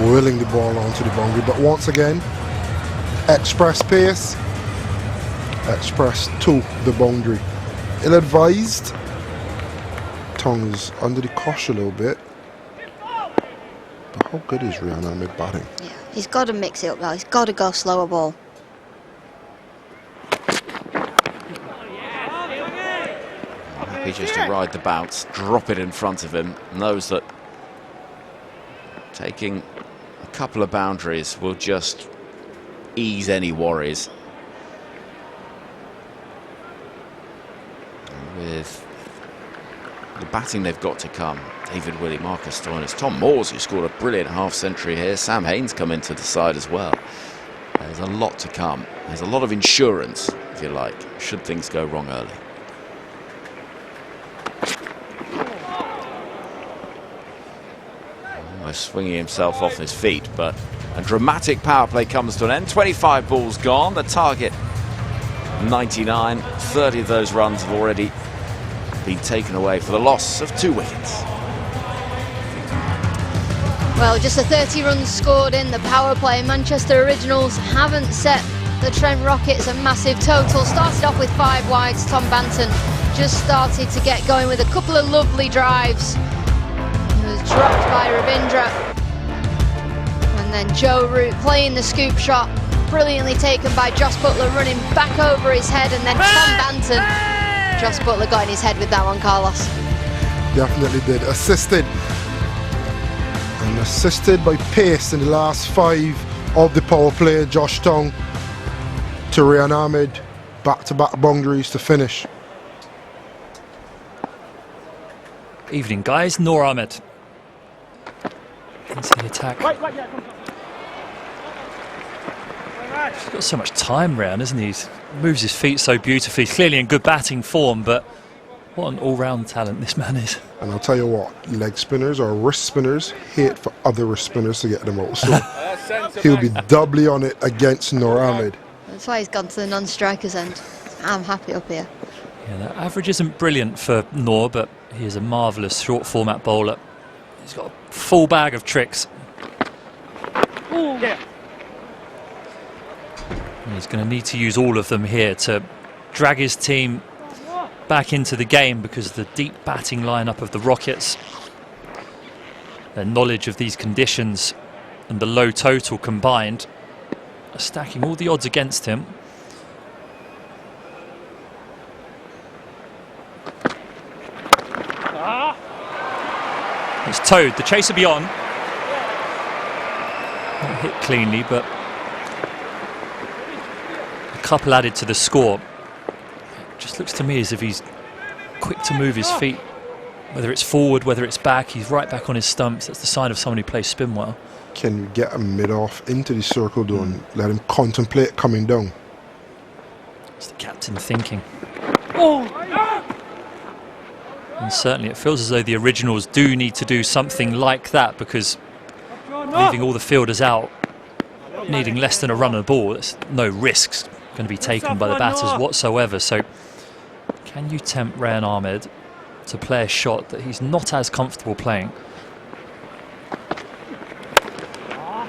Willing the ball onto the boundary, but once again, express pace, express to the boundary. Ill-advised. Tong is under the cosh a little bit. But how good is Ryan Ahmed batting? Yeah, he's got to mix it up now. He's got to go slower ball. Happy just to ride the bounce, drop it in front of him. Knows that taking a couple of boundaries will just ease any worries. And with the batting they've got to come, David Willey, Marcus Stoinis, Tom Moores, who scored a brilliant half-century here, Sam Haines come into the side as well. There's a lot to come. There's a lot of insurance, if you like, should things go wrong early. Swinging himself off his feet, but a dramatic power play comes to an end. 25 balls gone, the target 99. 30 of those runs have already been taken away for the loss of 2 wickets. Well, just the 30 runs scored in the power play. Manchester Originals haven't set the Trent Rockets a massive total. Started off with 5 wides. Tom Banton just started to get going with a couple of lovely drives. Was dropped by Ravindra, and then Joe Root playing the scoop shot, brilliantly taken by Joss Butler, running back over his head, and then Tom Banton. Joss Butler got in his head with that one, Carlos. Definitely did. Assisted by pace in the last 5 of the power play. Josh Tong to Ryan Ahmed, back-to-back boundaries to finish. Evening, guys. Noor Ahmed into the attack. He's got so much time round, isn't he? He moves his feet so beautifully. Clearly in good batting form, but what an all-round talent this man is. And I'll tell you what, leg spinners or wrist spinners hate for other wrist spinners to get them out. So he'll be doubly on it against Noor Ahmed. That's why he's gone to the non-strikers end. I'm happy up here. Yeah, the average isn't brilliant for Noor, but he is a marvellous short format bowler. He's got a full bag of tricks. And he's going to need to use all of them here to drag his team back into the game, because the deep batting lineup of the Rockets, their knowledge of these conditions and the low total combined, are stacking all the odds against him. It's towed, the chase will be on. Not hit cleanly, but a couple added to the score. It just looks to me as if he's quick to move his feet. Whether it's forward, whether it's back, he's right back on his stumps. That's the sign of someone who plays spin well. Can you get him mid-off into the circle though and let him contemplate coming down? It's the captain thinking. And certainly it feels as though the Originals do need to do something like that, because leaving all the fielders out, needing less than a run on the ball, there's no risks going to be taken by the batters whatsoever. So can you tempt Ryan Ahmed to play a shot that he's not as comfortable playing?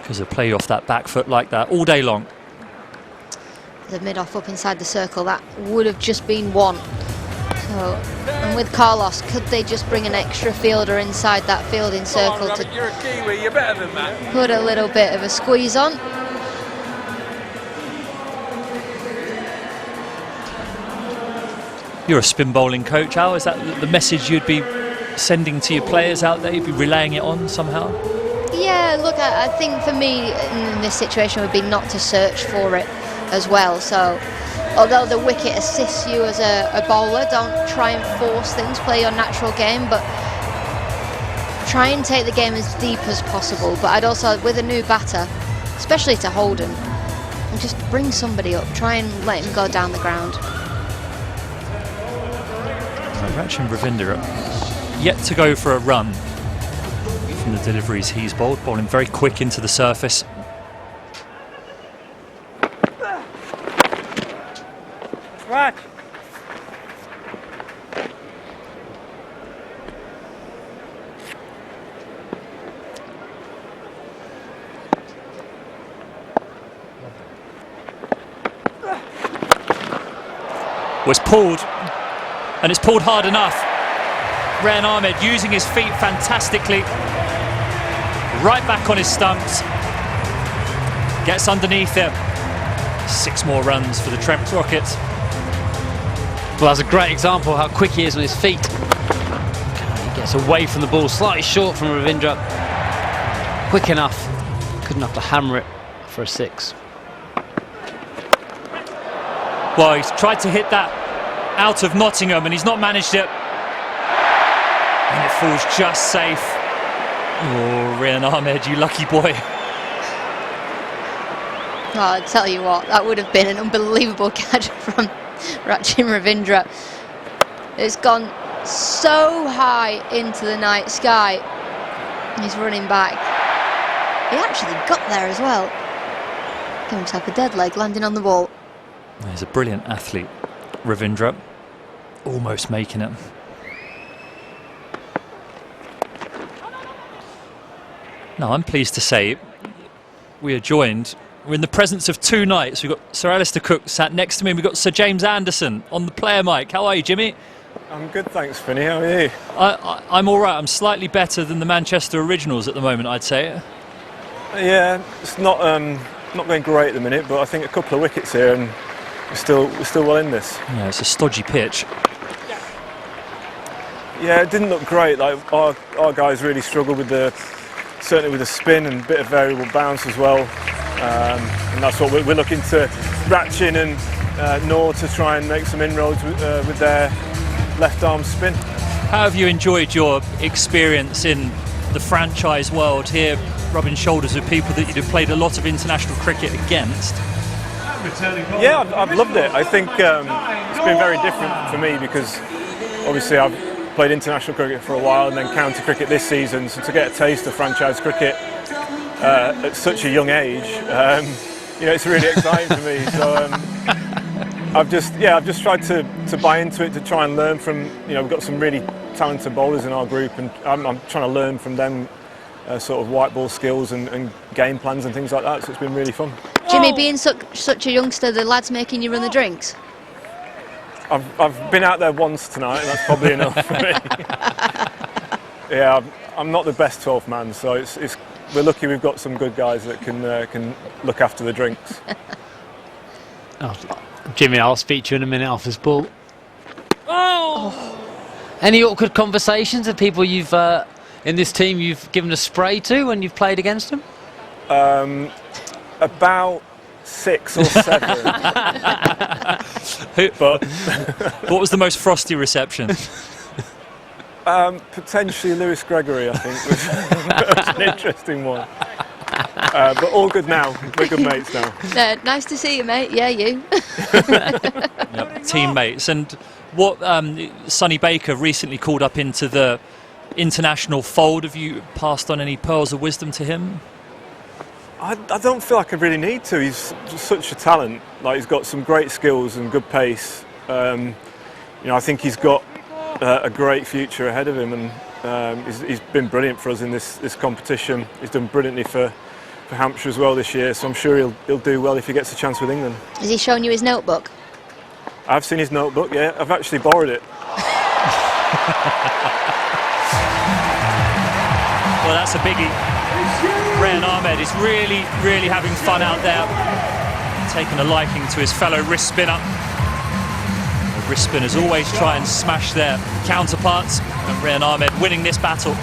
Because he'll play you off that back foot like that all day long. the mid-off up inside the circle, that would have just been one. So, and with Carlos, could they just bring an extra fielder inside that fielding circle to you're a Kiwi, you're better than that. put a little bit of a squeeze on? You're a spin bowling coach, Al. Is that the message you'd be sending to your players out there? You'd be relaying it on somehow? Yeah, look, I think for me in this situation would be not to search for it as well. So, although the wicket assists you as a bowler, don't try and force things, play your natural game, but try and take the game as deep as possible. But I'd also, with a new batter, especially to Holden, just bring somebody up, try and let him go down the ground. Rachin Ravindra yet to go for a run from the deliveries he's bowled, bowling very quick into the surface. Right. Was pulled, and it's pulled hard enough. Rehan Ahmed using his feet fantastically. Right back on his stumps. Gets underneath it. 6 more runs for the Trent Rockets. Well, that's a great example of how quick he is on his feet. He gets away from the ball, slightly short from Ravindra. Quick enough, good enough to hammer it for a 6. Well, he's tried to hit that out of Nottingham and he's not managed it. And it falls just safe. Oh, Rehan Ahmed, you lucky boy. Oh, I tell you what, that would have been an unbelievable catch from Rachin Ravindra. It's gone so high into the night sky. And he's running back. He actually got there as well. Gave himself a dead leg, landing on the ball. He's a brilliant athlete, Ravindra. Almost making it. Now, I'm pleased to say we are joined. We're in the presence of 2 knights. We've got Sir Alistair Cook sat next to me, and we've got Sir James Anderson on the player mic. How are you, Jimmy? I'm good, thanks, Finney. How are you? I'm all right. I'm slightly better than the Manchester Originals at the moment, I'd say. Yeah, it's not going great at the minute, but I think a couple of wickets here, and we're still well in this. Yeah, it's a stodgy pitch. Yeah, it didn't look great. Like our guys really struggled with certainly with the spin and a bit of variable bounce as well. And that's what we're looking to Rachin and Noor to try and make some inroads with their left arm spin. How have you enjoyed your experience in the franchise world here, rubbing shoulders with people that you'd have played a lot of international cricket against? Yeah, I've loved it. I think it's been very different for me because obviously I've played international cricket for a while and then county cricket this season, so to get a taste of franchise cricket at such a young age, it's really exciting for me. So I've just tried to buy into it, to try and learn from. We've got some really talented bowlers in our group, and I'm trying to learn from them sort of white ball skills and game plans and things like that. So it's been really fun. Jimmy, being such a youngster, the lads making you run the drinks? I've been out there once tonight, and that's probably enough for me. Yeah, I'm not the best 12th man, so we're lucky we've got some good guys that can look after the drinks. Jimmy, I'll speak to you in a minute off this ball. Oh! Any awkward conversations with people you've in this team you've given a spray to when you've played against them? About 6 or 7. But what was the most frosty reception? Potentially Lewis Gregory, I think, was an interesting one. But all good now. We're good mates now. Nice to see you, mate. Yeah, you. Yep, teammates. And what Sonny Baker recently called up into the international fold. Have you passed on any pearls of wisdom to him? I don't feel like I really need to. He's just such a talent. Like, he's got some great skills and good pace. I think he's got a great future ahead of him, and he's been brilliant for us in this competition. He's done brilliantly for for Hampshire as well this year, so I'm sure he'll do well if he gets a chance with England. Has he shown you his notebook? I've seen his notebook, yeah. I've actually borrowed it. Well, that's a biggie. Rehan Ahmed is really, really having fun out there, taking a liking to his fellow wrist spinner. The wrist spinners always try and smash their counterparts, and Rehan Ahmed winning this battle.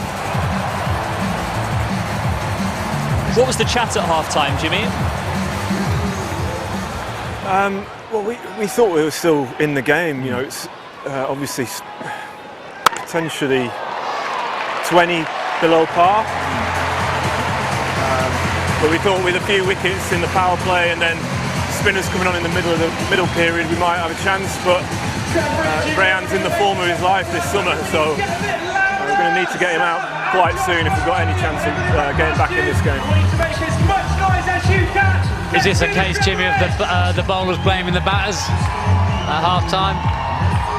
What was the chat at half-time, Jimmy? Well, we thought we were still in the game. You know, it's obviously potentially 20 below par. But we thought with a few wickets in the power play and then spinners coming on in the middle period, we might have a chance. But Rehan's in the form of his life this summer, so we're going to need to get him out quite soon if we've got any chance of getting back in this game. Is this a case, Jimmy, of the bowlers blaming the batters at half-time?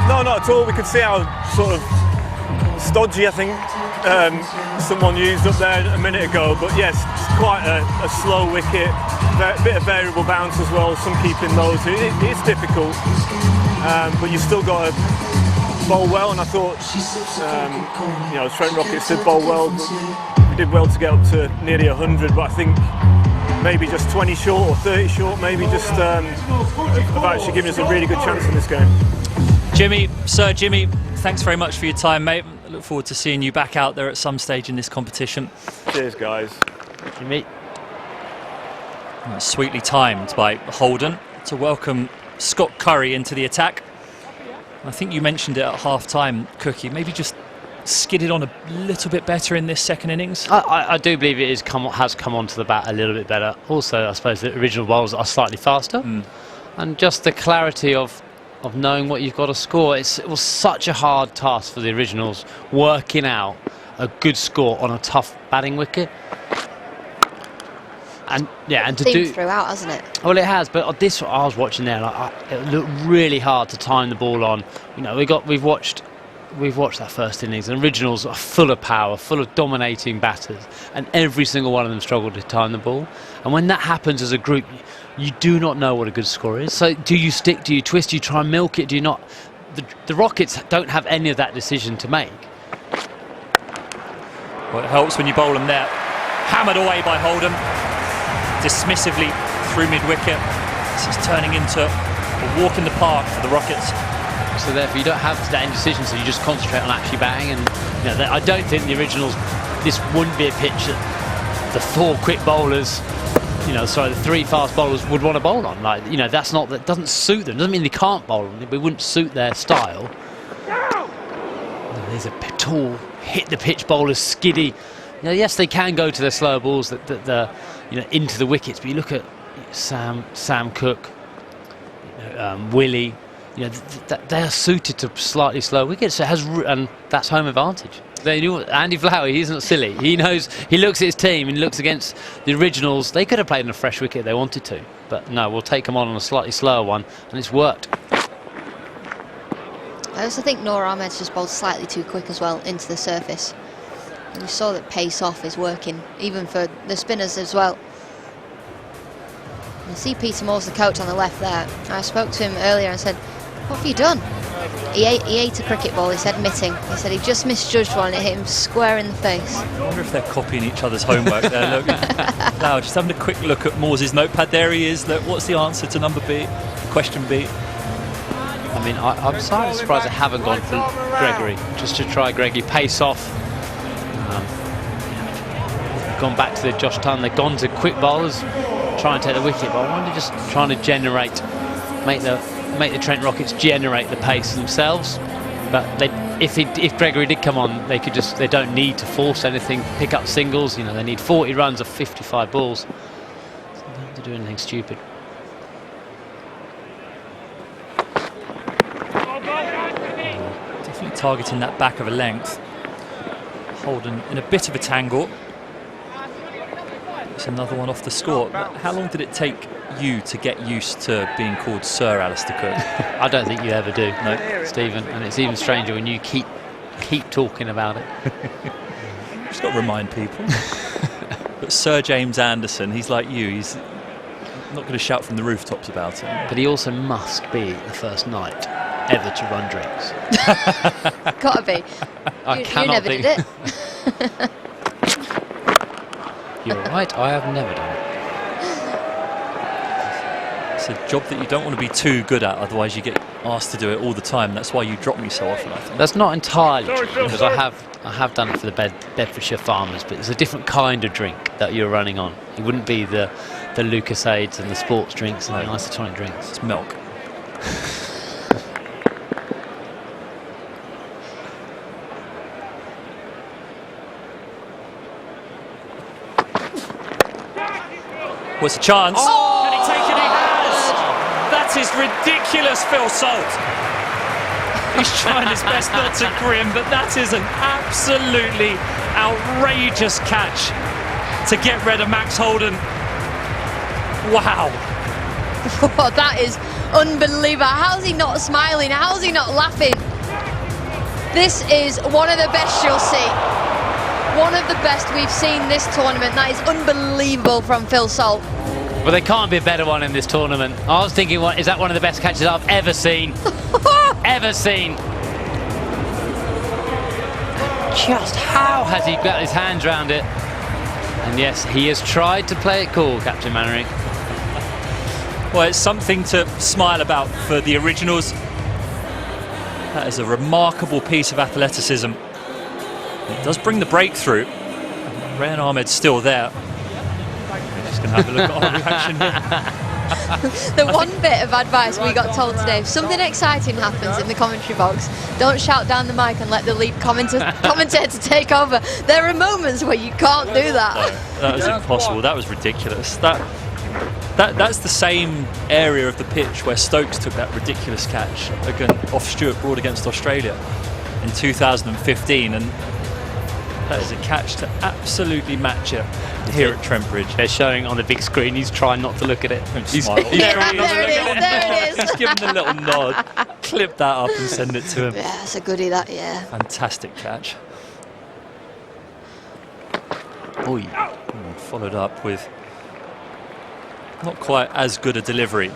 No, not at all. We could see how sort of stodgy, I think, someone used up there a minute ago. But yes, it's quite a slow wicket, a bit of variable bounce as well, some keeping those. It's difficult, but you've still got to bowl well, and I thought, Trent Rockets did bowl well. We did well to get up to nearly 100, but I think maybe just 20 short or 30 short, maybe just have actually given us a really good chance in this game. Jimmy, Sir Jimmy, thanks very much for your time, mate. I look forward to seeing you back out there at some stage in this competition. Cheers, guys. Jimmy. Sweetly timed by Holden to welcome Scott Curry into the attack. I think you mentioned it at half-time, Cookie, maybe just skidded on a little bit better in this second innings. I do believe it has come onto the bat a little bit better. Also, I suppose the original bowls are slightly faster, and just the clarity of knowing what you've got to score. It was such a hard task for the originals, working out a good score on a tough batting wicket. And to do throughout, hasn't it? Well, it has, but this I was watching there. It looked really hard to time the ball on. You know, we've watched that first innings, and originals are full of power, full of dominating batters, and every single one of them struggled to time the ball. And when that happens as a group, you do not know what a good score is. So do you stick? Do you twist? Do you try and milk it? Do you not? The Rockets don't have any of that decision to make. Well, it helps when you bowl them there. Hammered away by Holden. Dismissively through mid-wicket. This is turning into a walk in the park for the Rockets. So therefore you don't have that indecision, so you just concentrate on actually batting. And I don't think the originals, this wouldn't be a pitch that the four quick bowlers, the three fast bowlers would want to bowl on. That doesn't suit them. Doesn't mean they can't bowl them, but it wouldn't suit their style. There's a tall, hit the pitch bowlers, skiddy. Yes, they can go to their slow balls into the wickets, but you look at Sam Cook, Willie. They are suited to slightly slow wickets. So and that's home advantage. They knew Andy Flower. He's not silly. He knows. He looks at his team and looks against the originals. They could have played on a fresh wicket if they wanted to, but no, we'll take them on a slightly slower one, and it's worked. I also think Noor Ahmed's just bowled slightly too quick as well into the surface. And we saw that pace off is working, even for the spinners as well. You see Peter Moore's the coach on the left there. I spoke to him earlier and said, "What have you done?" He ate a cricket ball, he said, mitting. He said he just misjudged one and it hit him square in the face. I wonder if they're copying each other's homework there. Look, now just having a quick look at Moore's notepad. There he is. Look, what's the answer to number B? Question B. I mean, I'm slightly surprised they haven't gone for Gregory, just to try Gregory pace off. Gone back to the Josh Tunn. They've gone to quick bowlers, try and take the wicket. But I wonder, just trying to make the Trent Rockets generate the pace themselves. But if Gregory did come on, they don't need to force anything, pick up singles. They need 40 runs of 55 balls. So they don't have to do anything stupid. Definitely targeting that back of a length. Holden in a bit of a tangle. It's another one off the score. But how long did it take you to get used to being called Sir Alistair Cook? I don't think you ever do, no, Stephen. And it's even stranger when you keep talking about it. Just got to remind people. But Sir James Anderson, he's like you. He's not going to shout from the rooftops about it. But he also must be the first knight ever to run drinks. Gotta be. I you cannot never think. did it. You're right, I have never done it. It's a job that you don't want to be too good at, otherwise you get asked to do it all the time. That's why you drop me so often, I think. That's not entirely true, because I have done it for the Bedfordshire Farmers, but it's a different kind of drink that you're running on. It wouldn't be the Lucasades and the sports drinks and the isotonic drinks. It's milk. What's the chance? Oh! Can he take it? He has! That is ridiculous, Phil Salt. He's trying his best not to grin, but that is an absolutely outrageous catch to get rid of Max Holden. Wow. Oh, that is unbelievable. How's he not smiling? How's he not laughing? This is one of the best you'll see. One of the best we've seen this tournament. That is unbelievable from Phil Salt. Well, there can't be a better one in this tournament. I was thinking, is that one of the best catches I've ever seen? Ever seen. Just how has he got his hands around it? And yes, he has tried to play it cool, Captain Mannering. Well, it's something to smile about for the originals. That is a remarkable piece of athleticism. It does bring the breakthrough. Rayan Ahmed's still there. We're just going to have a look at our reaction here. The one bit of advice we got told today, if something exciting happens in the commentary box, don't shout down the mic and let the lead commentator take over. There are moments where you can't do that. No, that was impossible. That was ridiculous. That's the same area of the pitch where Stokes took that ridiculous catch off Stuart Broad against Australia in 2015, and that is a catch to absolutely match it here at Trent Bridge. They're showing on the big screen. He's trying not to look at it. He's There it is. He's giving a little nod. Clip that up and send it to him. Yeah, that's a goodie, that, yeah. Fantastic catch. Oy. Followed up with not quite as good a delivery.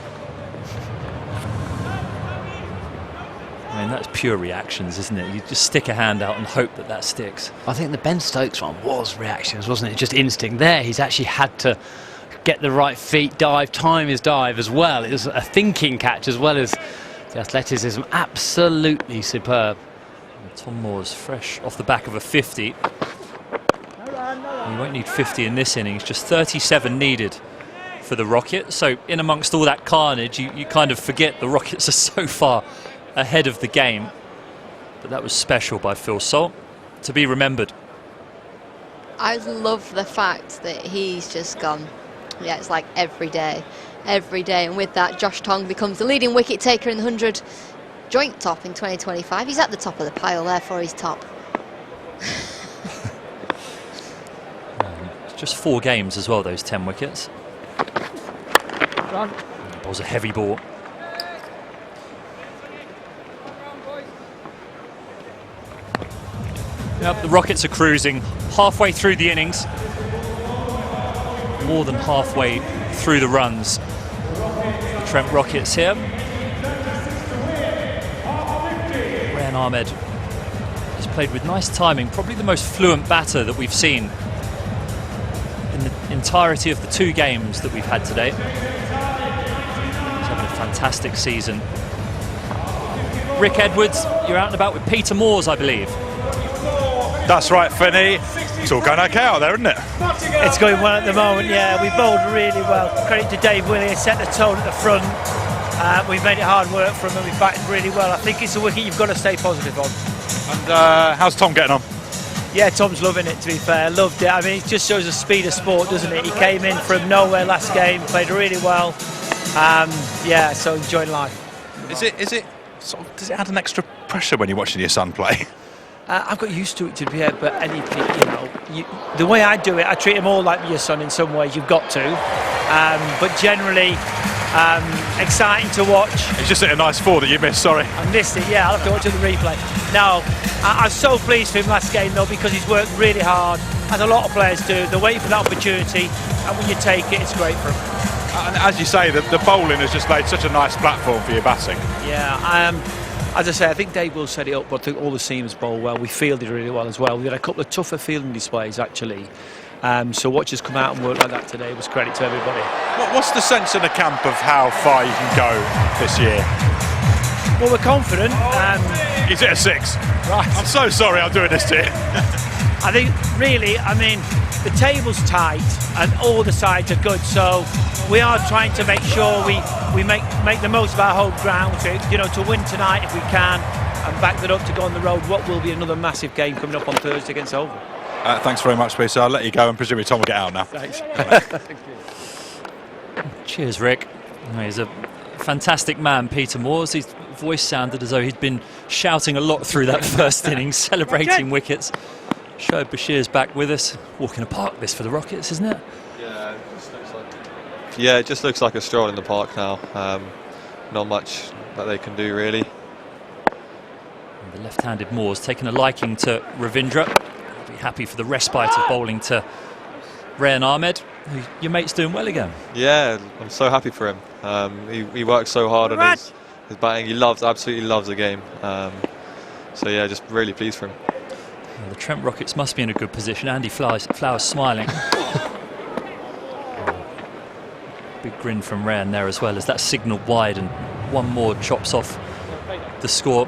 I mean, that's pure reactions, isn't it? You just stick a hand out and hope that that sticks. I think the Ben Stokes one was reactions, wasn't it? Just instinct. There, he's actually had to get the right feet, time his dive as well. It was a thinking catch as well as the athleticism. Absolutely superb. Tom Moore's fresh off the back of a 50. You won't need 50 in this innings, just 37 needed for the Rocket. So in amongst all that carnage, you kind of forget the Rockets are so far ahead of the game. But that was special by Phil Salt, to be remembered. I love the fact that he's just gone, yeah, it's like every day. And with that, Josh Tong becomes the leading wicket taker in the 100 joint top in 2025. He's at the top of the pile there for his top. It's just 4 games as well, those 10 wickets. That was a heavy ball. Yep, the Rockets are cruising halfway through the innings. More than halfway through the runs. The Trent Rockets here. Rayan Ahmed has played with nice timing. Probably the most fluent batter that we've seen in the entirety of the 2 games that we've had today. He's having a fantastic season. Rick Edwards, you're out and about with Peter Moores, I believe. That's right, Finney. It's all going okay out there, isn't it? It's going well at the moment, yeah. We bowled really well. Credit to Dave Willey, set the tone at the front. We've made it hard work for him and we batted really well. I think it's a wicket you've got to stay positive on. And how's Tom getting on? Yeah, Tom's loving it, to be fair. Loved it. I mean, it just shows the speed of sport, doesn't it? He came in from nowhere last game, played really well. Yeah, so enjoying life. Is it sort of, does it add an extra pressure when you're watching your son play? I've got used to it, to be fair, but anything, the way I do it, I treat him all like your son in some ways. You've got to, but generally, Exciting to watch. It's just hit a nice 4 that you missed, sorry. I missed it, yeah, I'll have to watch it on the replay. No, I'm so pleased for him last game though, because he's worked really hard, as a lot of players do. They're waiting for that opportunity, and when you take it, it's great for him. And as you say, the bowling has just laid such a nice platform for your batting. Yeah, as I say, I think Dave will set it up, but I think all the seamers bowl well. We fielded really well as well. We had a couple of tougher fielding displays, actually. So watch us come out and work like that today was credit to everybody. What's the sense in the camp of how far you can go this year? Well, we're confident. Is it a 6? Right. I'm so sorry I'm doing this to you. I think, really, I mean, the table's tight and all the sides are good, so we are trying to make sure we make the most of our home ground to win tonight if we can, and back that up to go on the road. What will be another massive game coming up on Thursday against Oval. Thanks very much, Peter. I'll let you go, and presumably Tom will get out now. Thanks. Cheers, Rick. He's a fantastic man, Peter Moores. His voice sounded as though he'd been shouting a lot through that first innings, celebrating wickets. Shoaib Bashir's back with us. Walk in a park, this for the Rockets, isn't it? Yeah, it just looks like a stroll in the park now. Not much that they can do, really. And the left-handed Moores taking a liking to Ravindra. Be happy for the respite of bowling to Rayan Ahmed. Your mate's doing well again. Yeah, I'm so happy for him. He works so hard on his batting. He absolutely loves the game. So yeah, just really pleased for him. Well, the Trent Rockets must be in a good position. Andy Flowers smiling. Big grin from Rayan there as well, as that signalled wide, and one more chops off the score.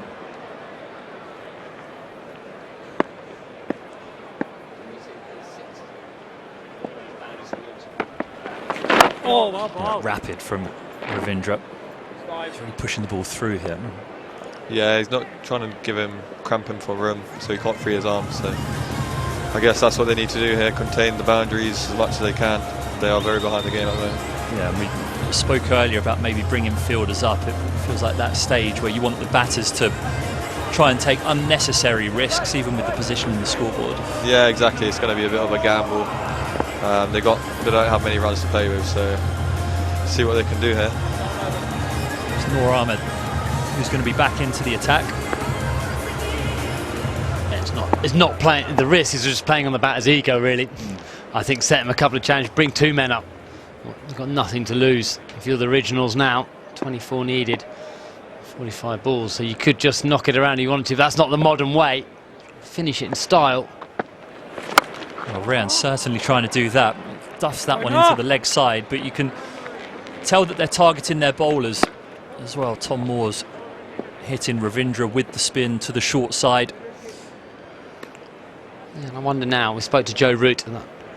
Rapid from Ravindra. He's really pushing the ball through here. Yeah, he's not trying to cramp him for room, so he can't free his arms. So I guess that's what they need to do here, contain the boundaries as much as they can. They are very behind the game at the moment. Yeah, and we spoke earlier about maybe bringing fielders up. It feels like that stage where you want the batters to try and take unnecessary risks, even with the position in the scoreboard. Yeah, exactly. It's going to be a bit of a gamble. They don't have many runs to play with, so see what they can do here. It's Noor Ahmed who's going to be back into the attack. Yeah, it's not playing the risk. It's just playing on the batter's ego, really. I think set him a couple of challenges, bring 2 men up. He's got nothing to lose. If you're the originals now, 24 needed, 45 balls, so you could just knock it around if you wanted to. That's not the modern way. Finish it in style. Well, Rayan's certainly trying to do that. Duffs that one into the leg side, but you can tell that they're targeting their bowlers as well. Tom Moores hitting Ravindra with the spin to the short side. Yeah, and I wonder now, we spoke to Joe Root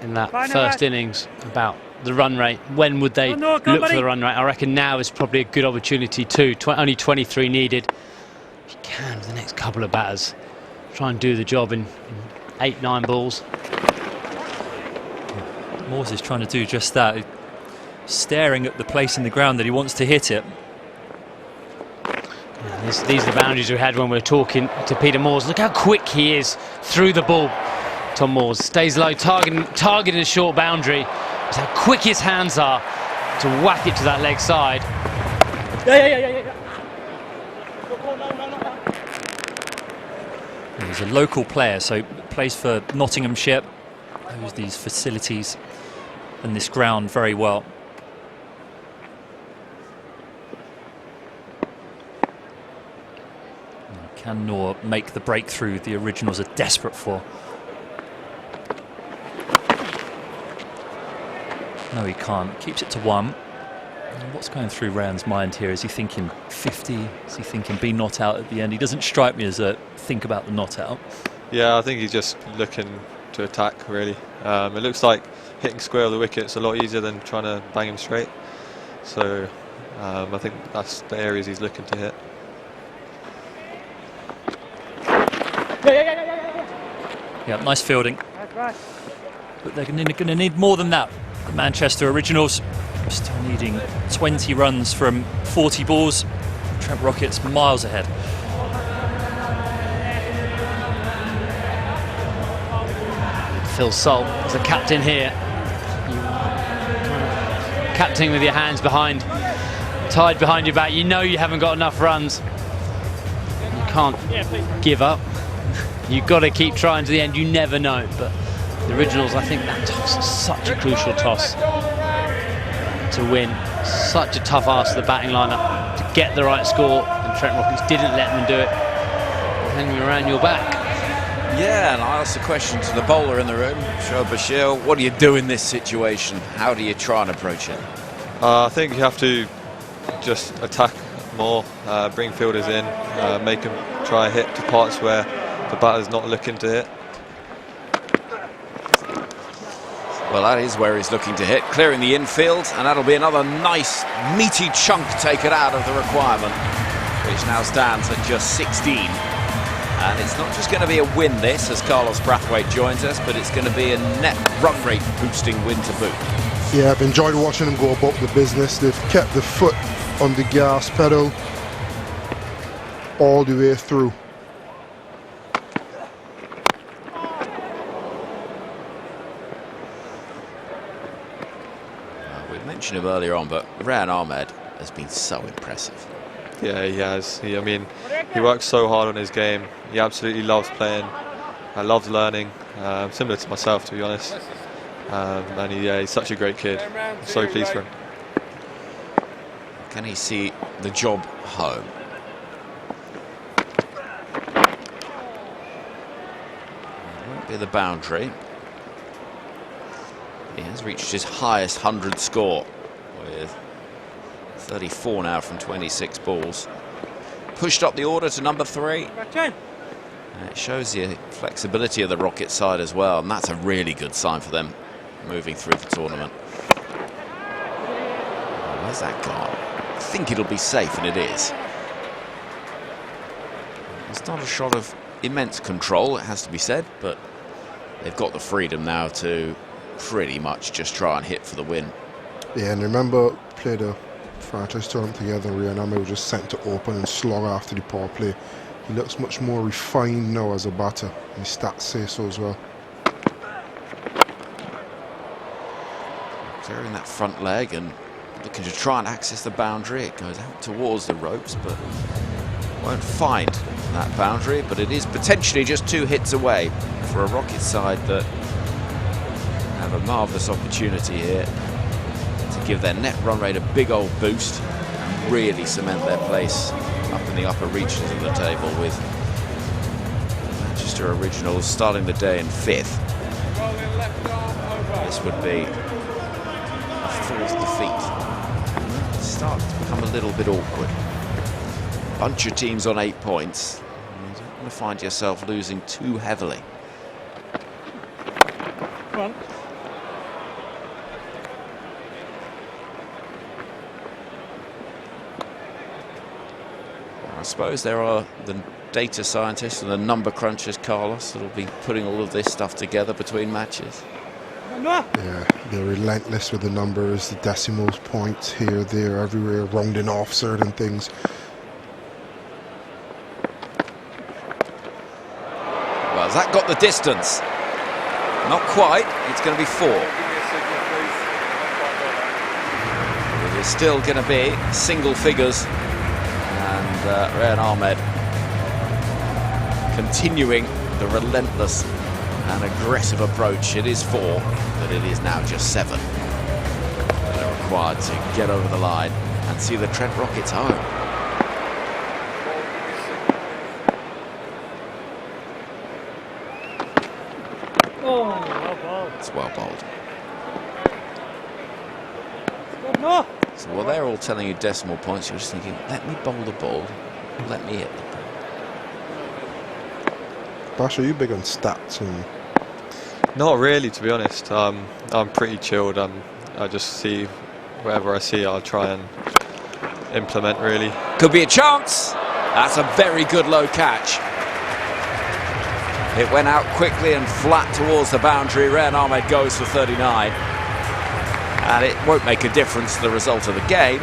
in that first innings about the run rate. When would they look for the run rate? I reckon now is probably a good opportunity too. Only 23 needed. If you can, for the next couple of batters, try and do the job in 8-9 balls. Moores is trying to do just that, staring at the place in the ground that he wants to hit it. Yeah, these are the boundaries we had when we were talking to Peter Moores. Look how quick he is through the ball. Tom Moores stays low, targeting a short boundary. Just how quick his hands are to whack it to that leg side. Yeah. He's a local player, so plays for Nottinghamshire. Knows these facilities and this ground very well. Can Noor make the breakthrough the originals are desperate for? No, he can't. Keeps it to 1. And what's going through Rayan's mind here? Is he thinking 50? Is he thinking be not out at the end? He doesn't strike me as a think about the not out. Yeah, I think he's just looking to attack, really. It looks like hitting square of the wicket's a lot easier than trying to bang him straight. So I think that's the areas he's looking to hit. Yeah, nice fielding. But they're going to need more than that. The Manchester Originals still needing 20 runs from 40 balls. Trent Rockets miles ahead. Phil Salt as a captain here. Captain with your hands behind tied behind your back. You know you haven't got enough runs. You can't give up. You've got to keep trying to the end. You never know. But the Originals, I think that toss is such a crucial toss to win. Such a tough ask to the batting lineup to get the right score, and Trent Rockets didn't let them do it. Hanging around your back. Yeah, and I asked the question to the bowler in the room, Shoaib Bashir, what do you do in this situation? How do you try and approach it? I think you have to just attack more, bring fielders in, make them try hit to parts where the batter's not looking to hit. Well, that is where he's looking to hit, clearing the infield, and that'll be another nice, meaty chunk taken out of the requirement, which now stands at just 16. And it's not just going to be a win, this, as Carlos Brathwaite joins us, but it's going to be a net run rate boosting win to boot. Yeah, I've enjoyed watching them go about the business. They've kept the foot on the gas pedal all the way through. We mentioned him earlier on, but Rehan Ahmed has been so impressive. Yeah, he has. I mean, he works so hard on his game. He absolutely loves playing. Loves learning. Similar to myself, to be honest. And he's such a great kid. I'm so pleased for him. Can he see the job home? It won't be the boundary. He has reached his highest 100 score with 34 now from 26 balls. Pushed up the order to number 3. It shows the flexibility of the Rocket side as well, and that's a really good sign for them moving through the tournament. Where's that gone? I think it'll be safe, and it is. It's not a shot of immense control, it has to be said, but they've got the freedom now to pretty much just try and hit for the win. Yeah, and remember, played a franchise tournament together. Rehan Ahmed was just sent to open and slog after the power play. He looks much more refined now as a batter. His stats say so as well. Clearing that front leg and looking to try and access the boundary. It goes out towards the ropes, but won't find that boundary. But it is potentially just 2 hits away for a Rocket side that have a marvellous opportunity here to give their net run rate a big old boost and really cement their place up in the upper reaches of the table, with Manchester Originals starting the day in 5th. This would be a 4th defeat. It starts to become a little bit awkward. Bunch of teams on 8 points. You don't want to find yourself losing too heavily. Come on. I suppose there are the data scientists and the number crunchers, Carlos, that will be putting all of this stuff together between matches. Yeah, they're relentless with the numbers, the decimals, points here, there, everywhere, rounding off certain things. Well, has that got the distance? Not quite. It's going to be 4. It is still going to be single figures. And Rehan Ahmed continuing the relentless and aggressive approach. It is 4, but it is now just 7 that are required to get over the line and see the Trent Rockets home. It's well bowled. So while they're all telling you decimal points, you're just thinking, let me bowl the ball, let me hit the ball. Bash, are you big on stats? And Not really, to be honest. I'm pretty chilled. I just see whatever I see, I'll try and implement, really. Could be a chance. That's a very good low catch. It went out quickly and flat towards the boundary. Rehan Ahmed goes for 39. And it won't make a difference to the result of the game,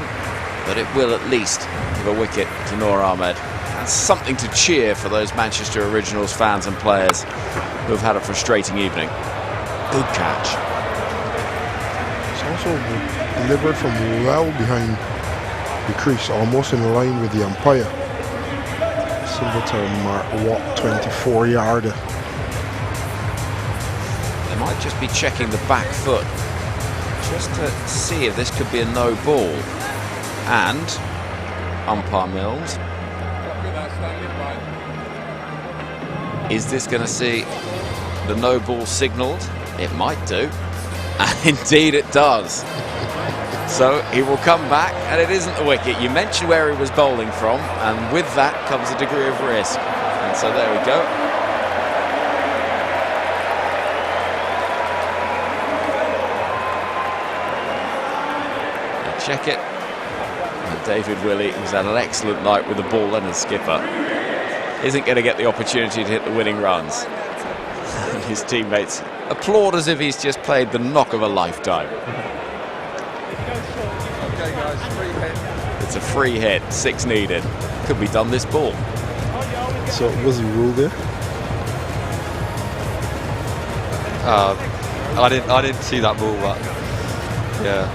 but it will at least give a wicket to Noor Ahmed. That's something to cheer for those Manchester Originals fans and players who've had a frustrating evening. Good catch. it's also delivered from well behind the crease, almost in line with the umpire. Silver to Mark Watt, 24-yarder. They might just be checking the back foot just to see if this could be a no ball. And umpire Mills, is this going to see the no ball signalled? It might do, and indeed it does. So he will come back, and it isn't the wicket. You mentioned where he was bowling from, and with that comes a degree of risk. And so there we go. Check it. And David Willey, who's had an excellent night with the ball and as skipper, isn't going to get the opportunity to hit the winning runs. And his teammates applaud as if he's just played the knock of a lifetime. Okay, guys, free hit. It's a free hit, 6 needed. Could be done this ball. So was the rule there? I didn't see that ball, but yeah.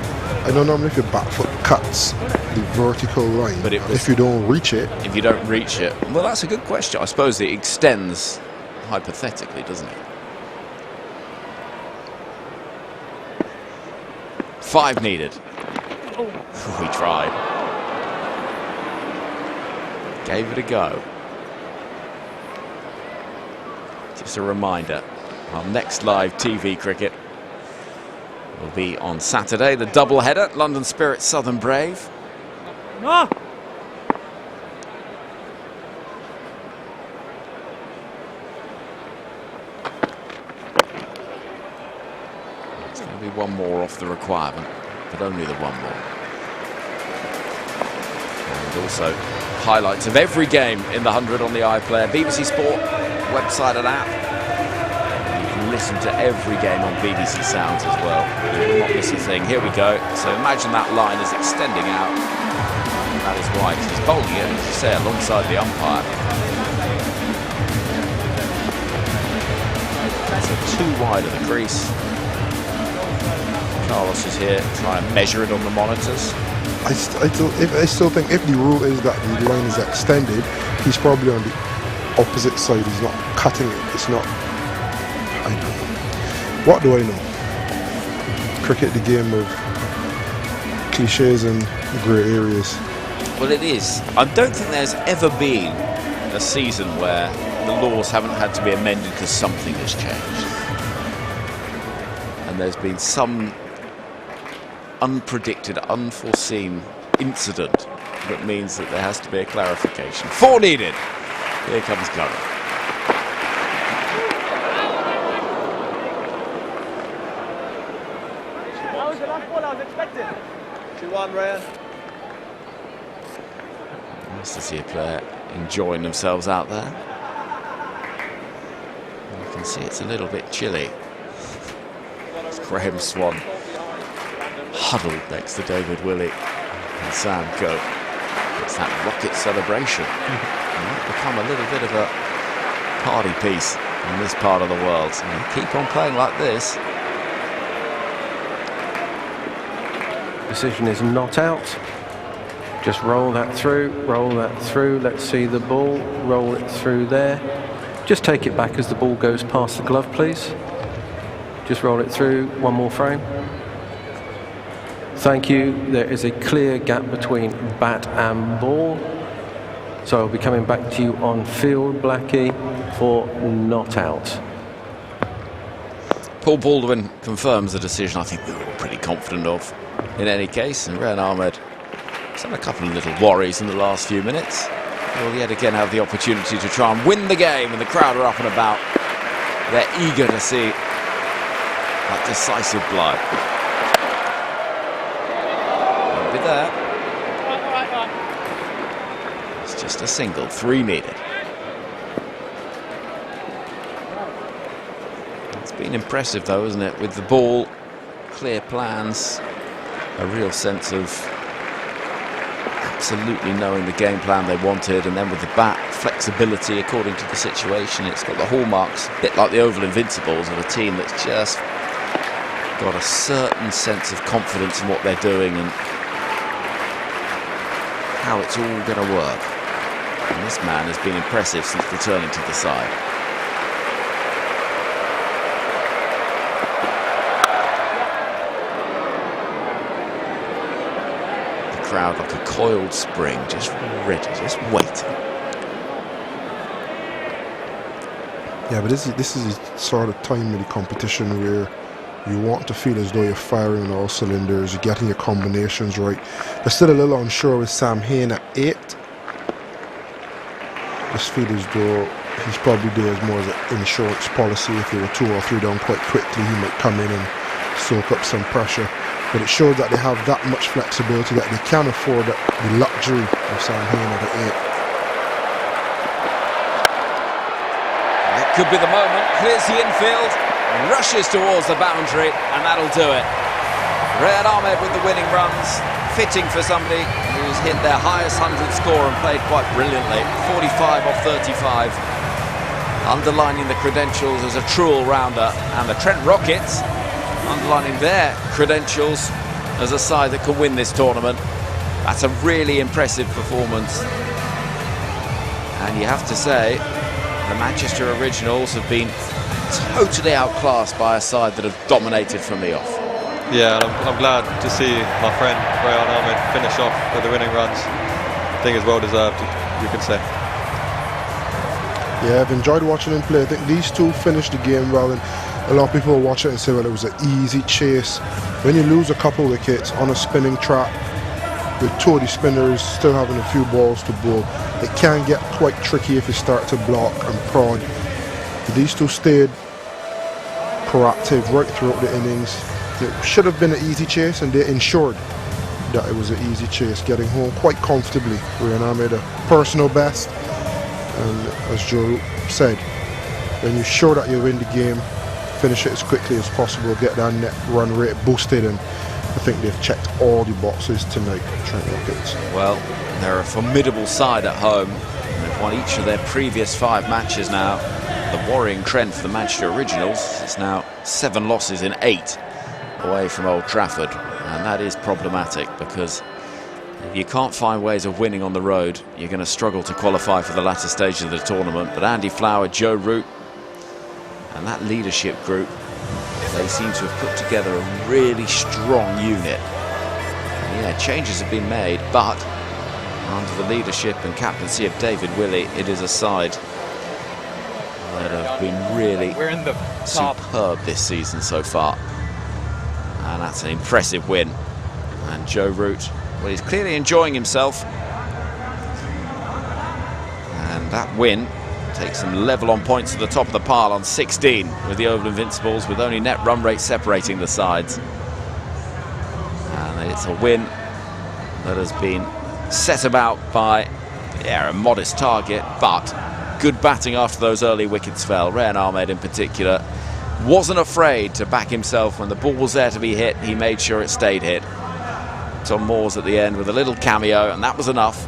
I know normally if your back foot cuts the vertical line, But it was- if you don't reach it, If you don't reach it, well, that's a good question. I suppose it extends hypothetically, doesn't it? 5 needed. We tried. Gave it a go. Just a reminder, our next live TV cricket will be on Saturday, the double-header, London Spirit, Southern Brave. No. It's going to be one more off the requirement, but only the one more. And also highlights of every game in the 100 on the iPlayer, BBC Sport website and app. You can listen to every game on BBC Sounds as well. You will not miss a thing. Here we go. So imagine that line is extending out. And that is why he's bowling it, as you say, alongside the umpire. So 2 wide of the crease. Carlos is here, trying to measure it on the monitors. I still think if the rule is that the line is extended, he's probably on the opposite side. He's not cutting it. It's not. I don't know. What do I know? Cricket, the game of cliches and grey areas. Well, it is. I don't think there's ever been a season where the laws haven't had to be amended because something has changed. And there's been some unpredicted, unforeseen incident that means that there has to be a clarification. 4 needed. Here comes Curran. That was the last ball I was expecting. 2-1, Ryan. Nice to see a player enjoying themselves out there. You can see it's a little bit chilly. It's Graham Swan huddled next to David Willey and Sam Coe. It's that rocket celebration. It might become a little bit of a party piece in this part of the world. So keep on playing like this. Decision is not out. Just roll that through, roll that through. Let's see the ball. Roll it through there. Just take it back as the ball goes past the glove, please. Just roll it through. One more frame. Thank you. There is a clear gap between bat and ball. So I'll be coming back to you on field, Blackie, for not out. Paul Baldwin confirms the decision I think we were all pretty confident of in any case. And Rehan Ahmed has had a couple of little worries in the last few minutes. Will yet again have the opportunity to try and win the game, and the crowd are up and about. They're eager to see that decisive blow. Won't be there. It's just a single, 3 needed. It's been impressive though, isn't it? With the ball, clear plans, a real sense of absolutely knowing the game plan they wanted, and then with the bat, flexibility according to the situation. It's got the hallmarks, a bit like the Oval Invincibles, of a team that's just got a certain sense of confidence in what they're doing, and how it's all going to work. And this man has been impressive since returning to the side. The crowd like a coiled spring, just ready, just waiting. Yeah, but this is the sort of time of the competition where you want to feel as though you're firing on all cylinders, you're getting your combinations right. They're still a little unsure with Sam Hain at 8. Just feel as though he's probably there as more as an insurance policy. If they were 2 or 3 down quite quickly, he might come in and soak up some pressure. But it shows that they have that much flexibility that they can afford the luxury of Sam Hain at 8. It could be the moment. Clears the infield, rushes towards the boundary, and that'll do it. Rayhan Ahmed with the winning runs, fitting for somebody who's hit their highest 100 score and played quite brilliantly. 45 off 35, underlining the credentials as a true all-rounder, and the Trent Rockets underlining their credentials as a side that can win this tournament. That's a really impressive performance, and you have to say the Manchester Originals have been totally outclassed by a side that have dominated from the off. Yeah, and I'm glad to see my friend Rayhan Ahmed finish off with the winning runs. I think it's well deserved, you could say. Yeah, I've enjoyed watching him play. I think these two finished the game well, and a lot of people will watch it and say, well, it was an easy chase. When you lose a couple wickets on a spinning track with 2 of the spinners still having a few balls to bowl, it can get quite tricky if you start to block and prod. These two stayed proactive right throughout the innings. It should have been an easy chase, and they ensured that it was an easy chase, getting home quite comfortably. Rayhan Ahmed a personal best, and as Joe said, when you're sure that you win the game, finish it as quickly as possible, get that net run rate boosted, and I think they've checked all the boxes tonight, Trent Rockets. Well, they're a formidable side at home. They've won each of their previous 5 matches now. The worrying trend for the Manchester Originals is now 7 losses in 8 away from Old Trafford, and that is problematic because if you can't find ways of winning on the road, you're going to struggle to qualify for the latter stages of the tournament. But Andy Flower, Joe Root, and that leadership group, they seem to have put together a really strong unit. And yeah, changes have been made, but under the leadership and captaincy of David Willey, it is a side that have been really superb this season so far. And that's an impressive win. And Joe Root, well, he's clearly enjoying himself. And that win takes them level on points at the top of the pile on 16 with the Oval Invincibles, with only net run rate separating the sides. And it's a win that has been set about by a modest target, but good batting after those early wickets fell. Rayhan Ahmed in particular wasn't afraid to back himself when the ball was there to be hit. He made sure it stayed hit. Tom Moores at the end with a little cameo, and that was enough.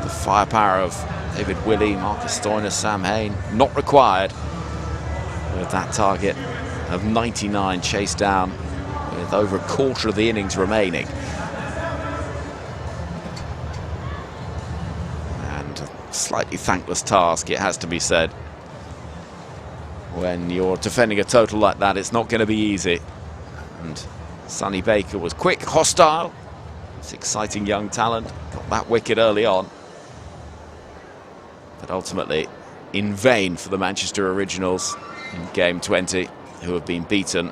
The firepower of David Willey, Marcus Stoinis, Sam Hain, not required with that target of 99 chased down with over a quarter of the innings remaining. And a slightly thankless task, it has to be said. When you're defending a total like that, it's not going to be easy. And Sonny Baker was quick, hostile. It's exciting young talent. Got that wicket early on. But ultimately, in vain for the Manchester Originals in game 20, who have been beaten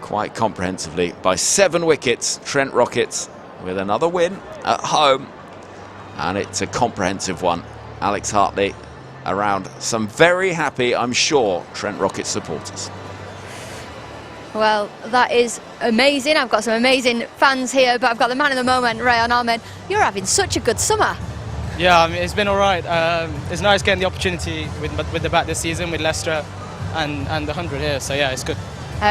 quite comprehensively by 7 wickets. Trent Rockets with another win at home. And it's a comprehensive one. Alex Hartley around some very happy, I'm sure, Trent Rockets supporters. Well, that is amazing. I've got some amazing fans here, but I've got the man of the moment, Rayhan Ahmed. You're having such a good summer. Yeah, I mean, it's been all right. It's nice getting the opportunity with the bat this season, with Leicester and the 100 here, so yeah, it's good.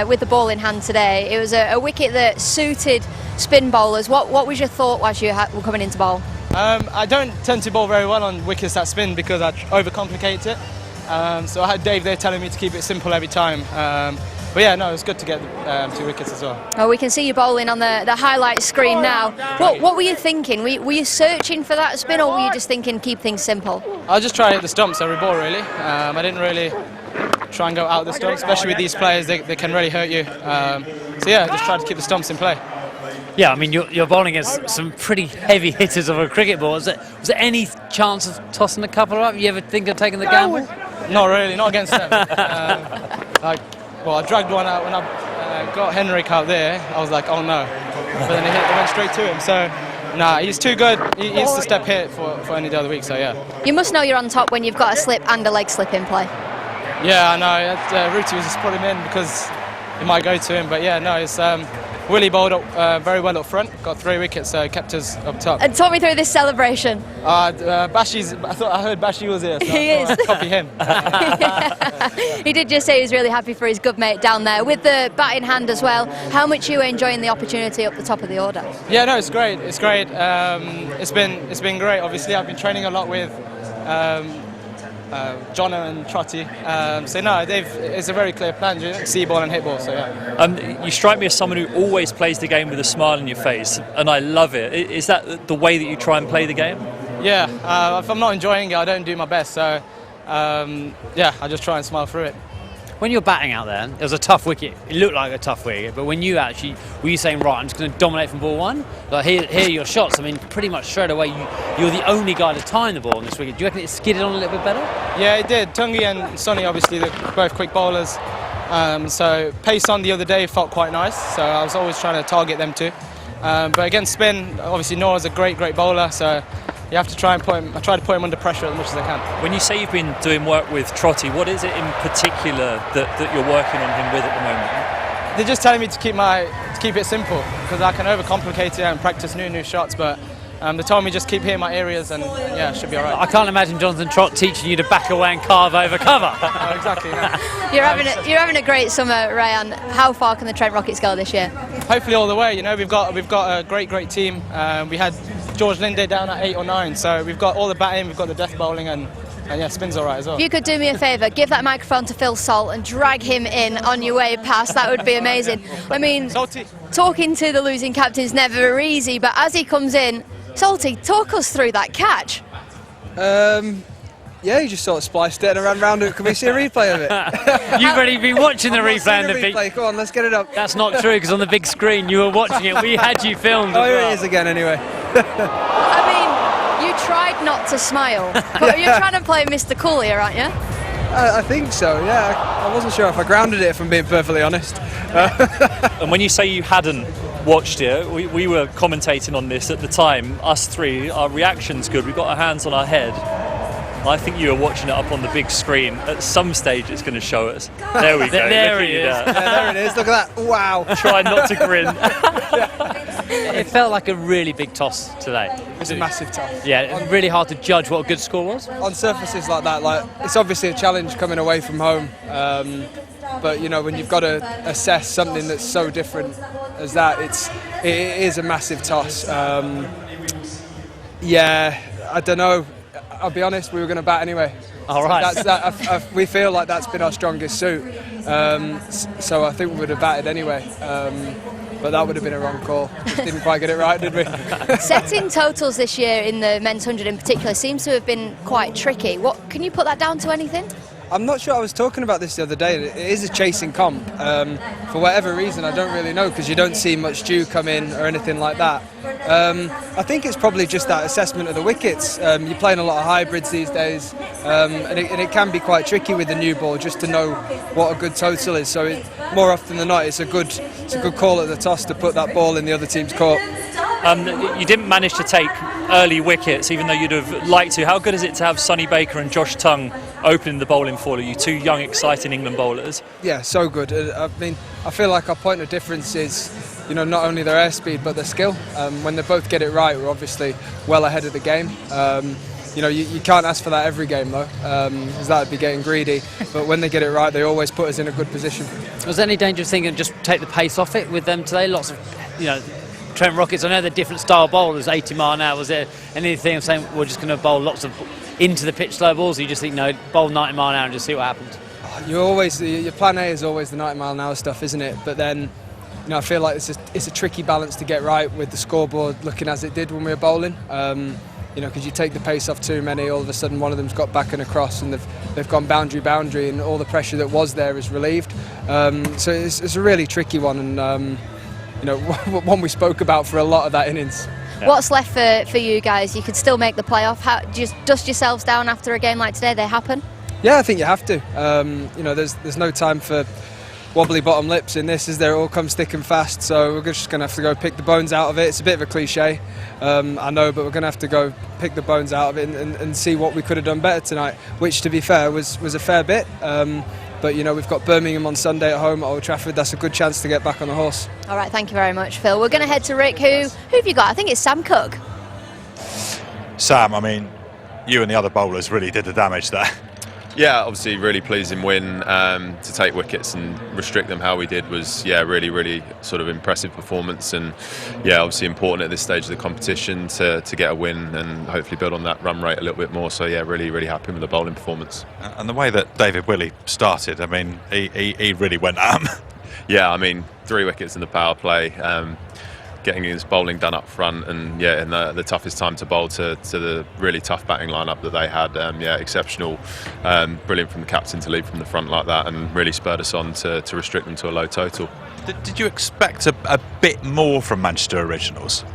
With the ball in hand today, it was a wicket that suited spin bowlers. What was your thought whilst you were coming into bowl? I don't tend to bowl very well on wickets that spin because I overcomplicate it. So I had Dave there telling me to keep it simple every time. but yeah, no, it was good to get 2 wickets as well. Oh, we can see you bowling on the highlight screen now. What were you thinking? Were you searching for that spin, or were you just thinking keep things simple? I was just trying to hit the stumps every ball, really. I didn't really try and go out the stumps, especially with these players, they can really hurt you. So yeah, just tried to keep the stumps in play. Yeah, I mean, you're bowling against some pretty heavy hitters of a cricket ball. Was there any chance of tossing a couple up? You ever think of taking the gamble? Not really, not against them. Well, I dragged one out when I got Henrik out there. I was like, oh no. But then it went straight to him. So, nah, he's too good. He needs to step hit for any day of the week, so yeah. You must know you're on top when you've got a slip and a leg slip in play. Yeah, I know. Ruti was just put him in because it might go to him. But yeah, no, it's Willie bowled up very well up front. Got 3 wickets, so kept us up top. And talk me through this celebration. Bashi's. I heard Bashi was here. So he is. I'd copy him. He did just say he was really happy for his good mate down there with the bat in hand as well. How much are you enjoying the opportunity up the top of the order? Yeah, no, it's great. It's great. It's been great. Obviously, I've been training a lot with Jono and Trotty. So no, it's a very clear plan. See ball and hit ball. So yeah. You strike me as someone who always plays the game with a smile on your face, and I love it. Is that the way that you try and play the game? Yeah. If I'm not enjoying it, I don't do my best. So yeah, I just try and smile through it. When you're batting out there, it was a tough wicket. It looked like a tough wicket, but when you actually were you saying, right, I'm just going to dominate from ball one? Like here are your shots. I mean, pretty much straight away, you're the only guy to time the ball on this wicket. Do you reckon it skidded on a little bit better? Yeah, it did. Tungi and Sonny, obviously, they're both quick bowlers. So pace on the other day felt quite nice. So I was always trying to target them too. But against spin, obviously Noah's a great bowler. So you have to try and I try to put him under pressure as much as I can. When you say you've been doing work with Trotty, what is it in particular that you're working on him with at the moment? They're just telling me to keep it simple because I can overcomplicate it and practice new shots. But they told me just keep hitting my areas and yeah, it should be all right. I can't imagine Jonathan Trott teaching you to back away and carve over cover. Exactly. No. You're having a great summer, Ryan. How far can the Trent Rockets go this year? Hopefully all the way. You know, we've got a great team. We had George Linde down at 8 or 9, so we've got all the batting, we've got the death bowling, and yeah, spin's all right as well. If you could do me a favour, give that microphone to Phil Salt and drag him in on your way past, that would be amazing. I mean, Salty. Talking to the losing captain's never easy, but as he comes in, Salty, talk us through that catch. Yeah, you just sort of spliced it and ran round it. Can we see a replay of it? You've already been watching the replay on the big. Go on, let's get it up. That's not true because on the big screen you were watching it. We had you filmed. Oh, here it is again. Anyway. I mean, you tried not to smile, but you're trying to play Mr. Cool here, aren't you? I think so. Yeah, I wasn't sure if I grounded it, if I'm being perfectly honest. And when you say you hadn't watched it, we were commentating on this at the time. Us three, our reaction's good. We got our hands on our head. I think you were watching it up on the big screen. At some stage, it's going to show us. There we go. There he is. Yeah, there it is. Look at that. Wow. Try not to grin. It felt like a really big toss today. It's a massive toss. Yeah, it's really hard to judge what a good score was. On surfaces like that, it's obviously a challenge coming away from home. But you know, when you've got to assess something that's so different as that, it is a massive toss. Yeah, I don't know. I'll be honest, we were going to bat anyway. All right. We feel like that's been our strongest suit. So I think we would have batted anyway. But that would have been a wrong call. Just didn't quite get it right, did we? Setting totals this year in the men's 100 in particular seems to have been quite tricky. Can you put that down to anything? I'm not sure. I was talking about this the other day. It is a chasing comp. For whatever reason, I don't really know because you don't see much dew come in or anything like that. I think it's probably just that assessment of the wickets. You're playing a lot of hybrids these days, and it can be quite tricky with the new ball just to know what a good total is. So more often than not, it's a good call at the toss to put that ball in the other team's court. You didn't manage to take early wickets, even though you'd have liked to. How good is it to have Sonny Baker and Josh Tongue opening the bowling for you, two young, exciting England bowlers? Yeah, so good. I mean, I feel like our point of difference is, you know, not only their airspeed but their skill. When they both get it right, we're obviously well ahead of the game. You know, you can't ask for that every game though, because that would be getting greedy. But when they get it right, they always put us in a good position. Was there any danger of thinking just take the pace off it with them today? Lots of, you know, Trent Rockets, I know they're different style bowlers, 80 mile an hour. Was there anything of saying we're just going to bowl lots of into the pitch slow balls, or you just think no, bowl 90 mile an hour and just see what happens? Your plan A is always the 90-mile-an-hour stuff, isn't it? But then, I feel like it's a tricky balance to get right with the scoreboard looking as it did when we were bowling. Because you take the pace off too many, all of a sudden one of them's got back and across, and they've gone boundary, and all the pressure that was there is relieved. So it's a really tricky one, and one we spoke about for a lot of that innings. Yeah. What's left for you guys? You could still make the playoff. Just dust yourselves down after a game like today. They happen. Yeah, I think you have to. There's no time for wobbly bottom lips in this, is there? It all comes thick and fast, so we're just going to have to go pick the bones out of it. It's a bit of a cliche, I know, but we're going to have to go pick the bones out of it and see what we could have done better tonight, which, to be fair, was a fair bit. But we've got Birmingham on Sunday at home at Old Trafford. That's a good chance to get back on the horse. All right, thank you very much, Phil. We're going to head to Rick. Who have you got? I think it's Sam Cook. Sam, I mean, you and the other bowlers really did the damage there. Yeah, obviously really pleasing win. To take wickets and restrict them how we did was, really sort of impressive performance, and obviously important at this stage of the competition to get a win and hopefully build on that run rate a little bit more. So really happy with the bowling performance. And the way that David Willey started, I mean, he really went at him. Yeah, I mean, 3 wickets in the power play. Getting his bowling done up front, and in the toughest time to bowl to the really tough batting lineup that they had. Exceptional, brilliant from the captain to lead from the front like that, and really spurred us on to restrict them to a low total. Did you expect a bit more from Manchester Originals?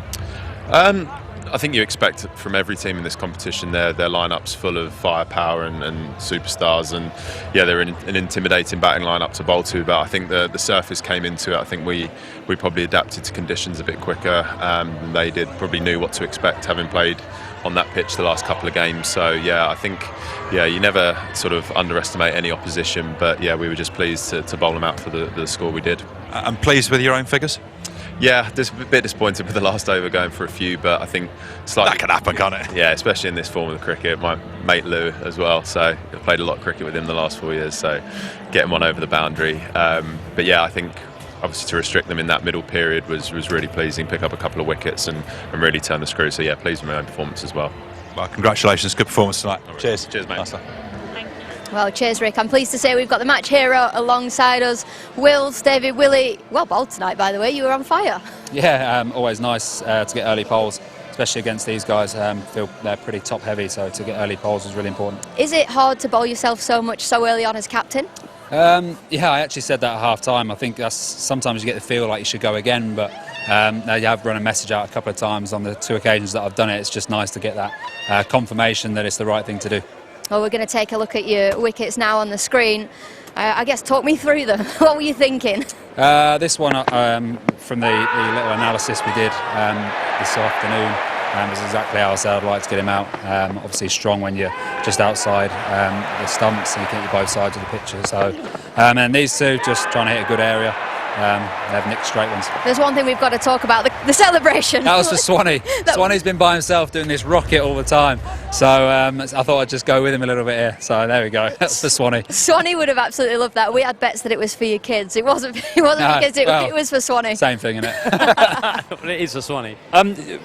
I think you expect from every team in this competition their lineup's full of firepower and superstars, and they're an intimidating batting lineup to bowl to. But I think the surface came into it. I think we probably adapted to conditions a bit quicker than they did. Probably knew what to expect, having played on that pitch the last couple of games. So I think you never sort of underestimate any opposition. But we were just pleased to bowl them out for the score we did. And pleased with your own figures? Yeah, just a bit disappointed with the last over going for a few, but I think slightly... That can happen, can't it? Yeah, especially in this form of the cricket. My mate Lou as well, so I've played a lot of cricket with him the last 4 years, so getting one over the boundary. But I think obviously to restrict them in that middle period was really pleasing, pick up a couple of wickets and really turn the screw. So pleased with my own performance as well. Well, congratulations, good performance tonight. Cheers. Cheers, mate. Nice. Well, cheers, Rick. I'm pleased to say we've got the match hero alongside us. Wills, David Willey. Well bowled tonight, by the way. You were on fire. Yeah, always nice to get early poles, especially against these guys. Feel they're pretty top heavy, so to get early poles was really important. Is it hard to bowl yourself so much so early on as captain? I actually said that at half time. I think that's sometimes you get the feel like you should go again, but I have run a message out a couple of times on the 2 occasions that I've done it. It's just nice to get that confirmation that it's the right thing to do. Well, we're going to take a look at your wickets now on the screen. I guess talk me through them. What were you thinking? This one, from the little analysis we did this afternoon, was exactly how I said I'd like to get him out. Obviously strong when you're just outside the stumps and you get you both sides of the picture. So, and these two just trying to hit a good area. They've nicked straight ones. There's one thing we've got to talk about, the celebration. That was for Swanee. Swanee's been by himself doing this rocket all the time. So I thought I'd just go with him a little bit here. So there we go. That's for Swanee. Swanee would have absolutely loved that. We had bets that it was for your kids. It wasn't because it was for Swanee. Same thing, isn't it? It is for Swanee.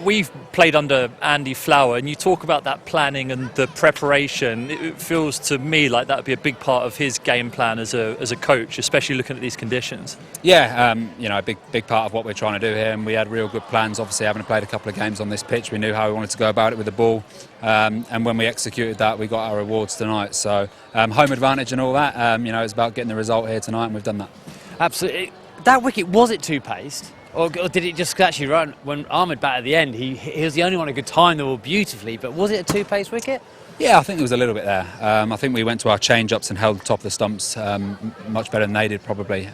We've played under Andy Flower, and you talk about that planning and the preparation. It feels to me like that would be a big part of his game plan as a coach, especially looking at these conditions. Yeah, a big part of what we're trying to do here, and we had real good plans. Obviously, having played a couple of games on this pitch, we knew how we wanted to go about it with the ball, and when we executed that, we got our rewards tonight. So home advantage and all that. It's about getting the result here tonight, and we've done that. Absolutely. That wicket, was it two-paced? Or did it just actually run when Ahmed batted at the end? He was the only one who could time the ball beautifully, but was it a two-paced wicket? Yeah, I think there was a little bit there. I think we went to our change-ups and held the top of the stumps much better than they did, probably.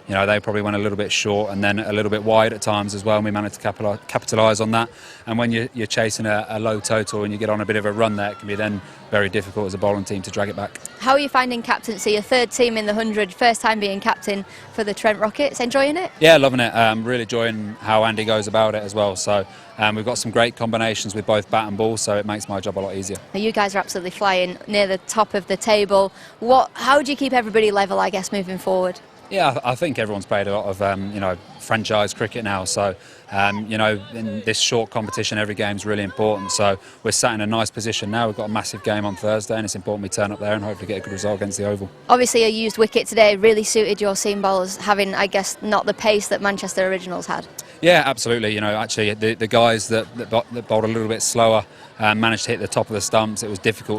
They probably went a little bit short and then a little bit wide at times as well, and we managed to capitalise on that. And when you're chasing a low total and you get on a bit of a run there, it can be then very difficult as a bowling team to drag it back. How are you finding captaincy? A third team in the 100, first time being captain for the Trent Rockets. Enjoying it? Yeah, loving it. Really enjoying how Andy goes about it as well. So we've got some great combinations with both bat and ball, so it makes my job a lot easier. You guys are absolutely flying near the top of the table. How do you keep everybody level, I guess, moving forward? Yeah, I think everyone's played a lot of franchise cricket now. So in this short competition, every game's really important. So we're sat in a nice position now. We've got a massive game on Thursday, and it's important we turn up there and hopefully get a good result against the Oval. Obviously, a used wicket today really suited your seam bowlers, having, I guess, not the pace that Manchester Originals had. Yeah, absolutely. Actually, the guys that bowled a little bit slower managed to hit the top of the stumps. It was difficult